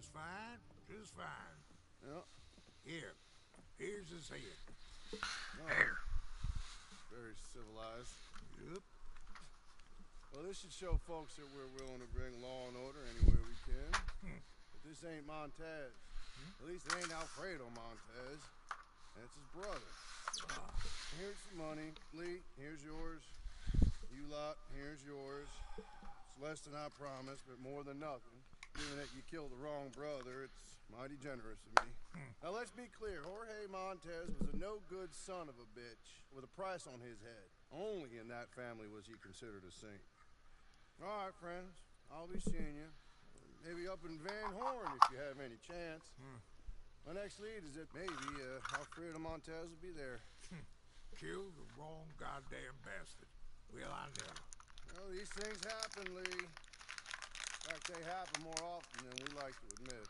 Just fine. Just fine. Yep. Here's his head. Here. Very civilized. Yep. Well, this should show folks that we're willing to bring law and order anywhere we can. But this ain't Montez. At least it ain't Alfredo Montez. That's his brother. Here's some money. Lee, here's yours. You lot, here's yours. It's less than I promised, but more than nothing. Given that you killed the wrong brother, it's mighty generous of me. Now, let's be clear. Jorge Montez was a no-good son of a bitch with a price on his head. Only in that family was he considered a saint. All right, friends. I'll be seeing you. Maybe up in Van Horn if you have any chance. My next lead is that maybe Alfredo Montez will be there. Killed the wrong goddamn bastard. Well, I know. Well, these things happen, Lee. In fact, they happen more often than we like to admit.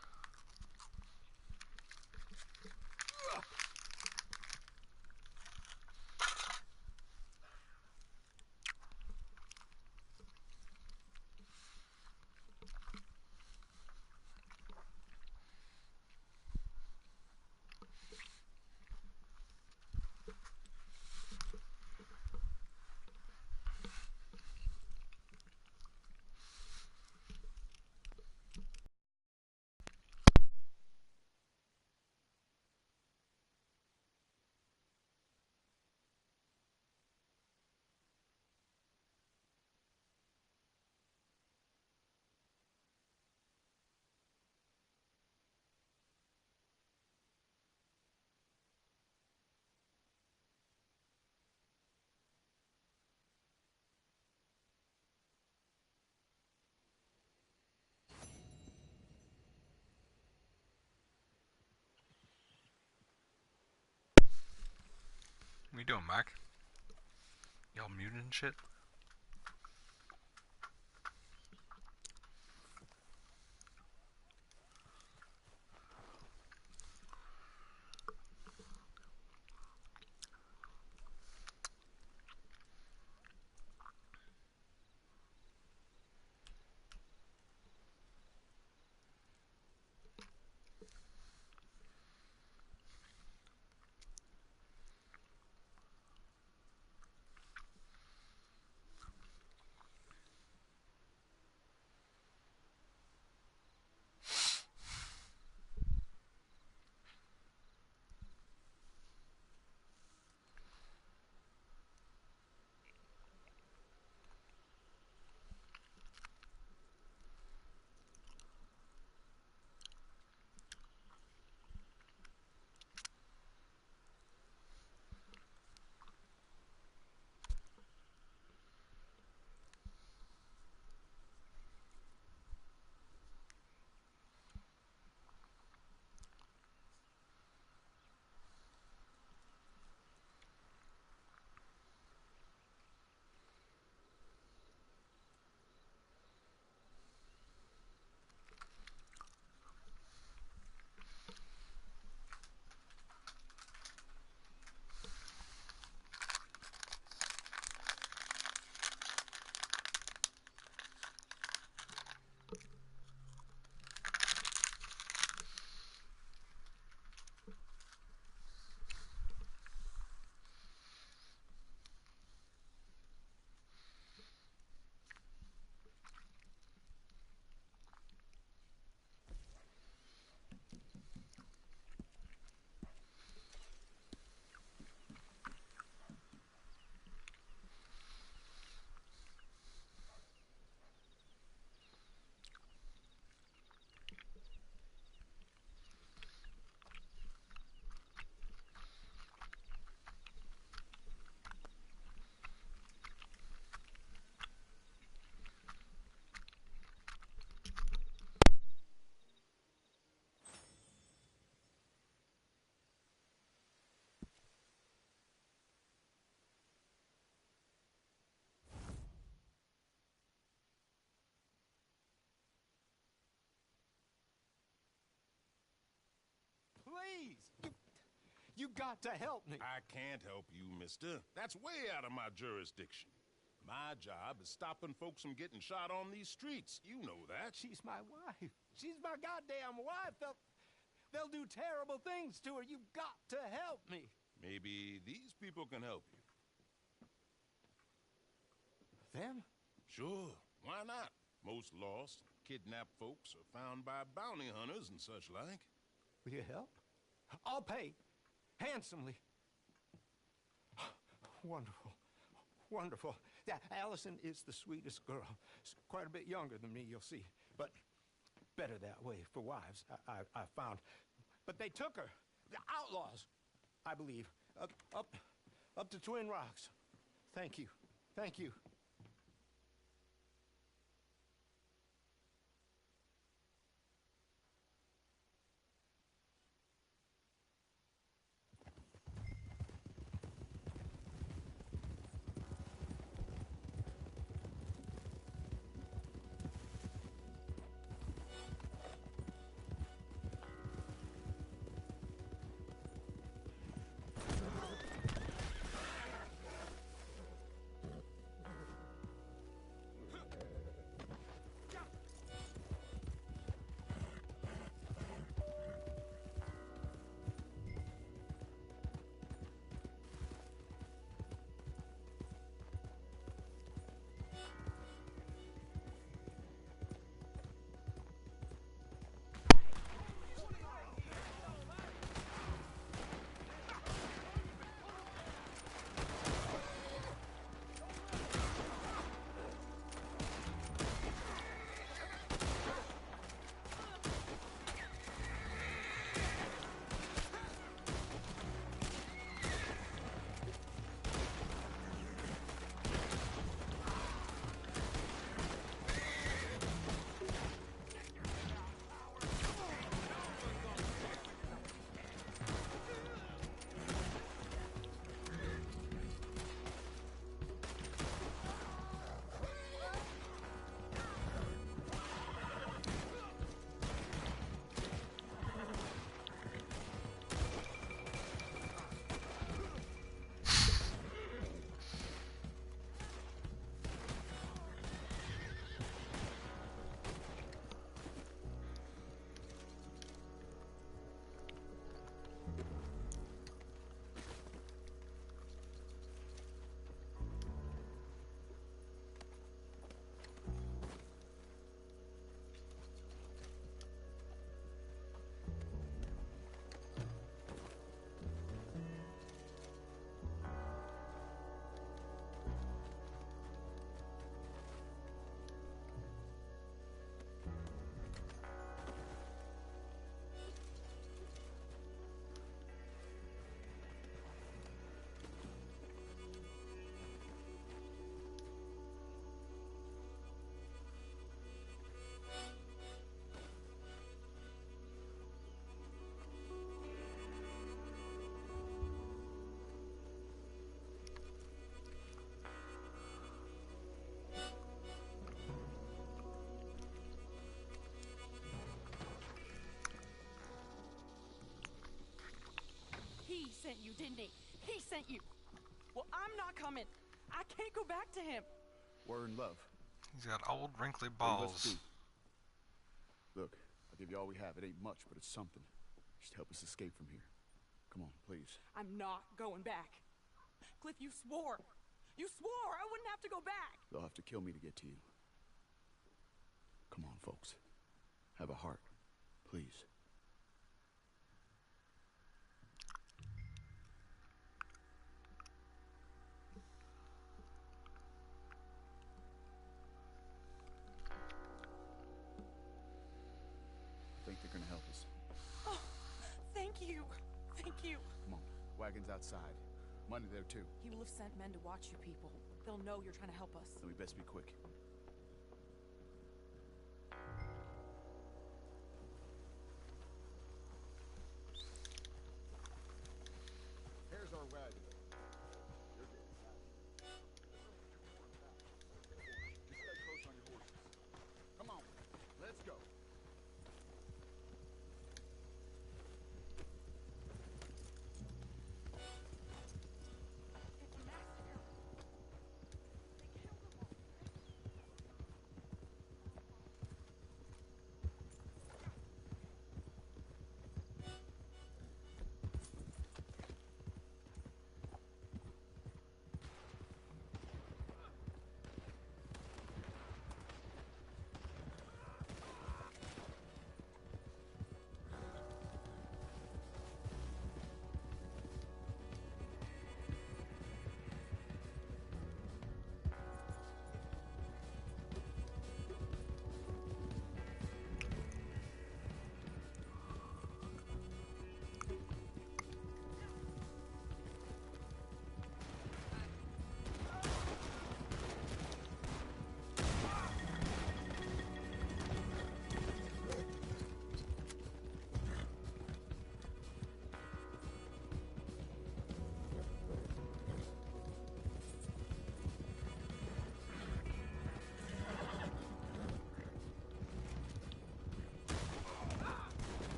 What you doing, Mac? Y'all muted and shit? Please! You got to help me. I can't help you, mister. That's way out of my jurisdiction. My job is stopping folks from getting shot on these streets. You know that. She's my wife. She's my goddamn wife. They'll do terrible things to her. You've got to help me. Maybe these people can help you. Them? Sure, why not? Most lost, kidnapped folks are found by bounty hunters and such like. Will you help? I'll pay. Handsomely. Wonderful. Wonderful. Yeah, Allison is the sweetest girl. She's quite a bit younger than me, you'll see. But better that way for wives, I found. But they took her. The outlaws, I believe. Up to Twin Rocks. Thank you. Thank you. He sent you, didn't he? He sent you. Well, I'm not coming. I can't go back to him. We're in love. He's got old, wrinkly What do you balls. let's do? Look, I'll give you all we have. It ain't much, but it's something. Just help us escape from here. Come on, please. I'm not going back. Cliff, you swore. You swore I wouldn't have to go back. They'll have to kill me to get to you. Come on, folks. Have a heart, please. I think they're gonna help us. Oh, thank you. Thank you. Come on, wagon's outside. Money there too. He will have sent men to watch you people. They'll know you're trying to help us. Then we best be quick. Here's our wagon. You're good. Just stay close on your horses. Come on, let's go. It's a massacre. They killed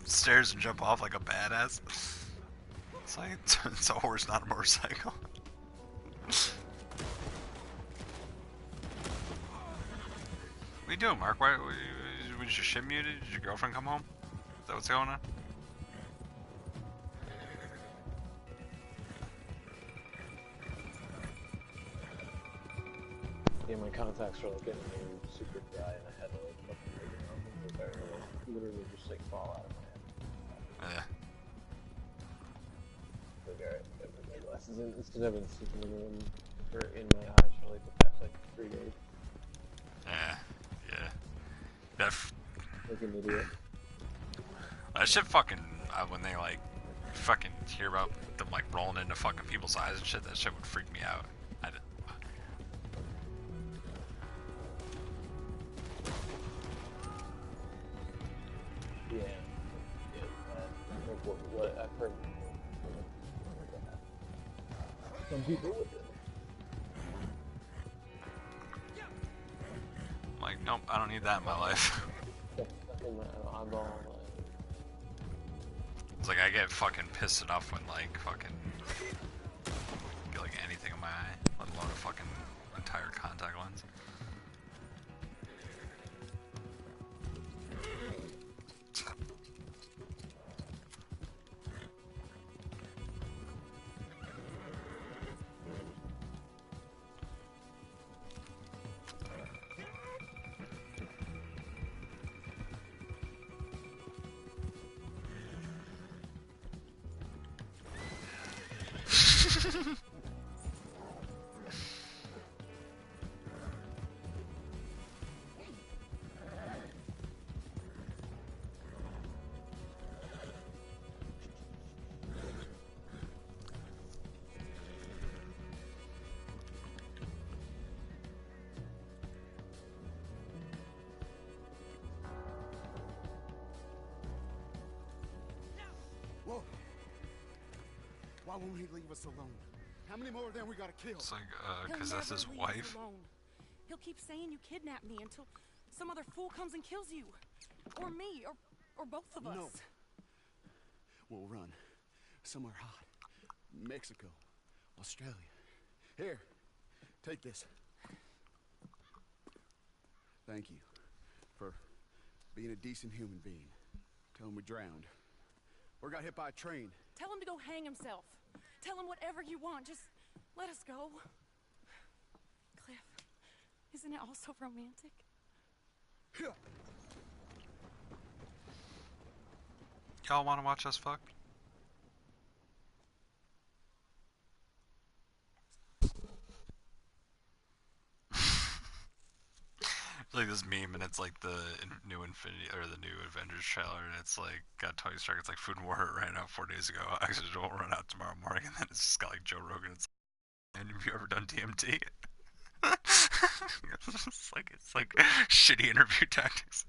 stairs and jump off like a badass. It's like it's a horse, not a motorcycle. What are you doing, Mark? Why was your shit muted? Did your girlfriend come home? Is that what's going on? Yeah, my contacts are like getting super dry, and I had to like fucking take them off because they like, literally just like fall out of my head. Yeah. Like, alright, I gotta put my glasses in. It's because I've been sticking them in my eyes for like the past like 3 days. Yeah. Yeah. That. Like an idiot. That shit fucking. When they like fucking hear about them like rolling into fucking people's eyes and shit, that shit would freak me out. Yeah. Yeah, what I've heard. Some people with it. I'm like, nope, I don't need that in my life. In my eyeball. It's like I get fucking pissed enough when like fucking get like anything in my eye, let alone a fucking entire contact lens. Whoa! Why won't he leave us alone? How many more of them we gotta kill? It's like, cause that's his wife. He'll keep saying you kidnapped me until some other fool comes and kills you. Or me, or both of us. No. We'll run. Somewhere hot. Mexico. Australia. Here. Take this. Thank you for being a decent human being. Tell him we drowned. Or got hit by a train. Tell him to go hang himself. Tell him whatever you want. Just let us go. Cliff, isn't it all so romantic? Y'all want to watch us fuck? It's like this meme, and it's like the new Infinity or the new Avengers trailer, and it's like got Tony Stark. It's like Food and Water ran out 4 days ago. Actually, it won't run out tomorrow morning, and then it's just got like Joe Rogan. It's like, and have you ever done DMT? it's like shitty interview tactics.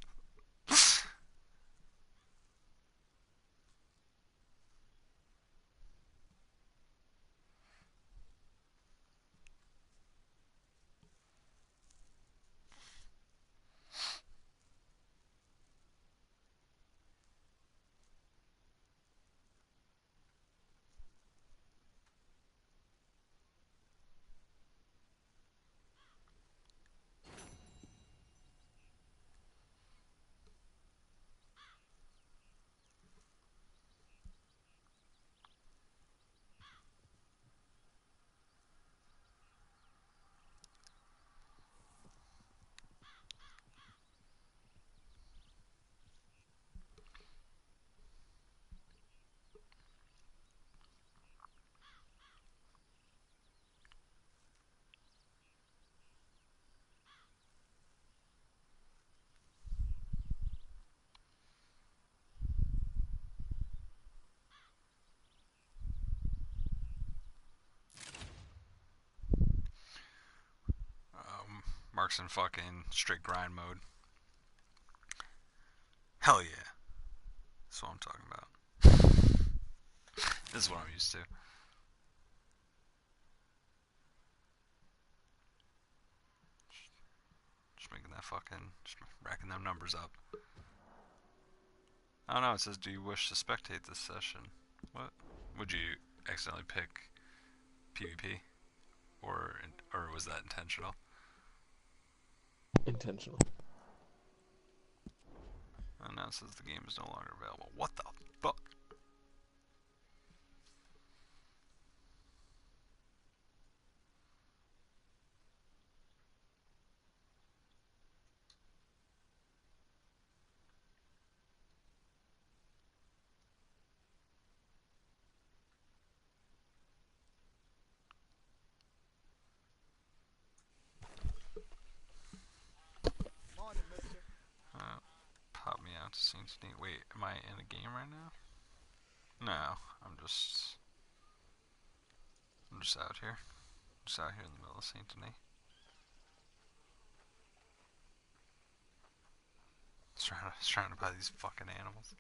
Mark's in fucking straight grind mode. Hell yeah. That's what I'm talking about. This is what I'm used to. Just making that fucking, just racking them numbers up. I don't know, it says, do you wish to spectate this session? What? Would you accidentally pick PvP? Or was that intentional? Intentional. And now it says the game is no longer available. What the fuck? Pop me out to Saint Denis. Wait, am I in a game right now? No, I'm just out here. Just out here in the middle of Saint Denis. Just trying to buy these fucking animals.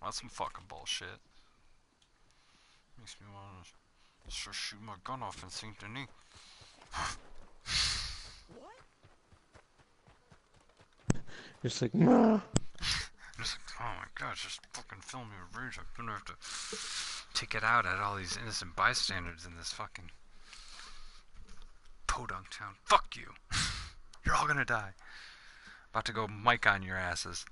That's some fucking bullshit. Makes me want to just shoot my gun off in Saint Denis. What? Just like, nah. Just like, oh my god, just fucking fill me with rage. I'm gonna have to take it out at all these innocent bystanders in this fucking podunk town. Fuck you. You're all gonna die. About to go mic on your asses.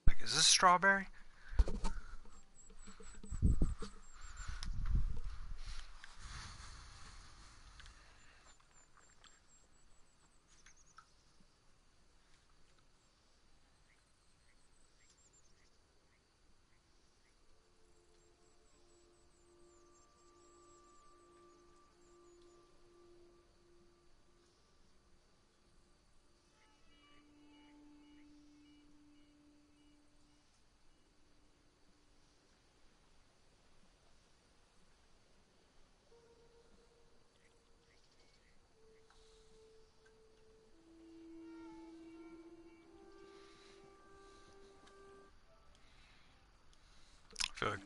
Like, is this strawberry? I feel like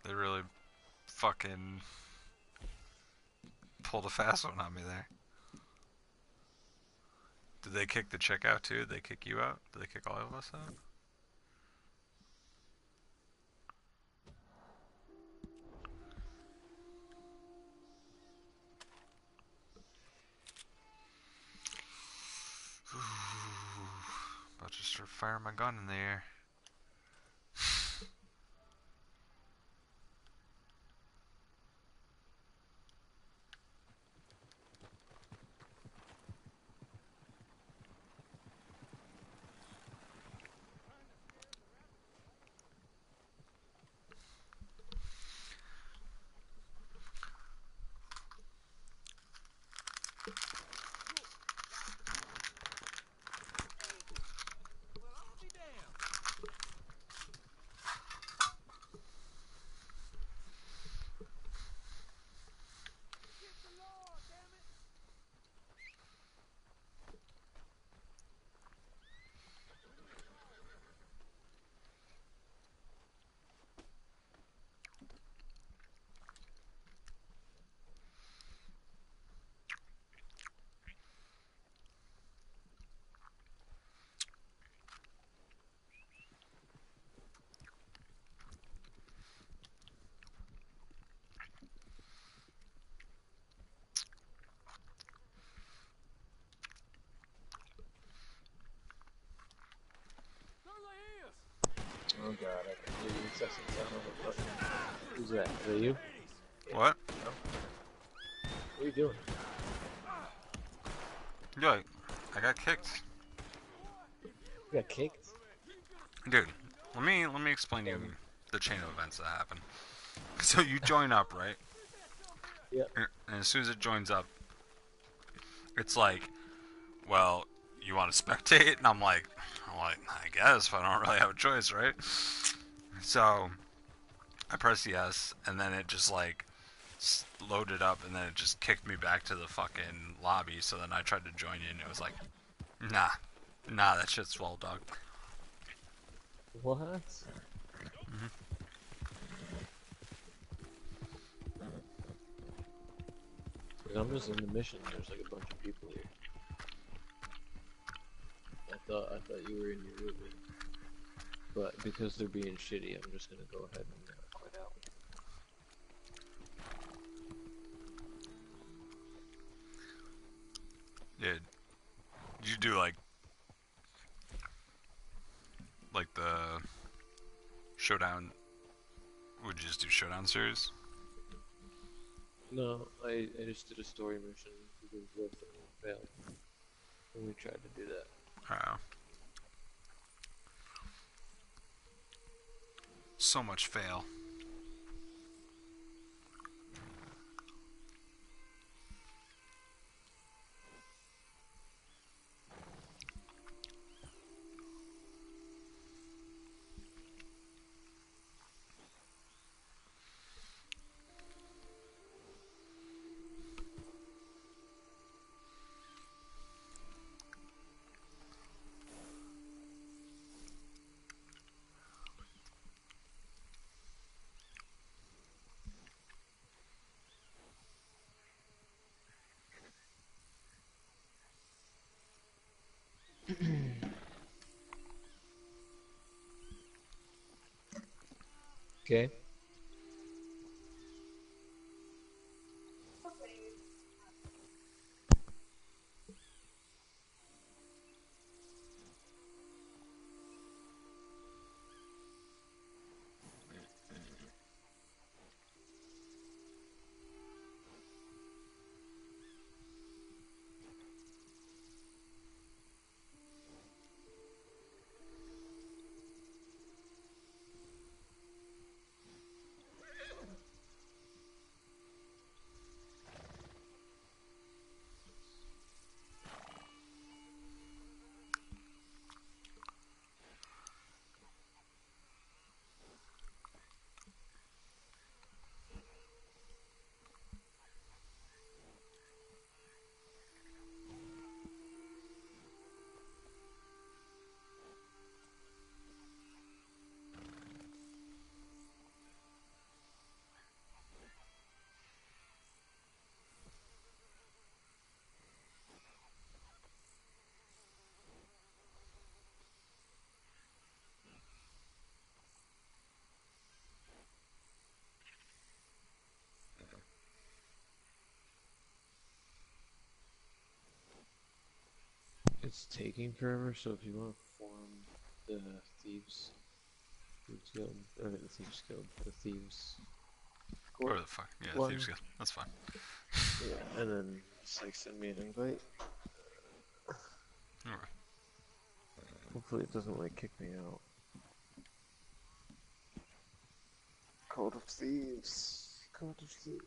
they really fucking pulled a fast one on me there. Did they kick the chick out too? Did they kick you out? Did they kick all of us out? About to start firing my gun in the air. Oh god, I can hear the incessant sound of a fucking... Who's that? Is that you? What? No? What are you doing? Yo, I got kicked. You got kicked? Dude, let me explain to you the chain of events that happen. So you join up, right? Yeah. And as soon as it joins up, it's like, well, you want to spectate? And I'm like, I guess, but I don't really have a choice, right? So I press yes, and then it just like loaded up, and then it just kicked me back to the fucking lobby. So then I tried to join in, and it was like, nah, that shit's swell, dog. What? Mm-hmm. I'm just in the mission. There's like a bunch of people here. I thought you were in your room, but because they're being shitty, I'm just gonna go ahead and quit out. Yeah. Did you do like the showdown? Would you just do showdown series? No, I just did a story mission because that failed. And we tried to do that. Oh. So much fail. Okay. It's taking forever, so if you want to form the Thieves Guild, or the Thieves Guild, the Thieves Court. Or the fuck, yeah, one. Thieves Guild. That's fine. Yeah, and then just like send me an invite. Alright. Hopefully it doesn't like kick me out. Code of Thieves. Code of Thieves.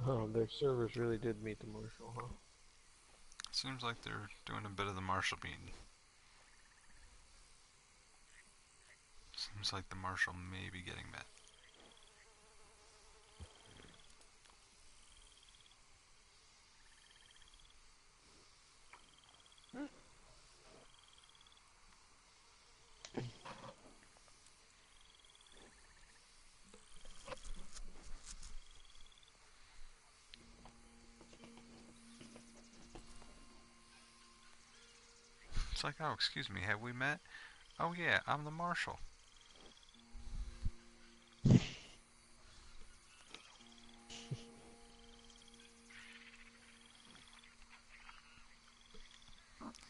Oh, their servers really did meet the Marshal, huh? Seems like they're doing a bit of the Marshal beating. Seems like the Marshal may be getting met. It's like, oh, excuse me, have we met? Oh yeah, I'm the Marshal.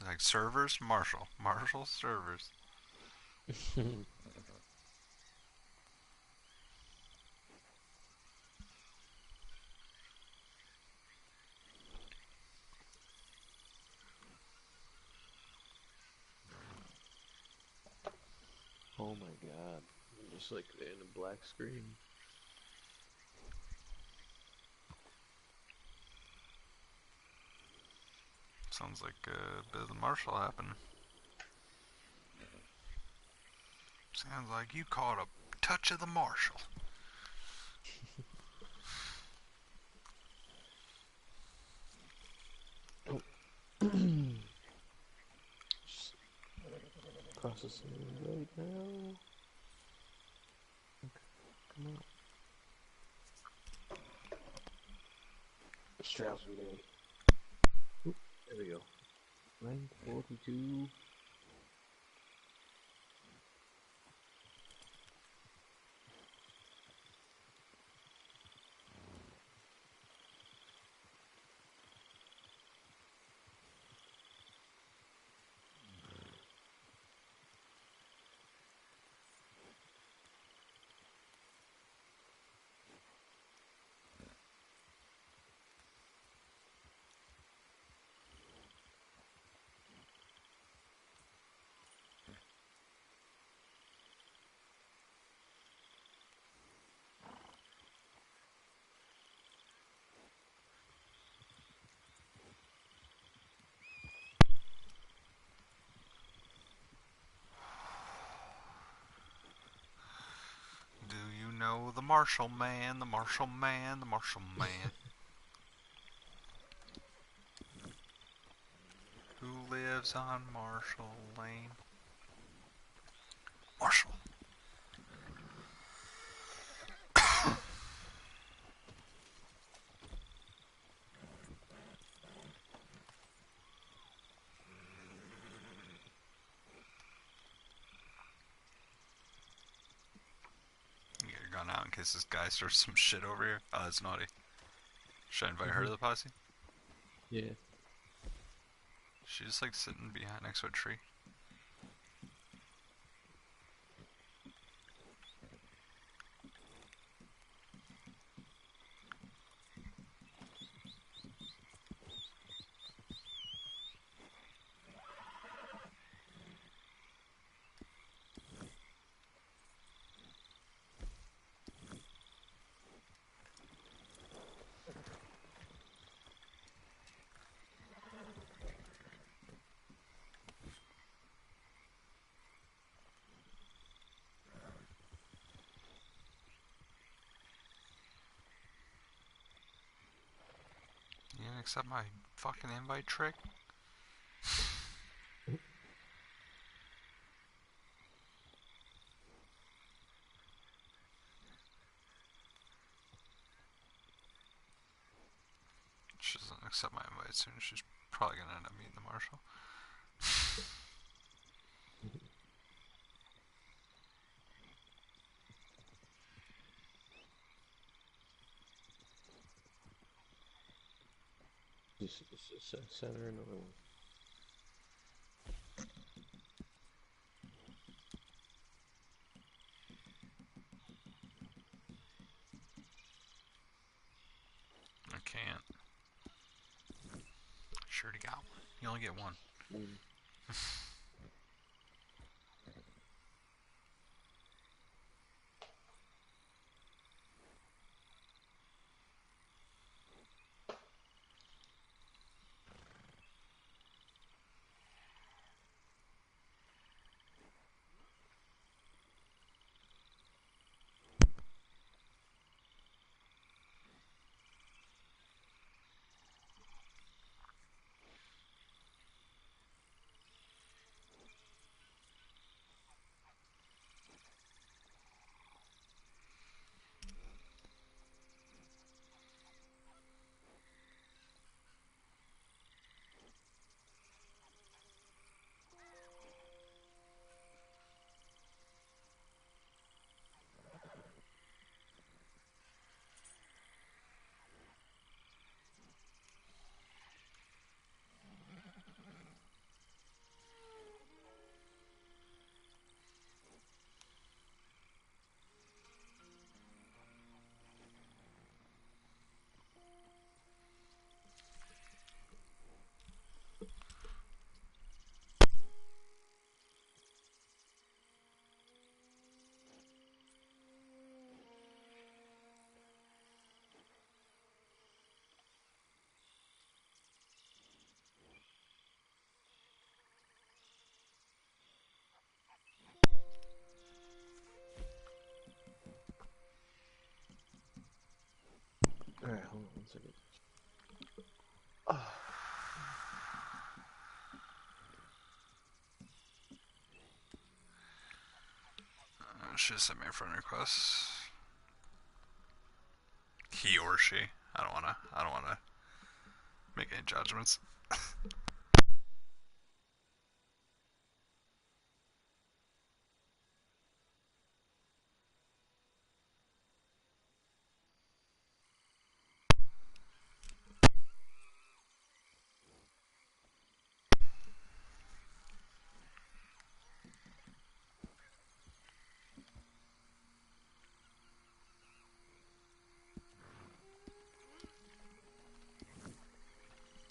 Like servers, Marshal. Marshal, servers. Oh my god. Just like in a black screen. Sounds like a bit of the marshal happened. Sounds like you caught a touch of the marshal. Processing right now. Okay, come on. Straps we need. Oop, there we go. Rank 42. Do you know the Marshall Man, the Marshall Man, the Marshall Man? Who lives on Marshall Lane? Marshall. Get your gun out in case this guy starts some shit over here. Oh, that's naughty. Should I invite her to the posse? Yeah. She's just like sitting behind next to a tree. You didn't accept my fucking invite trick? She doesn't accept my invite soon. She's probably gonna end up meeting the marshal. Just send her another one. I can't. Sure to got one. You only get one. second. She sent me a friend request. He or she. I don't wanna make any judgments.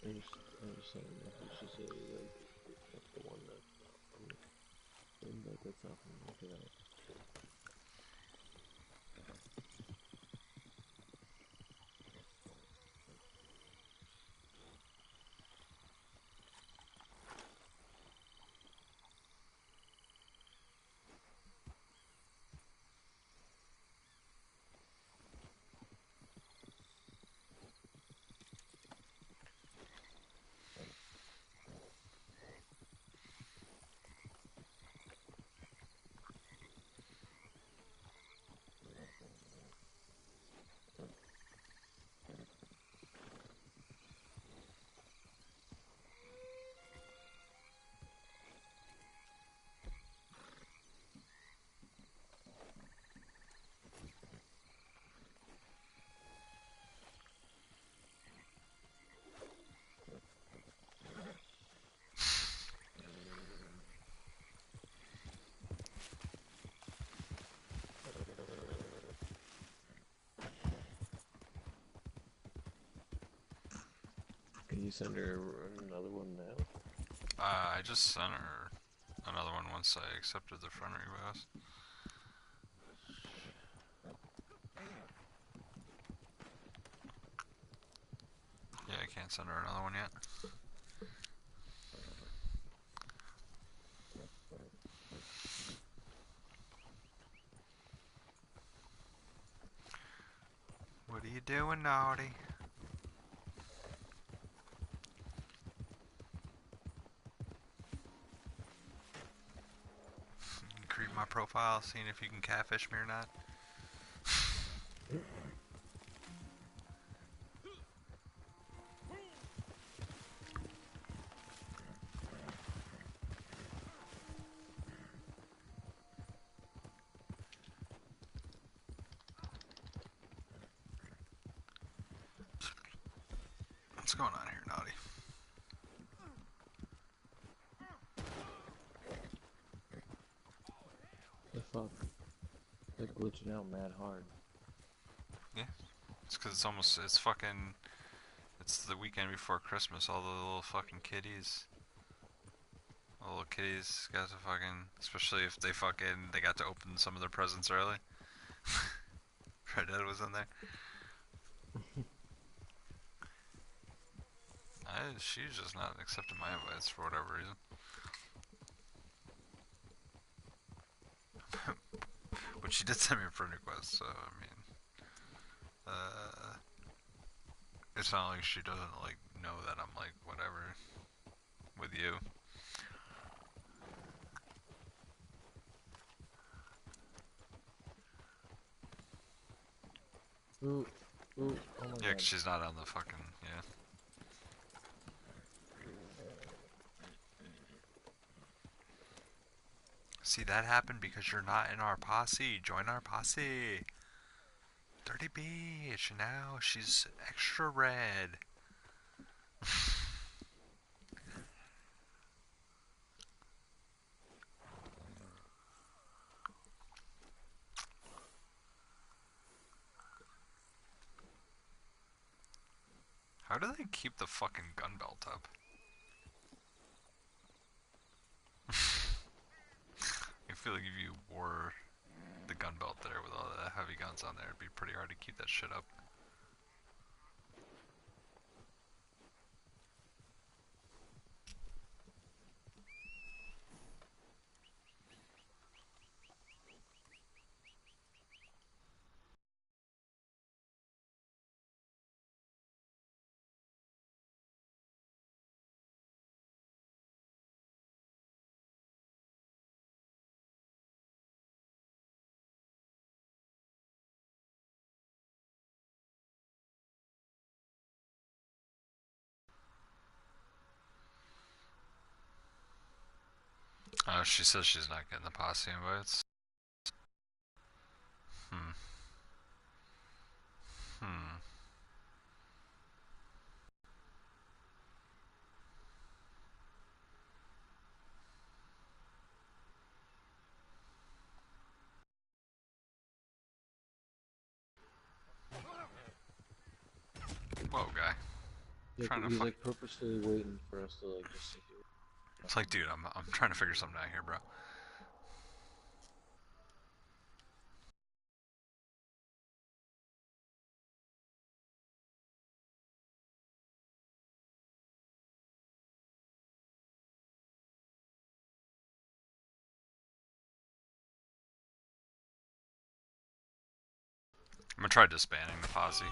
I just sent a message to say like that's the one that's not from me. But that's not from me. Look at that. Can you send her another one now? I just sent her another one once I accepted the friend request. Yeah, I can't send her another one yet. What are you doing, naughty? Creep my profile, seeing if you can catfish me or not. What's going on here, naughty? The fuck? They're glitching out mad hard. Yeah, it's because it's the weekend before Christmas. All the little fucking kiddies. All the little kiddies got to fucking, especially if they got to open some of their presents early. Red Dead was in there. She's just not accepting my invites for whatever reason. But she did send me a friend request, so I mean, it's not like she doesn't like know that I'm like whatever with you. Ooh, ooh, oh my Yeah, god. 'cause she's not on the fucking, yeah. See, that happened because you're not in our posse. Join our posse. Dirty bitch. Now she's extra red. How do they keep the fucking gun belt up? I feel like if you wore the gun belt there with all the heavy guns on there, it'd be pretty hard to keep that shit up. She says she's not getting the posse invites. Whoa, guy. Yeah, Trying to he's like purposely waiting for us to like just sit here. It's like, dude, I'm trying to figure something out here, bro. I'm gonna try disbanding the posse.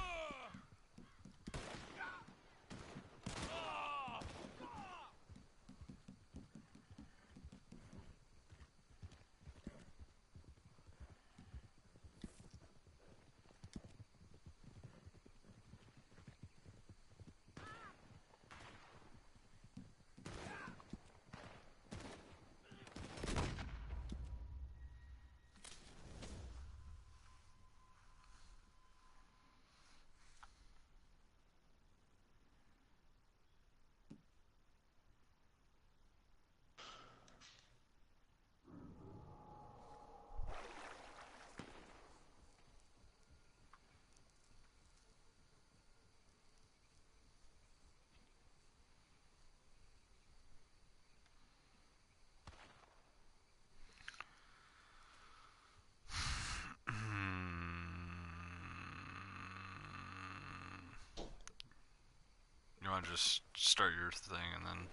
You want to just start your thing and then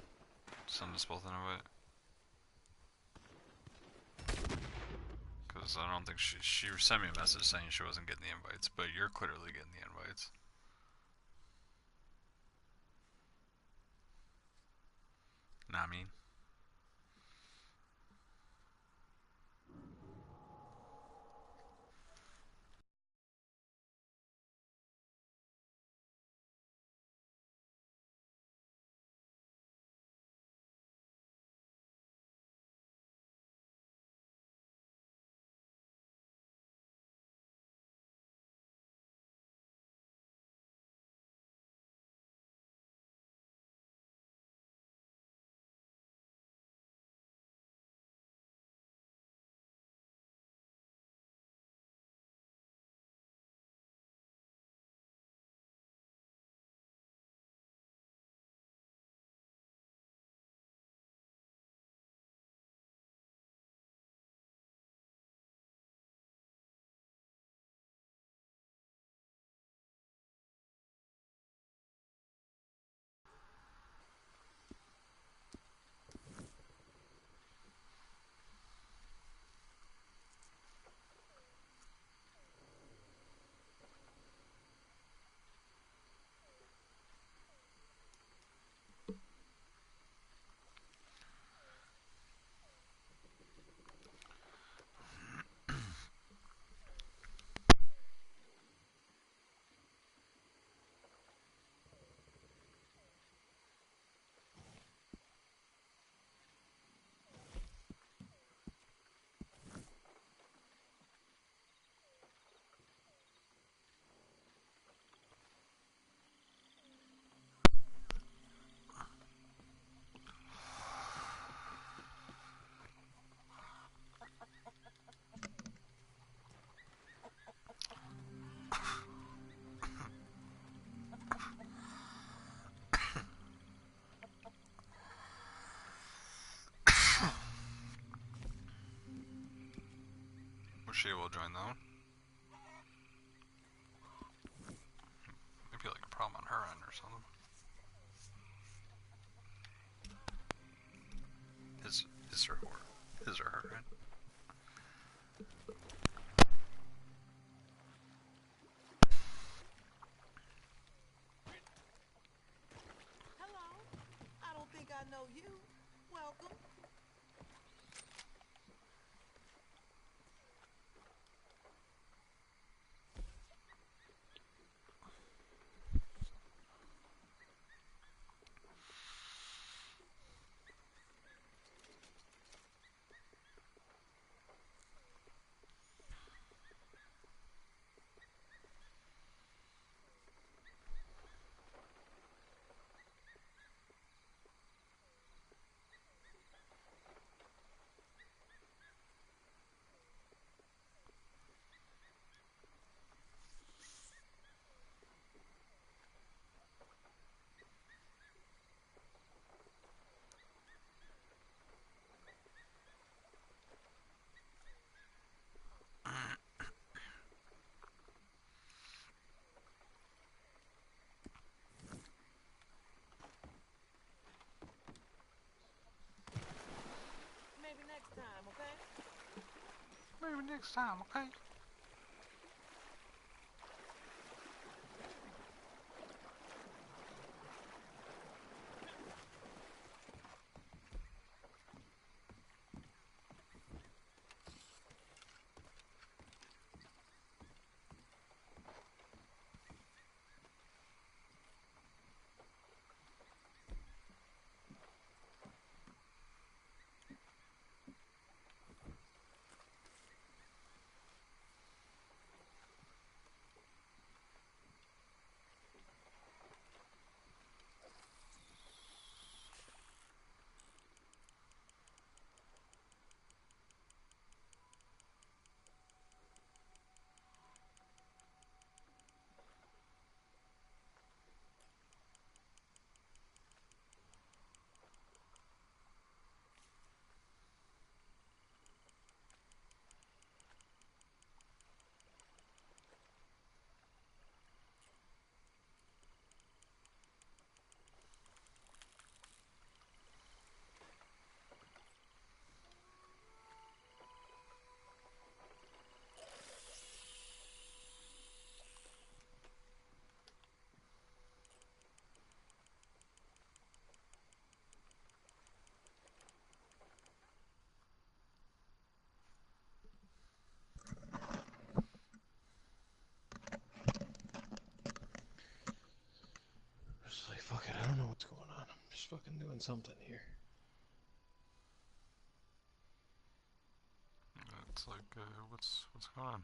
send us both an invite? Because I don't think she sent me a message saying she wasn't getting the invites, but you're clearly getting the invites. Nah, I mean. Was she able to join though? Maybe like a problem on her end or something. His or her end. Hello. I don't think I know you. Welcome. next time, okay? Just like, fuck it, I don't know what's going on. I'm just fucking doing something here. It's like, what's going on?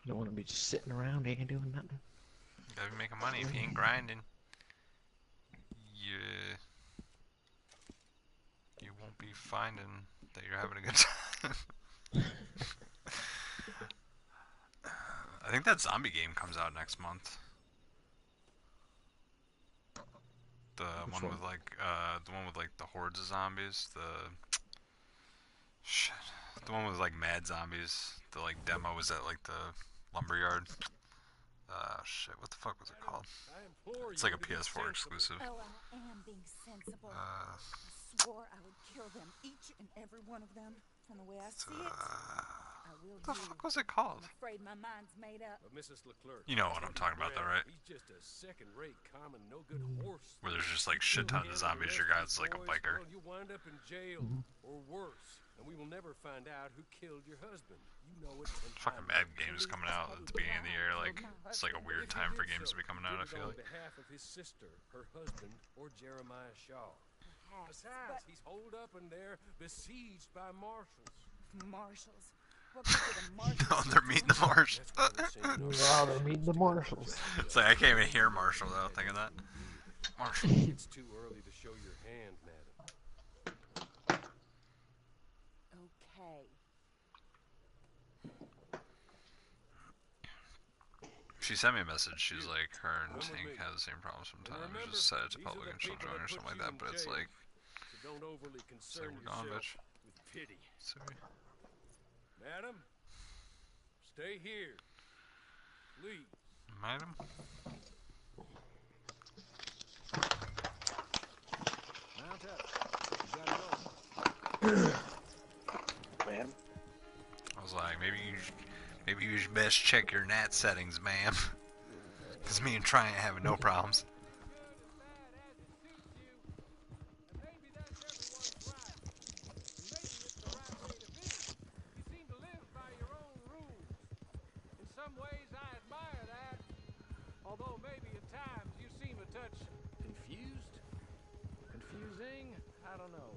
You don't want to be just sitting around, ain't doing nothing. You gotta be making money. If you ain't grinding, you won't be finding that you're having a good time. I think that zombie game comes out next month. The one with like the hordes of zombies. The one with like mad zombies. The like demo was at like the lumberyard. Shit, what the fuck was it called? It's like a PS4 exclusive. Oh, I am being sensible. I swore I would kill them, each and every one of them. From the way I see it, I will What the fuck was it called? I'm afraid my mind's made up. Mrs. Leclerc. You know what I'm talking about, though, right? He's just a second-rate, common, no-good horse. Where there's just like shit tons of zombies. Your guy's like a biker. Well, you wind up in jail or worse, and we will never find out who killed your husband. You know it. Fucking Mad Games coming out at the beginning of the year. Like it's like a weird time for games to be coming out. I feel on like. behalf of his sister, her husband, or Jeremiah Shaw. Besides, he's holed up in there, besieged by marshals. Marshals? What good are the marshals? No, they're meeting the marshals. Wow, they're meeting the marshals. It's like I can't even hear Marshall without thinking that. Marshall. It's too early to show your hand, madam. Okay. She sent me a message. She's like, her and Tank have the same problem sometimes. Just set it to public and she'll join or something like that. But it's like, so don't overly concern we're gone, bitch. with pity. Sorry. Madam, stay here, please. Madam? Mount up. You gotta go. Man. I was like, maybe you should best check your NAT settings, ma'am. Cause me and Triant having no problems. Although maybe at times you seem a touch confused, confusing, I don't know.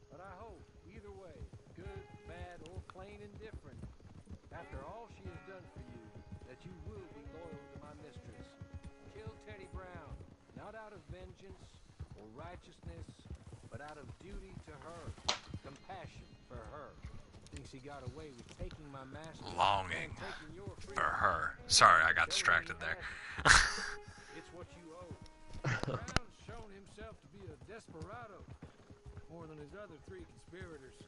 But I hope, either way, good, bad, or plain indifferent, after all she has done for you, that you will be loyal to my mistress. Kill Teddy Brown, not out of vengeance or righteousness, but out of duty to her, compassion for her. Thinks he got away with taking my master. Longing for her. Sorry, I got distracted there. It's what you owe. Brown's shown himself to be a desperado, more than his other three conspirators.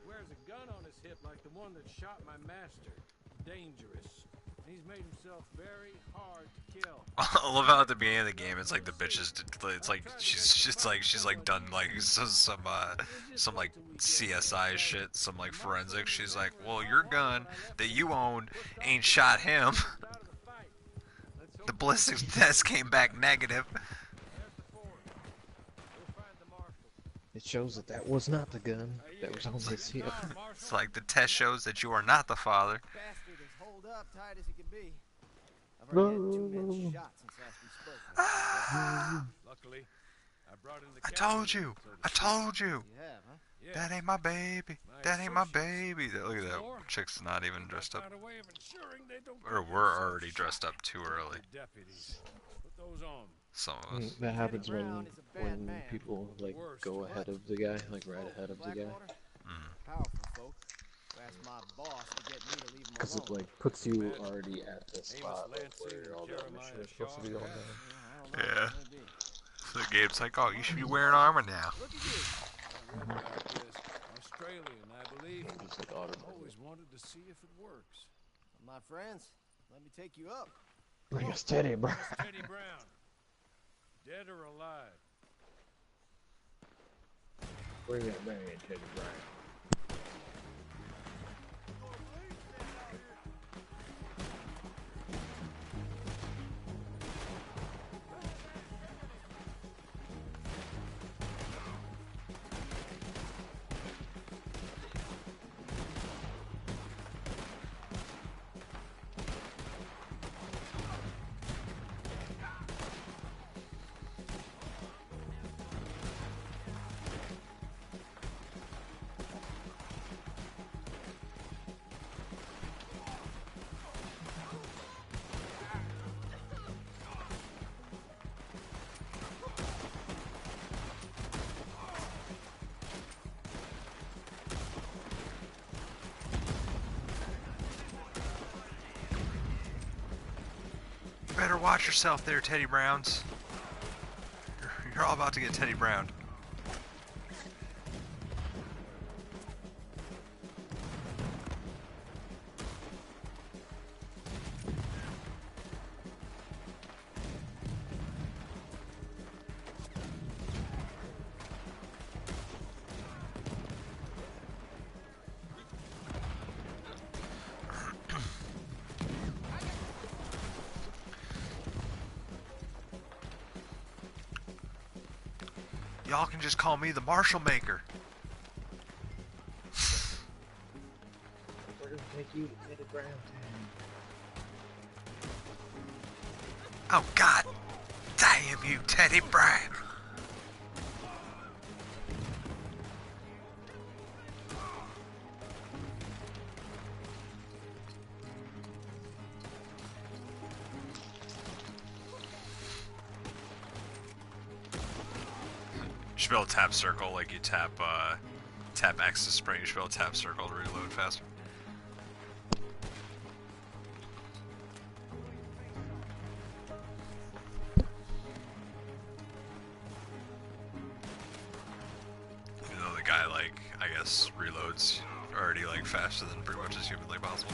Wears a gun on his hip like the one that shot my master. Dangerous. He's made himself very hard to kill. I love how at the beginning of the game it's like the bitches. It's like she's like done like some like CSI shit, some like forensics. She's like, well, your gun that you owned ain't shot him. The ballistics test came back negative. It shows that that was not the gun that was on his hip. It's like the test shows that you are not the father. Bastard is holed up tight as he can be. I've already had 2 men shot since last we spoke. Luckily, I brought in the I told you. I told you. Have, huh? That ain't my baby. That ain't my baby. Look at that. Chick's not even dressed up. Or we're already dressed up too early. Some of us. That happens when people like go ahead of the guy, like right ahead of the guy. Powerful folk. Ask my boss to get me to leave him Because it alone. like puts you already at the spot like, where all the mission is supposed to be going down. Yeah. So the game's like, oh, you should be wearing armor now. Australian, I believe. Just like Always wanted to see if it works. My friends, let me take you up. Like it's Teddy Brown. Teddy Brown. Dead or alive? Bring that man in, Teddy Brown. Better watch yourself there, Teddy Browns. You're all about to get Teddy Browned. Y'all can just call me the Marshall Maker. We're gonna take you to Teddy Brown Oh God damn you, Teddy Brown. You should be able to tap circle like you tap X to sprint. You should be able to tap circle to reload faster. Even though the guy, like, I guess reloads already like faster than pretty much as humanly possible.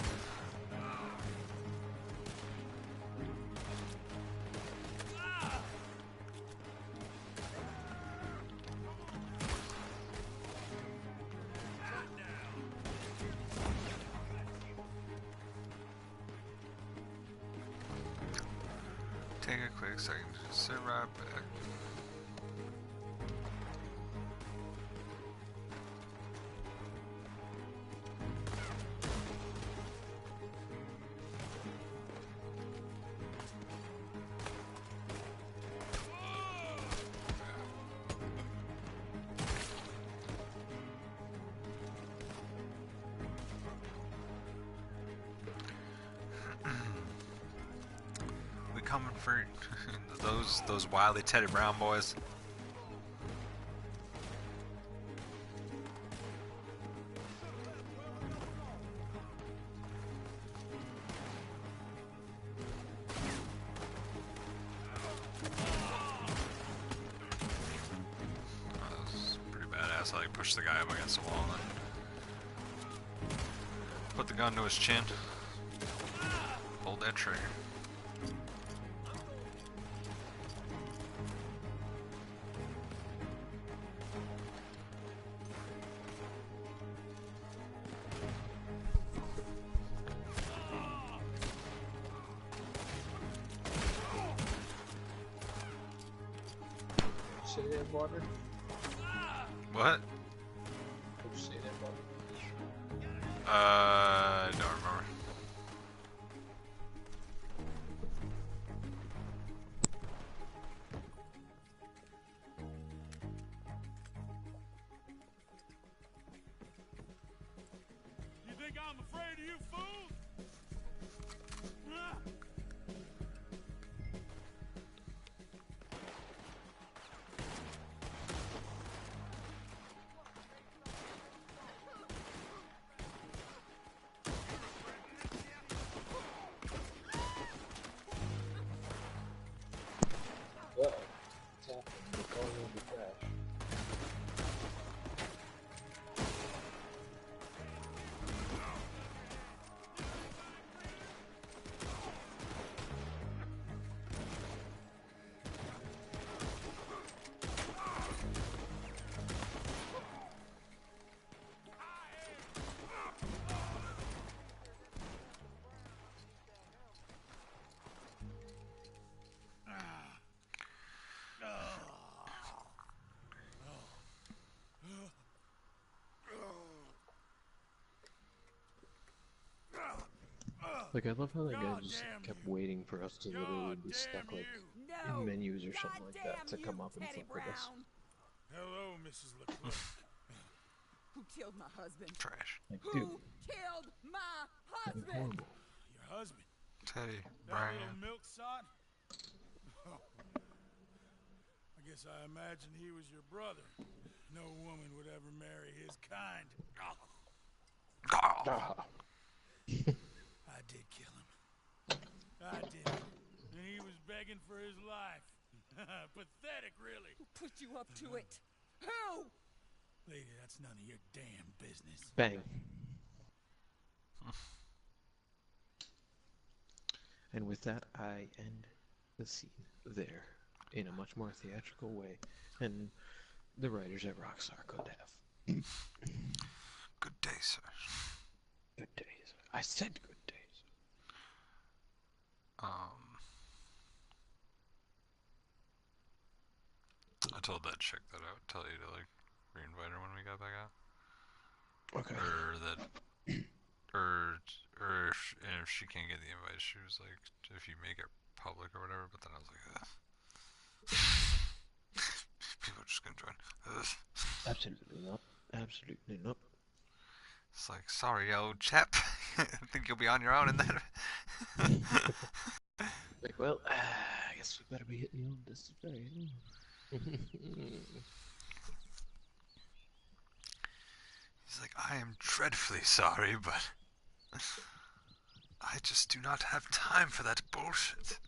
Take a quick second to sit right back. We coming for those wily Teddy Brown boys. That was pretty badass how they pushed the guy up against the wall and then put the gun to his chin. Pulled pulled that trigger. Say that water? What? Did you say that water? I don't remember. You think I'm afraid of you fools? Ah! Uh-oh. What's happening? They're calling in the trash. Like, I love how that guy just kept waiting for us to literally be stuck, like, in menus or something like that to come up and fuck with us. Hello, Mrs. Leclerc. Who killed my husband? Trash. Like, Who dude, killed my that'd be husband? horrible. Your husband. Teddy, That little Brian. milk sot? Oh, I guess I imagined he was your brother. No woman would ever marry his kind. Ah. I did kill him. I did. And he was begging for his life. Pathetic, really. Who put you up to it? Who? Lady, that's none of your damn business. Bang. And with that, I end the scene there in a much more theatrical way than the writers at Rockstar could have. Good day, sir. Good days. I said good days. I told that chick that I would tell you to like re-invite her when we got back out. Okay. Or that, and if she can't get the invite, she was like, if you make it public or whatever. But then I was like, ugh. People are just gonna join. Ugh. Absolutely not. Absolutely not. It's like, sorry, old chap. I think you'll be on your own in that. Like, well, I guess we better be hitting you on this today. He's like, I am dreadfully sorry, but I just do not have time for that bullshit.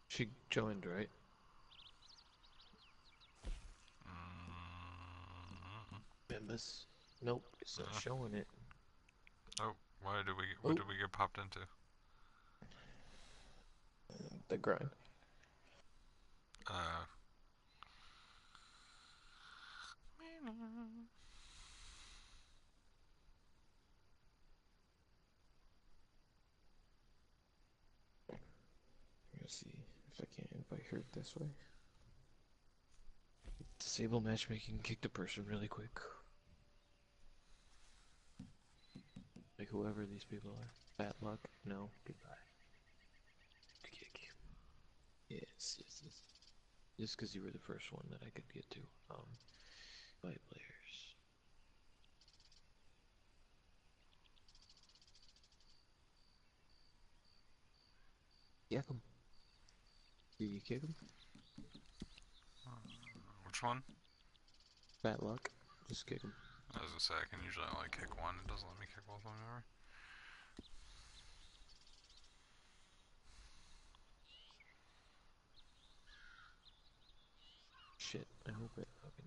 She joined, right? Members? Nope, it's not showing it. Oh, what did we get popped into? The grind. Let's see if I can invite her this way. Disable matchmaking, kick the person really quick. Like whoever these people are. Bad luck? No. Goodbye. Kick. Yes, yes, yes. Just because you were the first one that I could get to. Invite players. Kick him. Do you kick him? Which one? Bad luck. Just kick him. I was gonna say, I can usually only kick one. It doesn't let me kick both of them ever. Shit, I hope it fucking...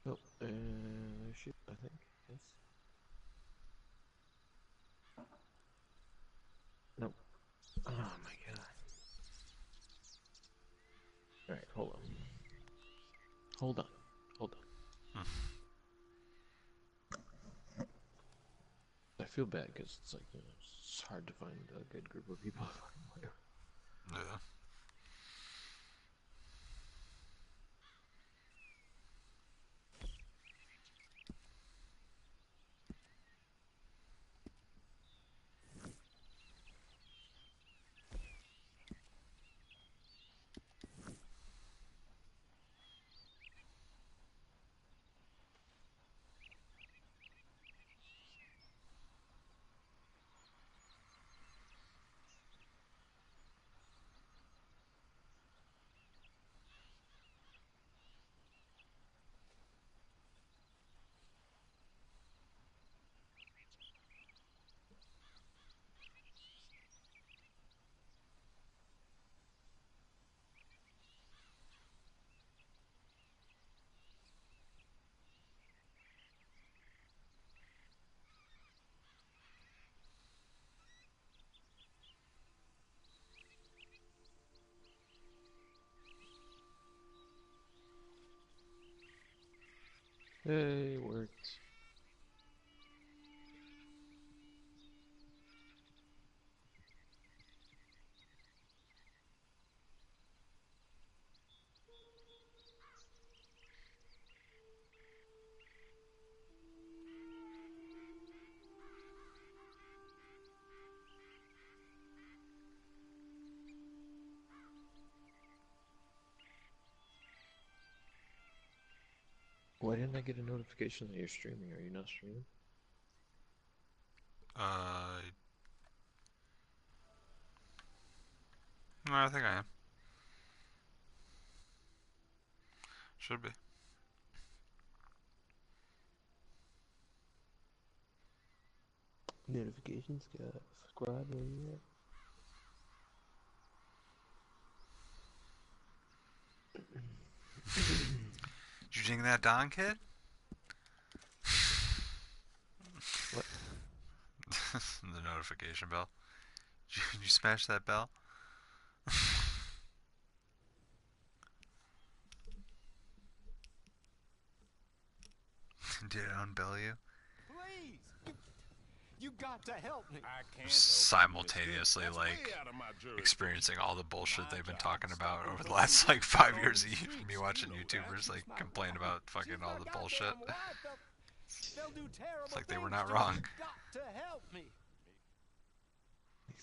Oh, shit, I think, yes. Nope. Oh my god. Alright, hold on. Hold on. Hold on. I feel bad because it's like, you know, it's hard to find a good group of people to fucking play with. Yeah. Hey, it worked. Why didn't I get a notification that you're streaming? Are you not streaming? No, I think I am. Should be. Notifications, got squad, where you at? Did you ding that Don kid? What? The notification bell. Did you smash that bell? Did it unbell you? Please! You got to help me. I can't Simultaneously, like, experiencing all the bullshit they've been talking about over the last, like, 5 years of me watching YouTubers, like, complain about fucking all the bullshit. It's like they were not wrong. Got to help me.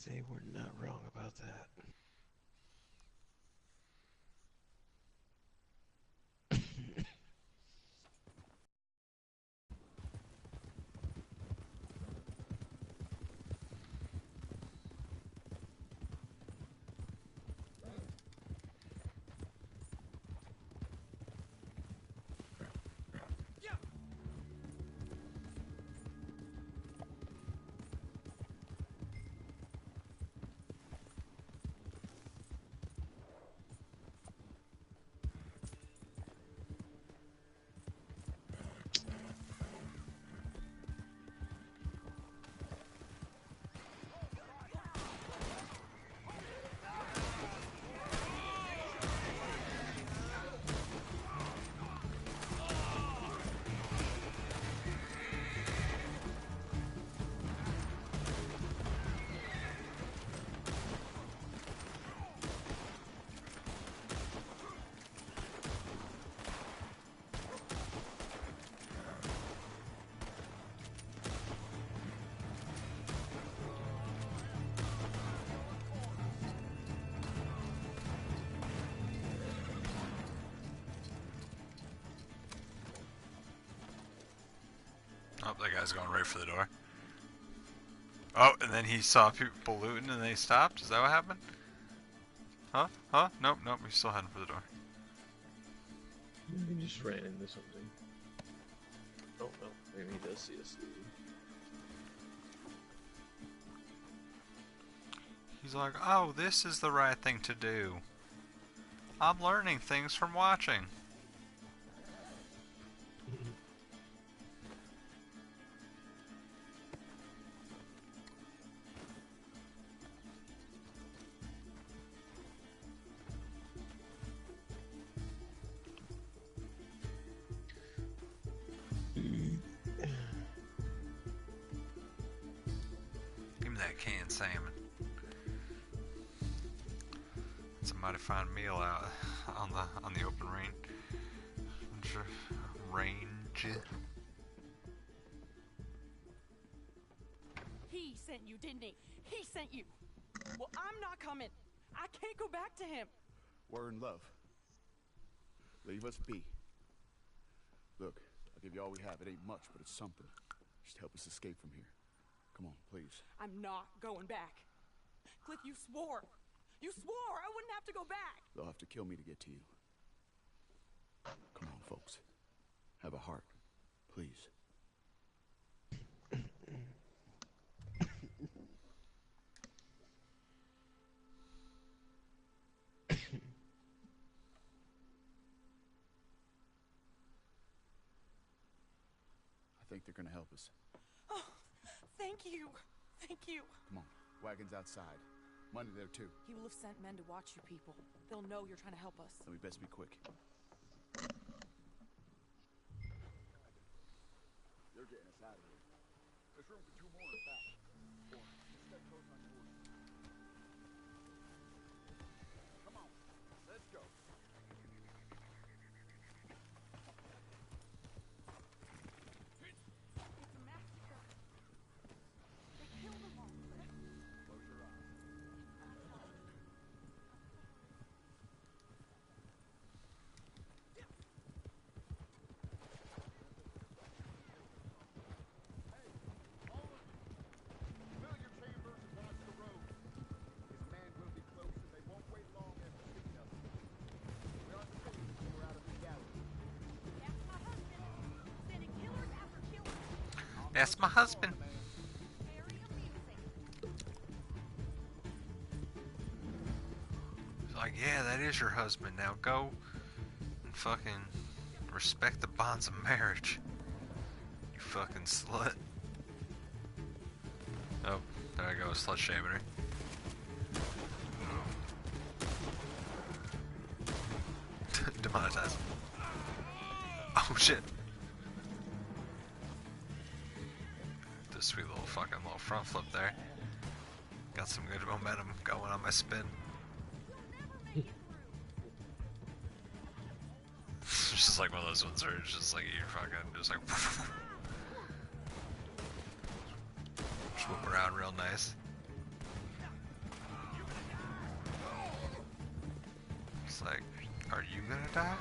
They were not wrong about that. Oh, that guy's going right for the door. Oh, and then he saw people looting and they stopped? Is that what happened? Huh? Huh? Nope, nope, he's still heading for the door. He just ran into something. Oh no, maybe he does see us leaving. He's like, oh, this is the right thing to do. I'm learning things from watching. Give me that canned salmon. It's a mighty fine meal out on the open range. He sent you, didn't he? He sent you. Well, I'm not coming. I can't go back to him. We're in love. Leave us be. Look, I'll give you all we have. It ain't much, but it's something. Just help us escape from here. Come on, please. I'm not going back. Cliff, you swore. You swore I wouldn't have to go back. They'll have to kill me to get to you. Come on, folks. Have a heart, please. I think they're gonna help us. Oh, thank you. Thank you. Come on, wagon's outside. Money there too. He will have sent men to watch you people. They'll know you're trying to help us. Then we best be quick. You're getting us out of here. There's room for 2 more in the back. 4. Stay close on yours. Come on, let's go. It's a massacre. They killed them all. Close your eyes. That's my husband. He's like, yeah, that is your husband. Now go and fucking respect the bonds of marriage. You fucking slut. Oh, there I go, slut shaming her. Demonetized. Oh shit. The sweet little front flip there. Got some good momentum going on my spin. It's just like one of those ones where it's just like you're fucking just like just whip around real nice. It's like, are you gonna die?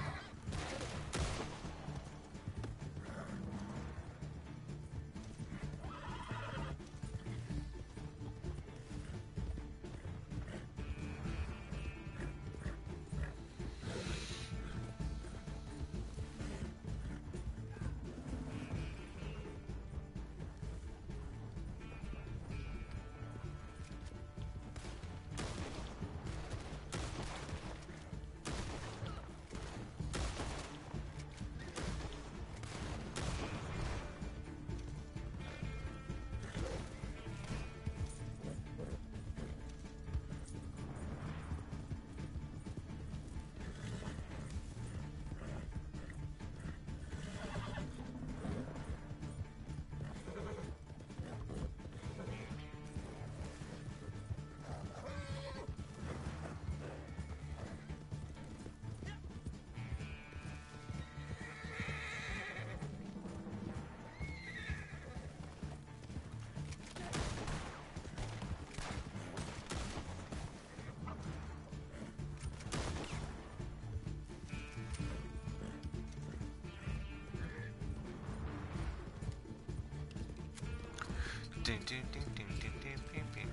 Ding, ding, ding, ding, ding, ding, ding, ding.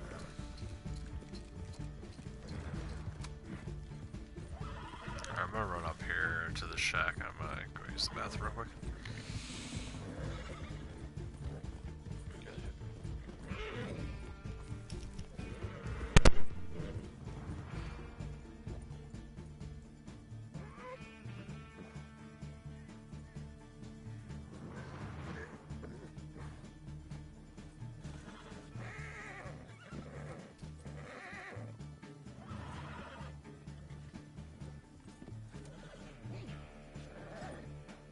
Alright, I'm gonna run up here to the shack. I'm gonna go use the bathroom real quick.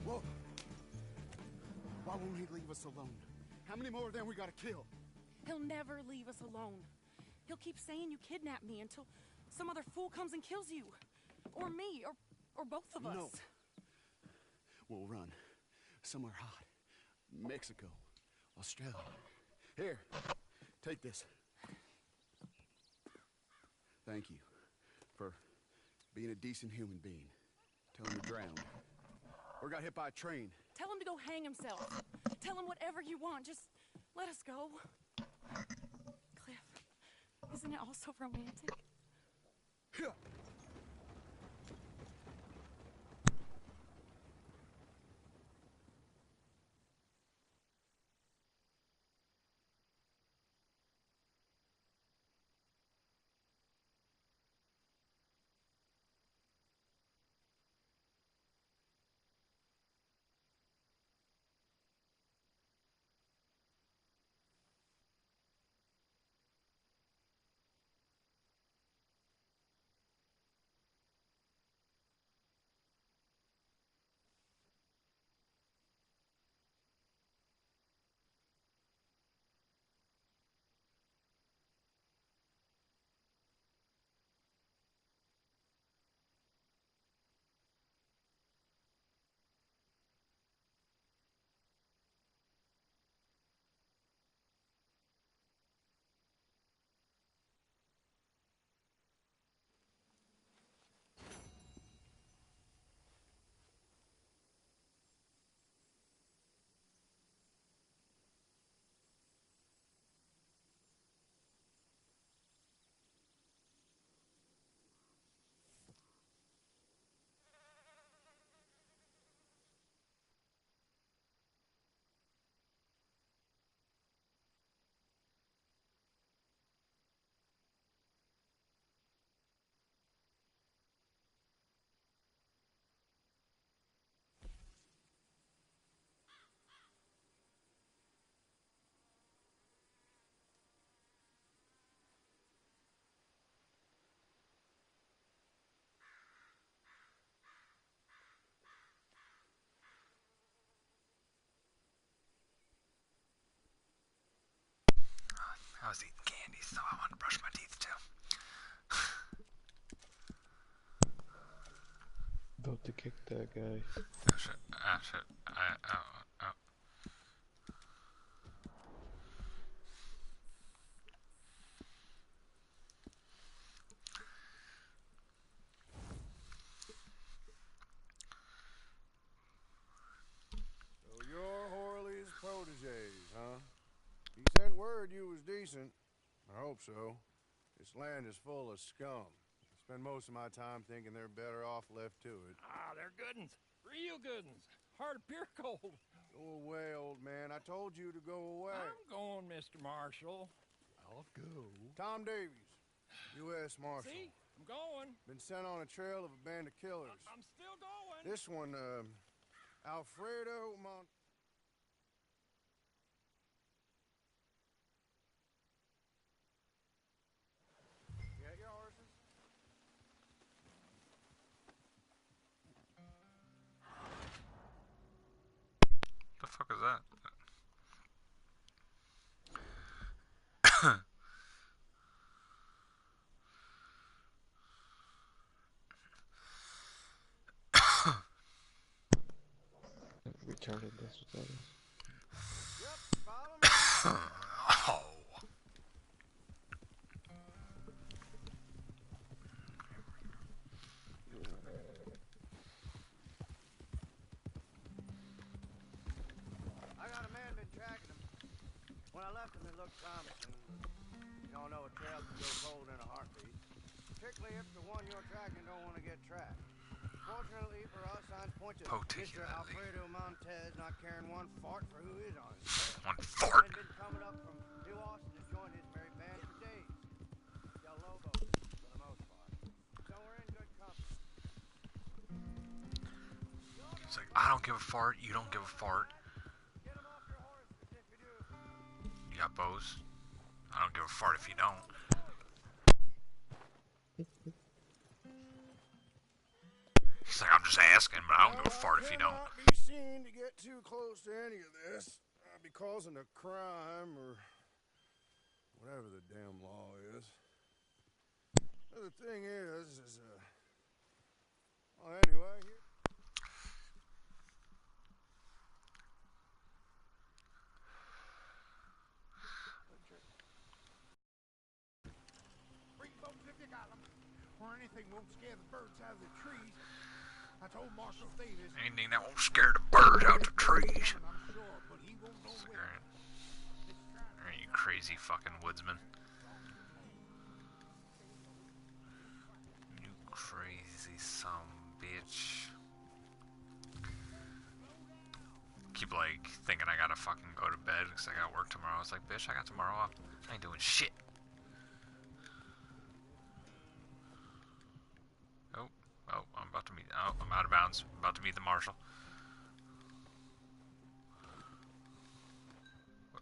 Whoa! Why won't he leave us alone? How many more of them we gotta kill? He'll never leave us alone. He'll keep saying you kidnapped me until some other fool comes and kills you. Or me, or both of us. No. We'll run. Somewhere hot. Mexico. Australia. Here. Take this. Thank you for being a decent human being. Tell him you're drowned. Or got hit by a train. Tell him to go hang himself. Tell him whatever you want. Just let us go. Cliff, isn't it all so romantic? Yeah. I was eating candy, so I wanted to brush my teeth too. About to kick that guy. Oh shit. Ah shit. Oh. So you're Horley's proteges, huh? He sent word you was decent. I hope so. This land is full of scum. I spend most of my time thinking they're better off left to it. Ah, they're good uns. Real good uns. Heart of pure gold. Go away, old man. I told you to go away. I'm going, Mr. Marshal. I'll go. Tom Davies, U.S. Marshal. See? I'm going. Been sent on a trail of a band of killers. I'm still going. This one, Alfredo Mont... Get your horses? The fuck is that? Retarded, that's what that is. Yep, follow me. Oh. I got a man been tracking him. When I left them, it looked promising. You all know a trail can go cold in a heartbeat, particularly if the one you're tracking don't want to get tracked. Fortunately for us, signs point to Mr. Alfredo Montez not caring one fart for who is on his trail. One fart? He'd been coming up from New Austin to join his merry band for days. Del Lobo, for the most part. So we're in good company. He's like, I don't give a fart, you don't give a fart. You got bows? I don't give a fart if you don't. He's like, I'm just asking, but I don't give a fart if you don't. Not be seen to get too close to any of this. I'd be causing a crime or whatever the damn law is. The thing is well, anyway, here. Bring boats if you got them, or anything won't scare the birds out of the trees. I told Marshal Davis. Anything that won't scare the birds out the trees. I'm sure, but he won't know where. Are you crazy fucking woodsman? You crazy son bitch. Keep like thinking I gotta fucking go to bed because I got work tomorrow. It's like, bitch, I got tomorrow off. I ain't doing shit. Oh, I'm about to meet. Oh, I'm out of bounds. I'm about to meet the marshal.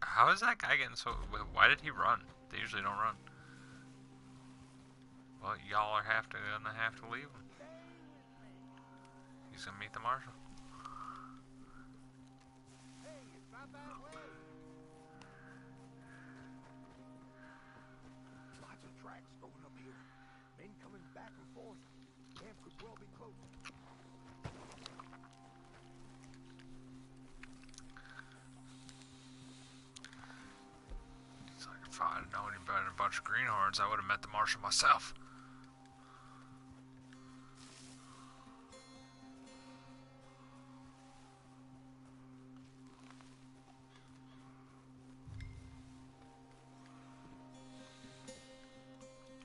How is that guy getting so? Why did he run? They usually don't run. Well, y'all are gonna have to leave him. He's gonna meet the marshal. Hey, it's not that way. Lots of tracks going up here. Men coming back and forth. Camp could well be close. It's like, if I'd known any better than a bunch of greenhorns, I would have met the marshal myself.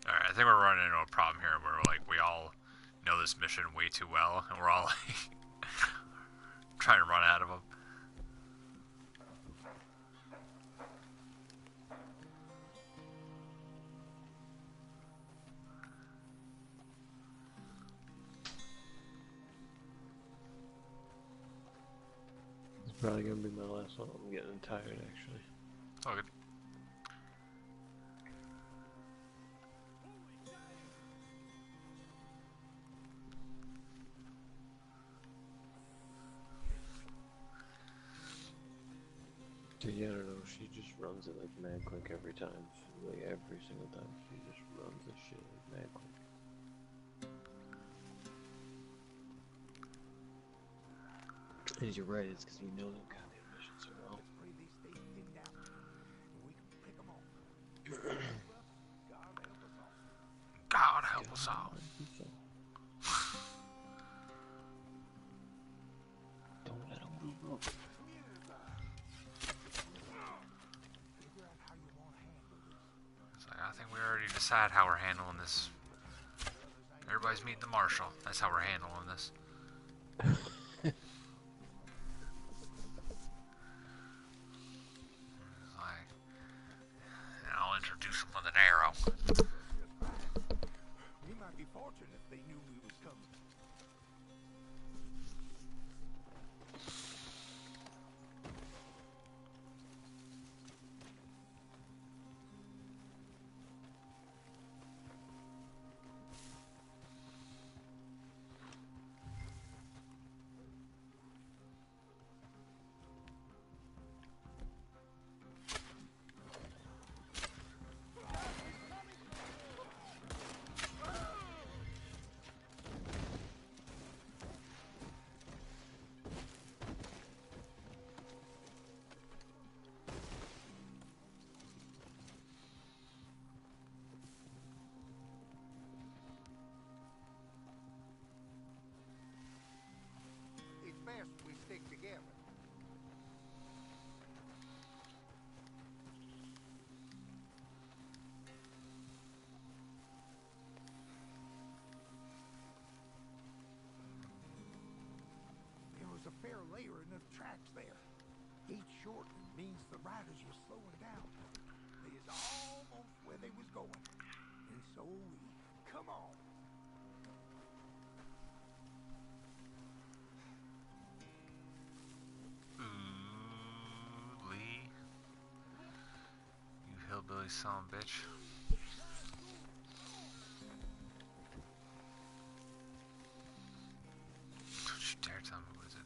Alright, I think we're running into a problem here where we all know this mission way too well, and we're all like trying to run out of them. It's probably gonna be my last one. I'm getting tired actually. Oh, good. Dude, yeah, I don't know. She just runs it like mad quick every time. Like every single time. She just runs this shit like mad quick. And you're right, it's because you know them goddamn missions so well. God help us all. Don't let them move up. It's like, I think we already decided how we're handling this. Everybody's meeting the marshal. That's how we're handling this. I'll introduce him with an arrow. We might be fortunate if they knew we was coming. Germans was slowing down. They is almost where they was going. And so are we. Come on. Ooh, Lee. You hillbilly son of a bitch. Don't you dare tell me what to do.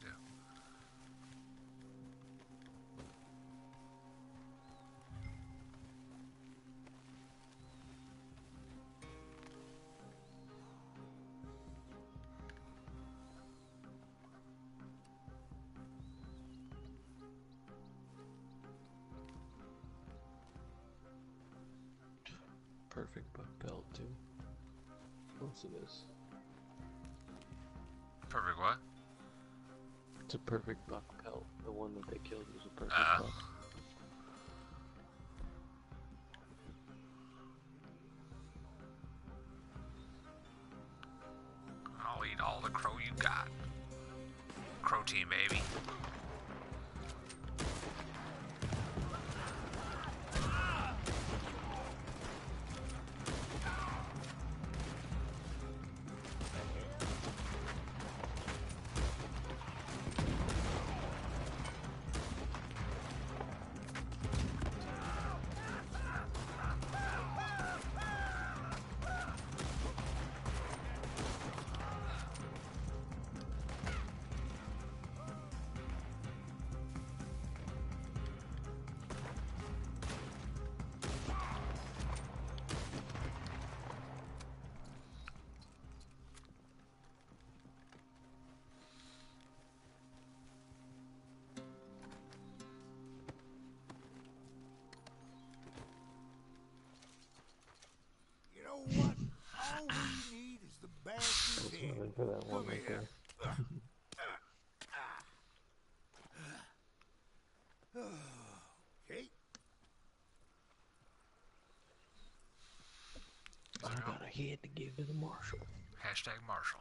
Perfect buck pelt too. What's it is? Perfect what? It's a perfect buck pelt. The one that they killed was a perfect buck. I'll eat all the crow you got. Crow team, baby. You know what? All we need is the bastard's head. For that one Come right here. there. Okay. I got a head to give to the marshal. Hashtag Marshall.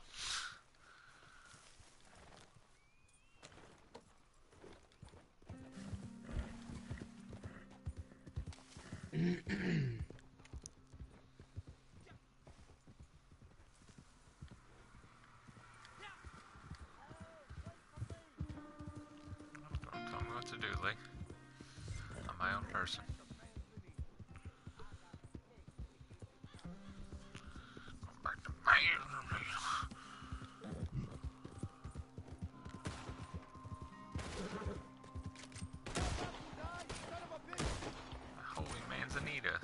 Don't tell me what to do, Lee. I'm my own person. Go back to my... Holy manzanita.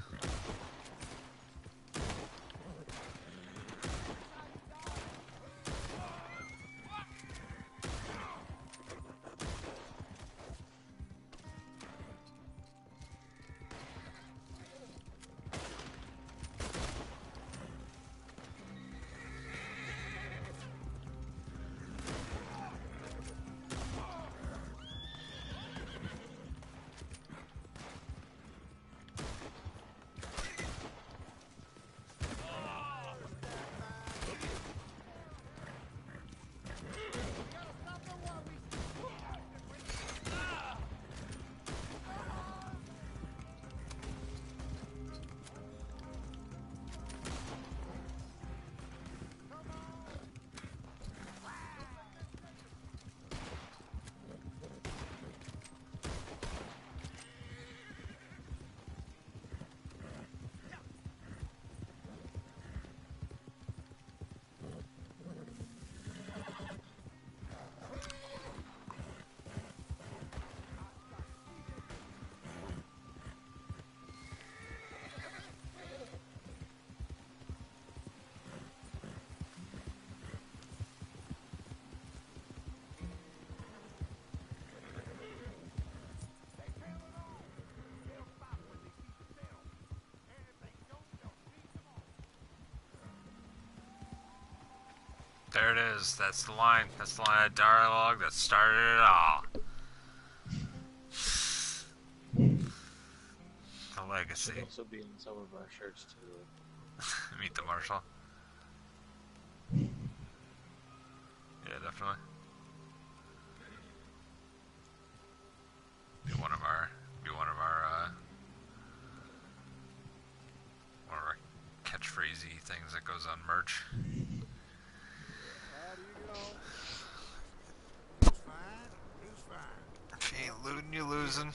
There it is. That's the line. That's the line of dialogue that started it all. The legacy. Should also be in some of our shirts too. Meet the Marshal. Yeah, definitely. Be one of our goes on merch. How do you get on? It's fine. It's fine. If you ain't looting, you losing.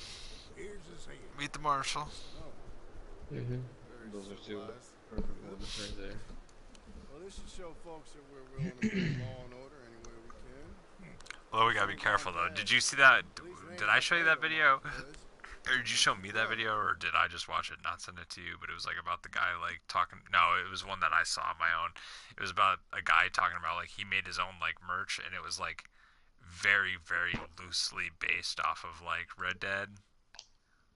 Here's his head. Meet the marshal. Oh. Mm-hmm. Very Those are two civilized. perfect moments right there. Well, this should show folks that we're willing to bring law and order any way we can. Well, we gotta be careful though. Did you see that? Did I show you that video? Or did you show me that video, or did I just watch it, not send it to you? But it was like about the guy like talking. No, it was one that I saw on my own. It was about a guy talking about like he made his own like merch, and it was like very, very loosely based off of like Red Dead.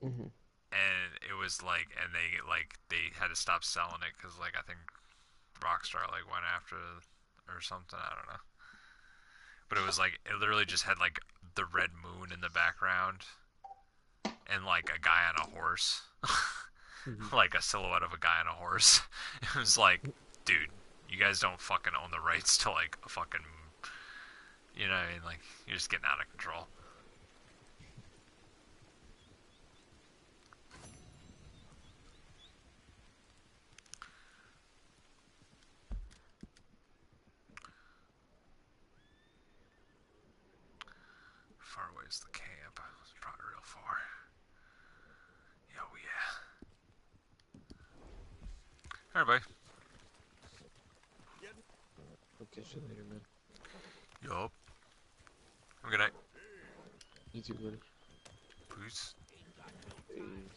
Mm-hmm. And it was like, and they had to stop selling it because like I think Rockstar like went after or something. I don't know. But it was like it literally just had like the red moon in the background. And like a guy on a horse, like a silhouette of a guy on a horse. It was like, dude, you guys don't fucking own the rights to like a fucking, you know what I mean? Like, you're just getting out of control. Far away is the camp. It's probably real far. Oh yeah. Alright, bye. I'll catch you later, man. Yup. Have a good night. You too, buddy. Peace. Peace.